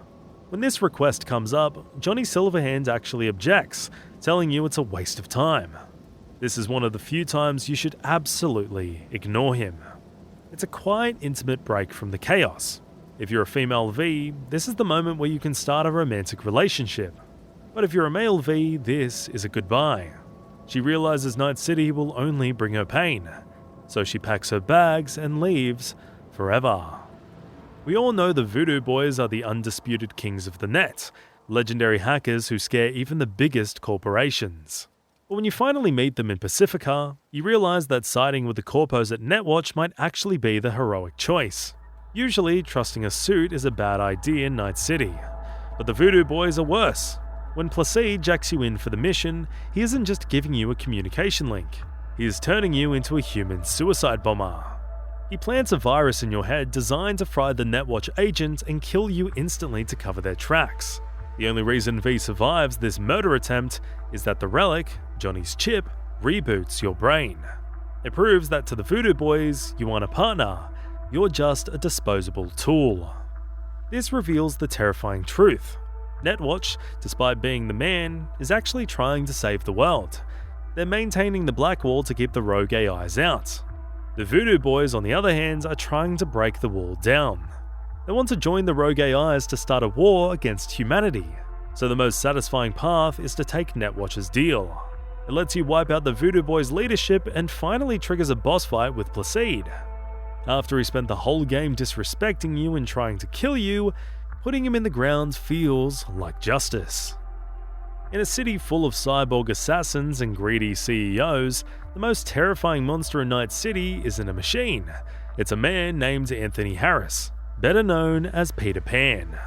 When this request comes up, Johnny Silverhand actually objects, telling you it's a waste of time. This is one of the few times you should absolutely ignore him. It's a quiet, intimate break from the chaos. If you're a female V, this is the moment where you can start a romantic relationship. But if you're a male V, this is a goodbye. She realizes Night City will only bring her pain, so she packs her bags and leaves forever. We all know the Voodoo Boys are the undisputed kings of the net, legendary hackers who scare even the biggest corporations. But when you finally meet them in Pacifica, you realize that siding with the corpos at Netwatch might actually be the heroic choice. Usually, trusting a suit is a bad idea in Night City, but the Voodoo Boys are worse. When Placide jacks you in for the mission, he isn't just giving you a communication link, he is turning you into a human suicide bomber. He plants a virus in your head designed to fry the Netwatch agent and kill you instantly to cover their tracks. The only reason V survives this murder attempt is that the relic, Johnny's chip, reboots your brain. It proves that to the Voodoo Boys, you aren't a partner, you're just a disposable tool. This reveals the terrifying truth. Netwatch, despite being the man, is actually trying to save the world. They're maintaining the black wall to keep the rogue AIs out. The Voodoo Boys, on the other hand, are trying to break the wall down. They want to join the rogue AIs to start a war against humanity, so the most satisfying path is to take Netwatch's deal. It lets you wipe out the Voodoo Boys' leadership and finally triggers a boss fight with Placide. After he spent the whole game disrespecting you and trying to kill you, putting him in the ground feels like justice. In a city full of cyborg assassins and greedy CEOs, the most terrifying monster in Night City isn't a machine. It's a man named Anthony Harris, better known as Peter Pan.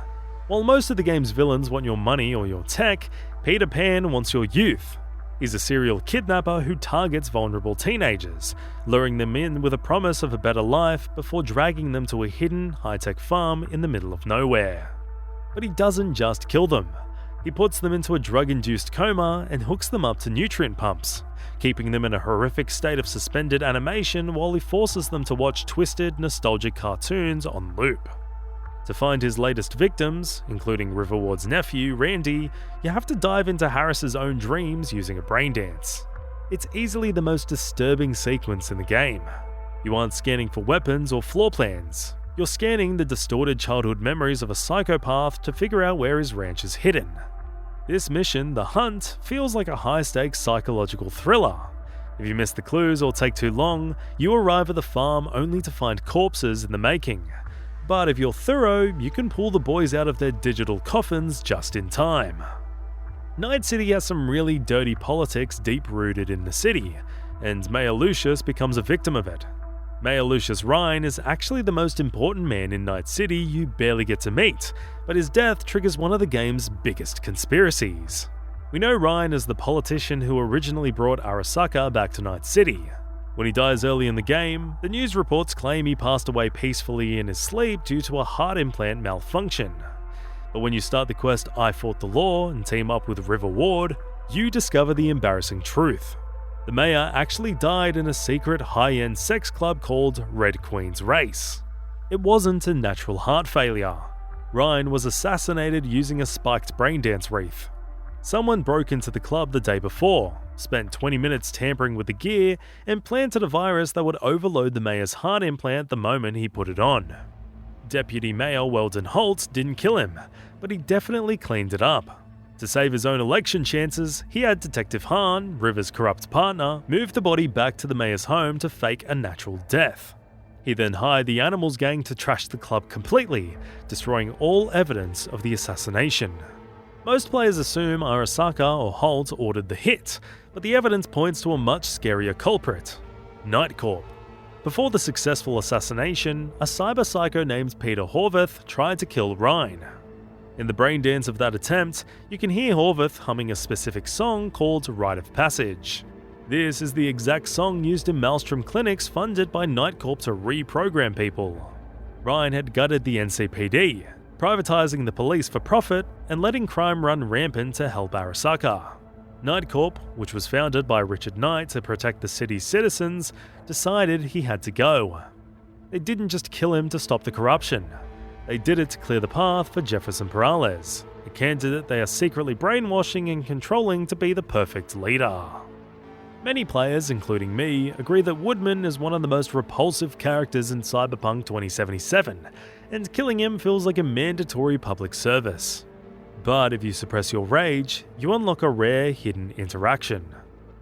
While most of the game's villains want your money or your tech, Peter Pan wants your youth. He's a serial kidnapper who targets vulnerable teenagers, luring them in with a promise of a better life before dragging them to a hidden, high-tech farm in the middle of nowhere. But he doesn't just kill them. He puts them into a drug-induced coma and hooks them up to nutrient pumps, keeping them in a horrific state of suspended animation while he forces them to watch twisted, nostalgic cartoons on loop. To find his latest victims, including River Ward's nephew, Randy, you have to dive into Harris's own dreams using a brain dance. It's easily the most disturbing sequence in the game. You aren't scanning for weapons or floor plans. You're scanning the distorted childhood memories of a psychopath to figure out where his ranch is hidden. This mission, The Hunt, feels like a high-stakes psychological thriller. If you miss the clues or take too long, you arrive at the farm only to find corpses in the making. But if you're thorough, you can pull the boys out of their digital coffins just in time. Night City has some really dirty politics deep-rooted in the city, and Mayor Lucius becomes a victim of it. Mayor Lucius Rhine is actually the most important man in Night City you barely get to meet, but his death triggers one of the game's biggest conspiracies. We know Rhine as the politician who originally brought Arasaka back to Night City. When he dies early in the game, the news reports claim he passed away peacefully in his sleep due to a heart implant malfunction. But when you start the quest I Fought the Law and team up with River Ward, you discover the embarrassing truth. The mayor actually died in a secret high-end sex club called Red Queen's Race. It wasn't a natural heart failure. Ryan was assassinated using a spiked braindance wreath. Someone broke into the club the day before, spent 20 minutes tampering with the gear, and planted a virus that would overload the mayor's heart implant the moment he put it on. Deputy Mayor Weldon Holt didn't kill him, but he definitely cleaned it up. To save his own election chances, he had Detective Hahn, River's corrupt partner, move the body back to the mayor's home to fake a natural death. He then hired the Animals gang to trash the club completely, destroying all evidence of the assassination. Most players assume Arasaka or Holt ordered the hit, but the evidence points to a much scarier culprit, Nightcorp. Before the successful assassination, a cyber psycho named Peter Horvath tried to kill Rhine. In the braindance of that attempt, you can hear Horvath humming a specific song called Rite of Passage. This is the exact song used in Maelstrom clinics funded by Nightcorp to reprogram people. Ryan had gutted the NCPD, privatizing the police for profit and letting crime run rampant to help Arasaka. Night Corp, which was founded by Richard Knight to protect the city's citizens, decided he had to go. They didn't just kill him to stop the corruption. They did it to clear the path for Jefferson Peralez, a candidate they are secretly brainwashing and controlling to be the perfect leader. Many players, including me, agree that Woodman is one of the most repulsive characters in Cyberpunk 2077, and killing him feels like a mandatory public service. But if you suppress your rage, you unlock a rare hidden interaction.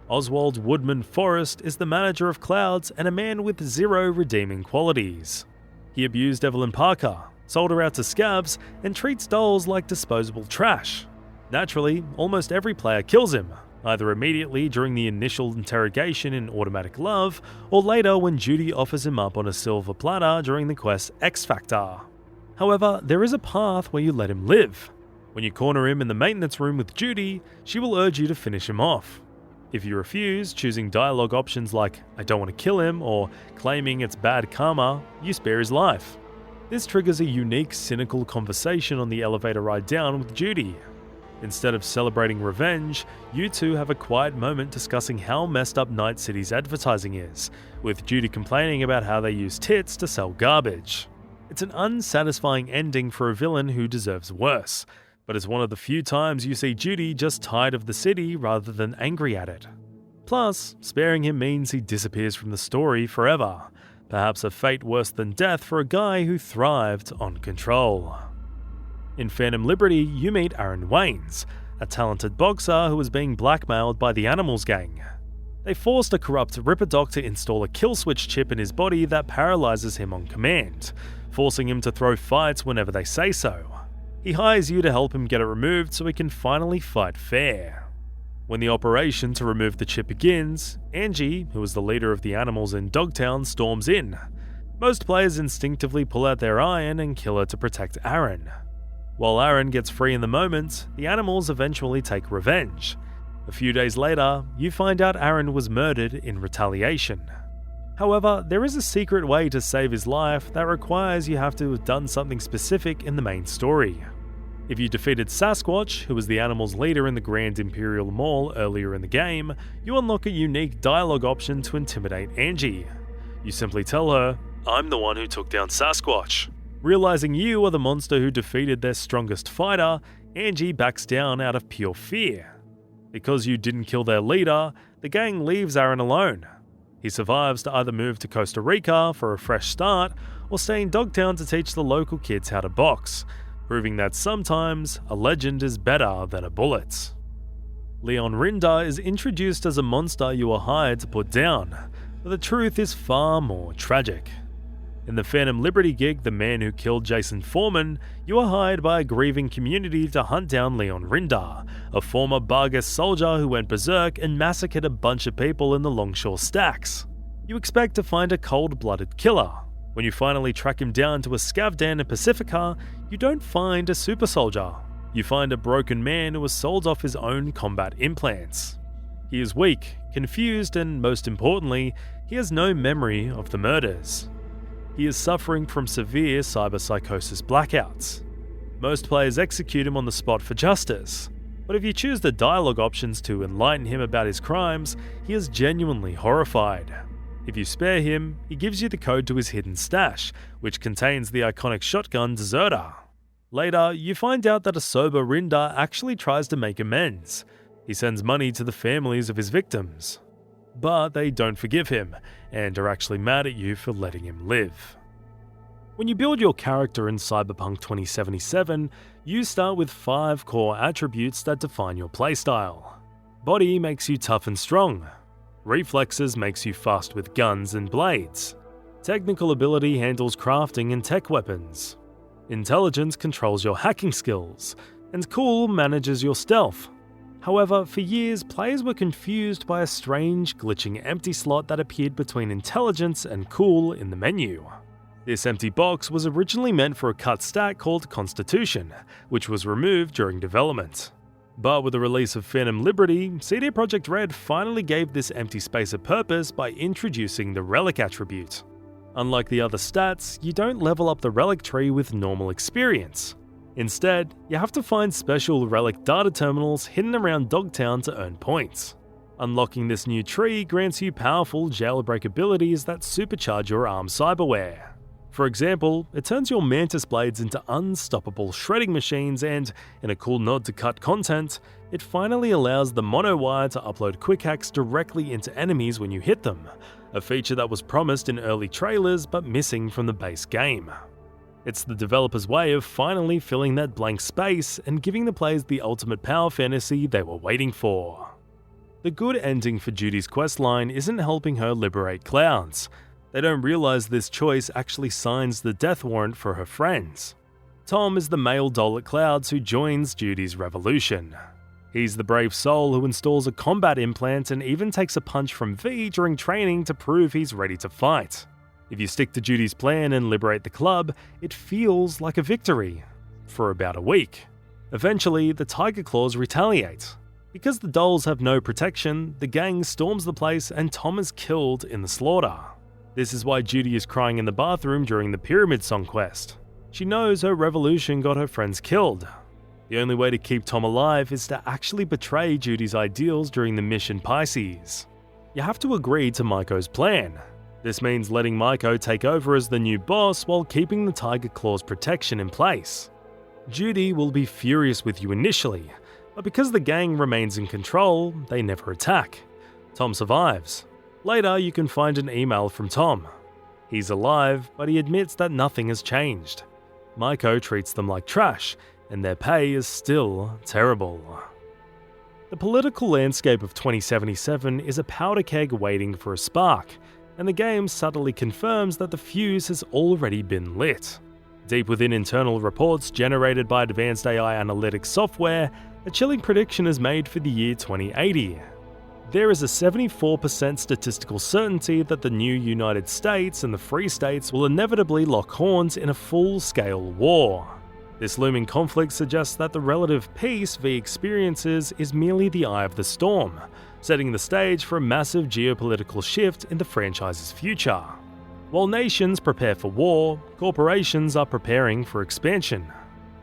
Oswald Woodman Forrest is the manager of Clouds and a man with zero redeeming qualities. He abused Evelyn Parker, sold her out to scabs, and treats dolls like disposable trash. Naturally, almost every player kills him, either immediately during the initial interrogation in Automatic Love, or later when Judy offers him up on a silver platter during the quest X Factor. However, there is a path where you let him live. When you corner him in the maintenance room with Judy, she will urge you to finish him off. If you refuse, choosing dialogue options like "I don't want to kill him" or claiming it's bad karma, you spare his life. This triggers a unique, cynical conversation on the elevator ride down with Judy. Instead of celebrating revenge, you two have a quiet moment discussing how messed up Night City's advertising is, with Judy complaining about how they use tits to sell garbage. It's an unsatisfying ending for a villain who deserves worse, but it's one of the few times you see Judy just tired of the city rather than angry at it. Plus, sparing him means he disappears from the story forever, perhaps a fate worse than death for a guy who thrived on control. In Phantom Liberty, you meet Aaron Waynes, a talented boxer who is being blackmailed by the Animals gang. They forced a corrupt Ripper Doc to install a kill switch chip in his body that paralyzes him on command, forcing him to throw fights whenever they say so. He hires you to help him get it removed so he can finally fight fair. When the operation to remove the chip begins, Angie, who is the leader of the animals in Dogtown, storms in. Most players instinctively pull out their iron and kill her to protect Aaron. While Aaron gets free in the moment, the animals eventually take revenge. A few days later, you find out Aaron was murdered in retaliation. However, there is a secret way to save his life that requires you have to have done something specific in the main story. If you defeated Sasquatch, who was the animal's leader in the Grand Imperial Mall earlier in the game, you unlock a unique dialogue option to intimidate Angie. You simply tell her, "I'm the one who took down Sasquatch." Realizing you are the monster who defeated their strongest fighter, Angie backs down out of pure fear. Because you didn't kill their leader, the gang leaves Aaron alone. He survives to either move to Costa Rica for a fresh start or stay in Dogtown to teach the local kids how to box, proving that sometimes a legend is better than a bullet. Leon Rinder is introduced as a monster you are hired to put down, but the truth is far more tragic. In the Phantom Liberty gig, The Man Who Killed Jason Foreman, you are hired by a grieving community to hunt down Leon Rinder, a former Bargas soldier who went berserk and massacred a bunch of people in the Longshore Stacks. You expect to find a cold-blooded killer. When you finally track him down to a Scavdan in Pacifica, you don't find a super soldier. You find a broken man who has sold off his own combat implants. He is weak, confused, and most importantly, he has no memory of the murders. He is suffering from severe cyberpsychosis blackouts. Most players execute him on the spot for justice, but if you choose the dialogue options to enlighten him about his crimes, he is genuinely horrified. If you spare him, he gives you the code to his hidden stash, which contains the iconic shotgun Deserter. Later, you find out that a sober Rinder actually tries to make amends. He sends money to the families of his victims. But they don't forgive him, and are actually mad at you for letting him live. When you build your character in Cyberpunk 2077, you start with 5 core attributes that define your playstyle. Body makes you tough and strong. Reflexes makes you fast with guns and blades. Technical ability handles crafting and tech weapons. Intelligence controls your hacking skills, and Cool manages your stealth. However, for years, players were confused by a strange, glitching empty slot that appeared between Intelligence and Cool in the menu. This empty box was originally meant for a cut stat called Constitution, which was removed during development. But with the release of Phantom Liberty, CD Projekt Red finally gave this empty space a purpose by introducing the Relic attribute. Unlike the other stats, you don't level up the Relic tree with normal experience. Instead, you have to find special relic data terminals hidden around Dogtown to earn points. Unlocking this new tree grants you powerful jailbreak abilities that supercharge your arm cyberware. For example, it turns your mantis blades into unstoppable shredding machines and, in a cool nod to cut content, it finally allows the monowire to upload quick hacks directly into enemies when you hit them, a feature that was promised in early trailers but missing from the base game. It's the developers' way of finally filling that blank space and giving the players the ultimate power fantasy they were waiting for. The good ending for Judy's questline isn't helping her liberate clouds. They don't realize this choice actually signs the death warrant for her friends. Tom is the male doll at Clouds who joins Judy's revolution. He's the brave soul who installs a combat implant and even takes a punch from V during training to prove he's ready to fight. If you stick to Judy's plan and liberate the club, it feels like a victory. For about a week. Eventually, the Tiger Claws retaliate. Because the dolls have no protection, the gang storms the place and Tom is killed in the slaughter. This is why Judy is crying in the bathroom during the Pyramid Song quest. She knows her revolution got her friends killed. The only way to keep Tom alive is to actually betray Judy's ideals during the mission Pisces. You have to agree to Maiko's plan. This means letting Maiko take over as the new boss while keeping the Tiger Claw's protection in place. Judy will be furious with you initially, but because the gang remains in control, they never attack. Tom survives. Later, you can find an email from Tom. He's alive, but he admits that nothing has changed. Maiko treats them like trash, and their pay is still terrible. The political landscape of 2077 is a powder keg waiting for a spark, and the game subtly confirms that the fuse has already been lit. Deep within internal reports generated by advanced AI analytics software, a chilling prediction is made for the year 2080. There is a 74% statistical certainty that the new United States and the Free States will inevitably lock horns in a full-scale war. This looming conflict suggests that the relative peace V experiences is merely the eye of the storm, setting the stage for a massive geopolitical shift in the franchise's future. While nations prepare for war, corporations are preparing for expansion.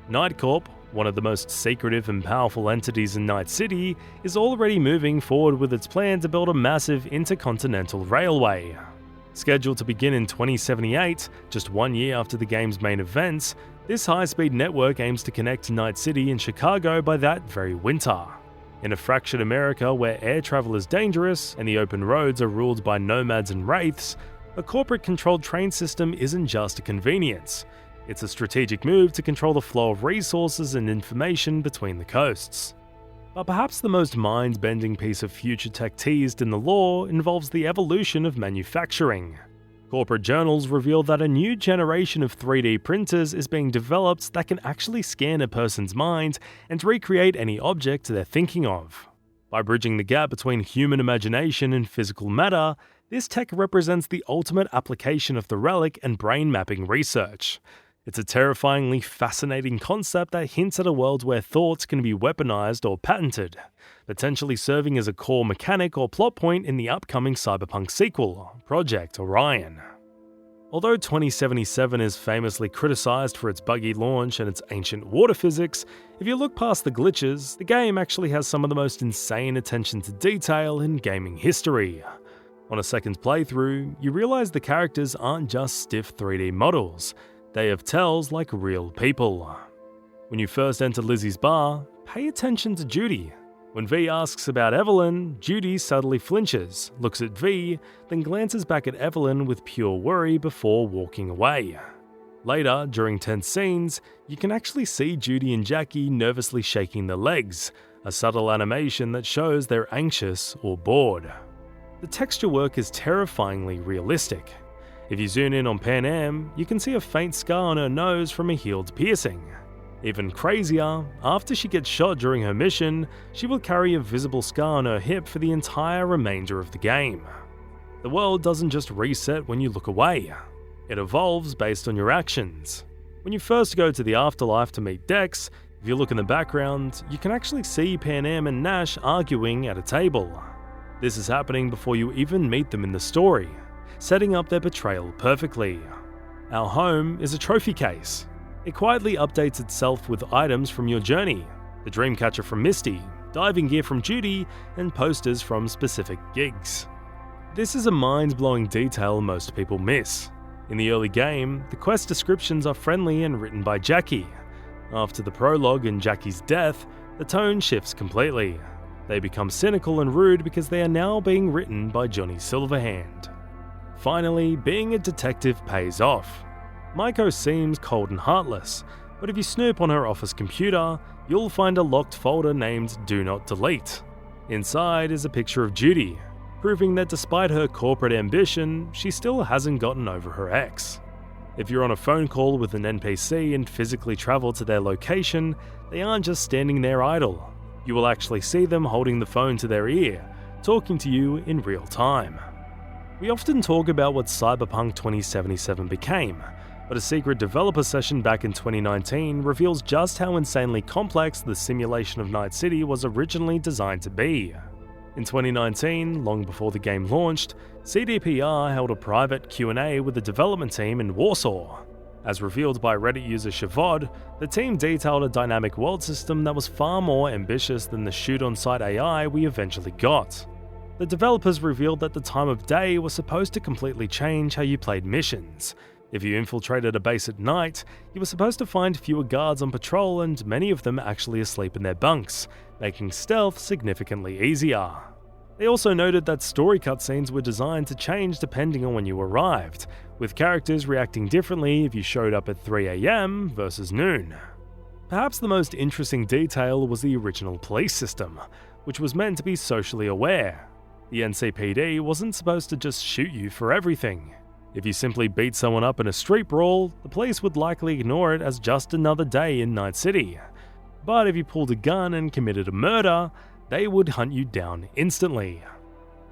Nightcorp, one of the most secretive and powerful entities in Night City, is already moving forward with its plan to build a massive intercontinental railway. Scheduled to begin in 2078, just 1 year after the game's main events, this high-speed network aims to connect Night City and Chicago by that very winter. In a fractured America where air travel is dangerous and the open roads are ruled by nomads and wraiths, a corporate-controlled train system isn't just a convenience. It's a strategic move to control the flow of resources and information between the coasts. But perhaps the most mind-bending piece of future tech teased in the lore involves the evolution of manufacturing. Corporate journals reveal that a new generation of 3D printers is being developed that can actually scan a person's mind and recreate any object they're thinking of. By bridging the gap between human imagination and physical matter, this tech represents the ultimate application of the relic and brain mapping research. It's a terrifyingly fascinating concept that hints at a world where thoughts can be weaponized or patented, potentially serving as a core mechanic or plot point in the upcoming Cyberpunk sequel, Project Orion. Although 2077 is famously criticized for its buggy launch and its ancient water physics, if you look past the glitches, the game actually has some of the most insane attention to detail in gaming history. On a second playthrough, you realize the characters aren't just stiff 3D models. They have tells like real people. When you first enter Lizzie's bar, pay attention to Judy. When V asks about Evelyn, Judy subtly flinches, looks at V, then glances back at Evelyn with pure worry before walking away. Later, during tense scenes, you can actually see Judy and Jackie nervously shaking their legs, a subtle animation that shows they're anxious or bored. The texture work is terrifyingly realistic. If you zoom in on Panam, you can see a faint scar on her nose from a healed piercing. Even crazier, after she gets shot during her mission, she will carry a visible scar on her hip for the entire remainder of the game. The world doesn't just reset when you look away. It evolves based on your actions. When you first go to the afterlife to meet Dex, if you look in the background, you can actually see Panam and Nash arguing at a table. This is happening before you even meet them in the story, setting up their betrayal perfectly. Our home is a trophy case. It quietly updates itself with items from your journey, the Dreamcatcher from Misty, diving gear from Judy, and posters from specific gigs. This is a mind-blowing detail most people miss. In the early game, the quest descriptions are friendly and written by Jackie. After the prologue and Jackie's death, the tone shifts completely. They become cynical and rude because they are now being written by Johnny Silverhand. Finally, being a detective pays off. Maiko seems cold and heartless, but if you snoop on her office computer, you'll find a locked folder named Do Not Delete. Inside is a picture of Judy, proving that despite her corporate ambition, she still hasn't gotten over her ex. If you're on a phone call with an NPC and physically travel to their location, they aren't just standing there idle. You will actually see them holding the phone to their ear, talking to you in real time. We often talk about what Cyberpunk 2077 became, but a secret developer session back in 2019 reveals just how insanely complex the simulation of Night City was originally designed to be. In 2019, long before the game launched, CDPR held a private Q&A with the development team in Warsaw. As revealed by Reddit user XOD, the team detailed a dynamic world system that was far more ambitious than the shoot-on-sight AI we eventually got. The developers revealed that the time of day was supposed to completely change how you played missions. If you infiltrated a base at night, you were supposed to find fewer guards on patrol and many of them actually asleep in their bunks, making stealth significantly easier. They also noted that story cutscenes were designed to change depending on when you arrived, with characters reacting differently if you showed up at 3 AM versus noon. Perhaps the most interesting detail was the original police system, which was meant to be socially aware. The NCPD wasn't supposed to just shoot you for everything. If you simply beat someone up in a street brawl, the police would likely ignore it as just another day in Night City. But if you pulled a gun and committed a murder, they would hunt you down instantly.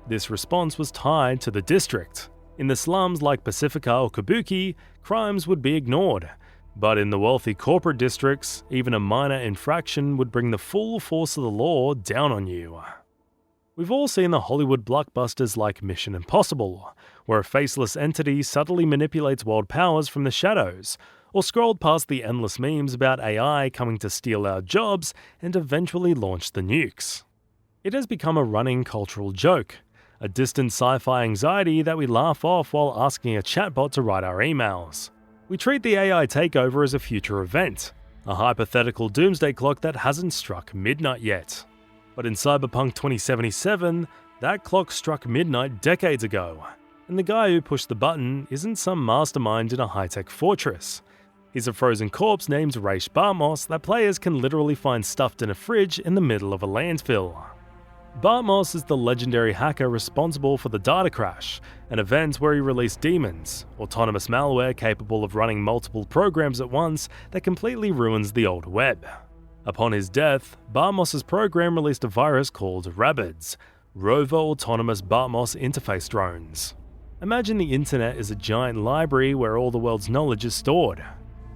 This response was tied to the district. In the slums like Pacifica or Kabuki, crimes would be ignored. But in the wealthy corporate districts, even a minor infraction would bring the full force of the law down on you. We've all seen the Hollywood blockbusters like Mission Impossible, where a faceless entity subtly manipulates world powers from the shadows, or scrolled past the endless memes about AI coming to steal our jobs and eventually launch the nukes. It has become a running cultural joke, a distant sci-fi anxiety that we laugh off while asking a chatbot to write our emails. We treat the AI takeover as a future event, a hypothetical doomsday clock that hasn't struck midnight yet. But in Cyberpunk 2077, that clock struck midnight decades ago, and the guy who pushed the button isn't some mastermind in a high-tech fortress. He's a frozen corpse named Rache Bartmoss that players can literally find stuffed in a fridge in the middle of a landfill. Bartmoss is the legendary hacker responsible for the data crash, an event where he released demons, autonomous malware capable of running multiple programs at once that completely ruins the old web. Upon his death, Bartmoss's program released a virus called Rabids, Rover Autonomous Bartmoss Interface Drones. Imagine the internet is a giant library where all the world's knowledge is stored.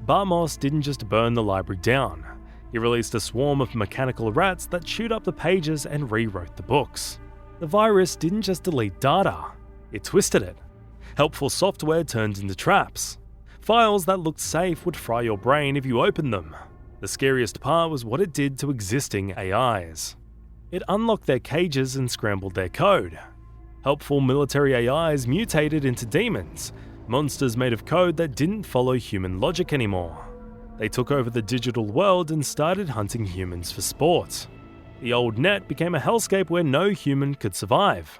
Bartmoss didn't just burn the library down. He released a swarm of mechanical rats that chewed up the pages and rewrote the books. The virus didn't just delete data, it twisted it. Helpful software turned into traps. Files that looked safe would fry your brain if you opened them. The scariest part was what it did to existing AIs. It unlocked their cages and scrambled their code. Helpful military AIs mutated into demons, monsters made of code that didn't follow human logic anymore. They took over the digital world and started hunting humans for sport. The old net became a hellscape where no human could survive.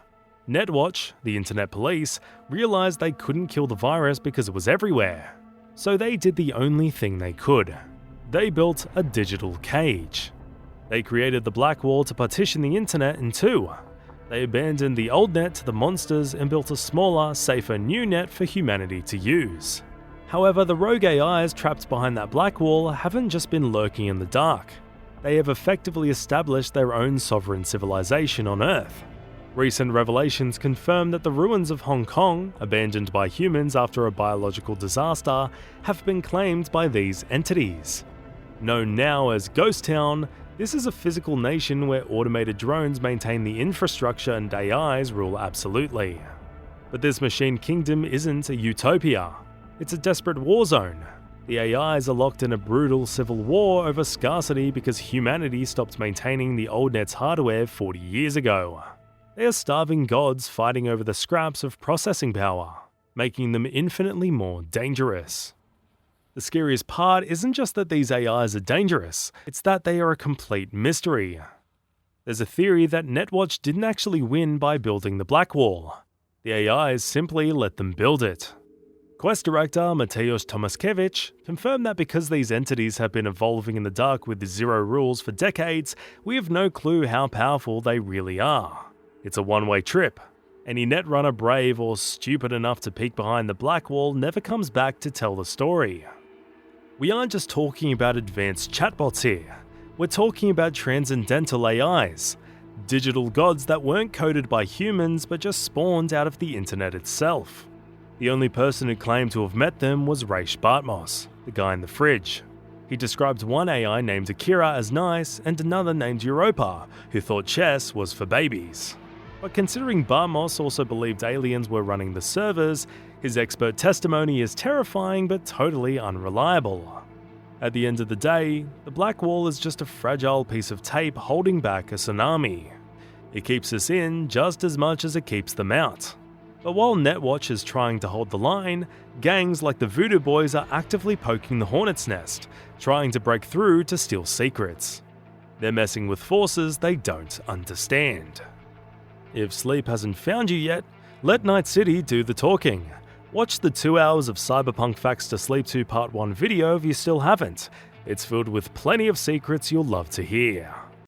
Netwatch, the internet police, realized they couldn't kill the virus because it was everywhere. So they did the only thing they could. They built a digital cage. They created the black wall to partition the internet in two. They abandoned the old net to the monsters and built a smaller, safer new net for humanity to use. However, the rogue AIs trapped behind that black wall haven't just been lurking in the dark. They have effectively established their own sovereign civilization on Earth. Recent revelations confirm that the ruins of Hong Kong, abandoned by humans after a biological disaster, have been claimed by these entities. Known now as Ghost Town, this is a physical nation where automated drones maintain the infrastructure and AIs rule absolutely. But this machine kingdom isn't a utopia. It's a desperate war zone. The AIs are locked in a brutal civil war over scarcity because humanity stopped maintaining the old net's hardware 40 years ago. They are starving gods fighting over the scraps of processing power, making them infinitely more dangerous. The scariest part isn't just that these AIs are dangerous, it's that they are a complete mystery. There's a theory that Netwatch didn't actually win by building the Black Wall. The AIs simply let them build it. Quest director Mateusz Tomaszkiewicz confirmed that because these entities have been evolving in the dark with zero rules for decades, we have no clue how powerful they really are. It's a one-way trip. Any netrunner brave or stupid enough to peek behind the Black Wall never comes back to tell the story. We aren't just talking about advanced chatbots here. We're talking about transcendental AIs, digital gods that weren't coded by humans but just spawned out of the internet itself. The only person who claimed to have met them was Rache Bartmoss, the guy in the fridge. He described one AI named Akira as nice and another named Europa, who thought chess was for babies. But considering Bartmoss also believed aliens were running the servers, his expert testimony is terrifying but totally unreliable. At the end of the day, the Black Wall is just a fragile piece of tape holding back a tsunami. It keeps us in just as much as it keeps them out. But while Netwatch is trying to hold the line, gangs like the Voodoo Boys are actively poking the hornet's nest, trying to break through to steal secrets. They're messing with forces they don't understand. If sleep hasn't found you yet, let Night City do the talking. Watch the 2 hours of Cyberpunk Facts to Sleep 2 Part 1 video if you still haven't. It's filled with plenty of secrets you'll love to hear.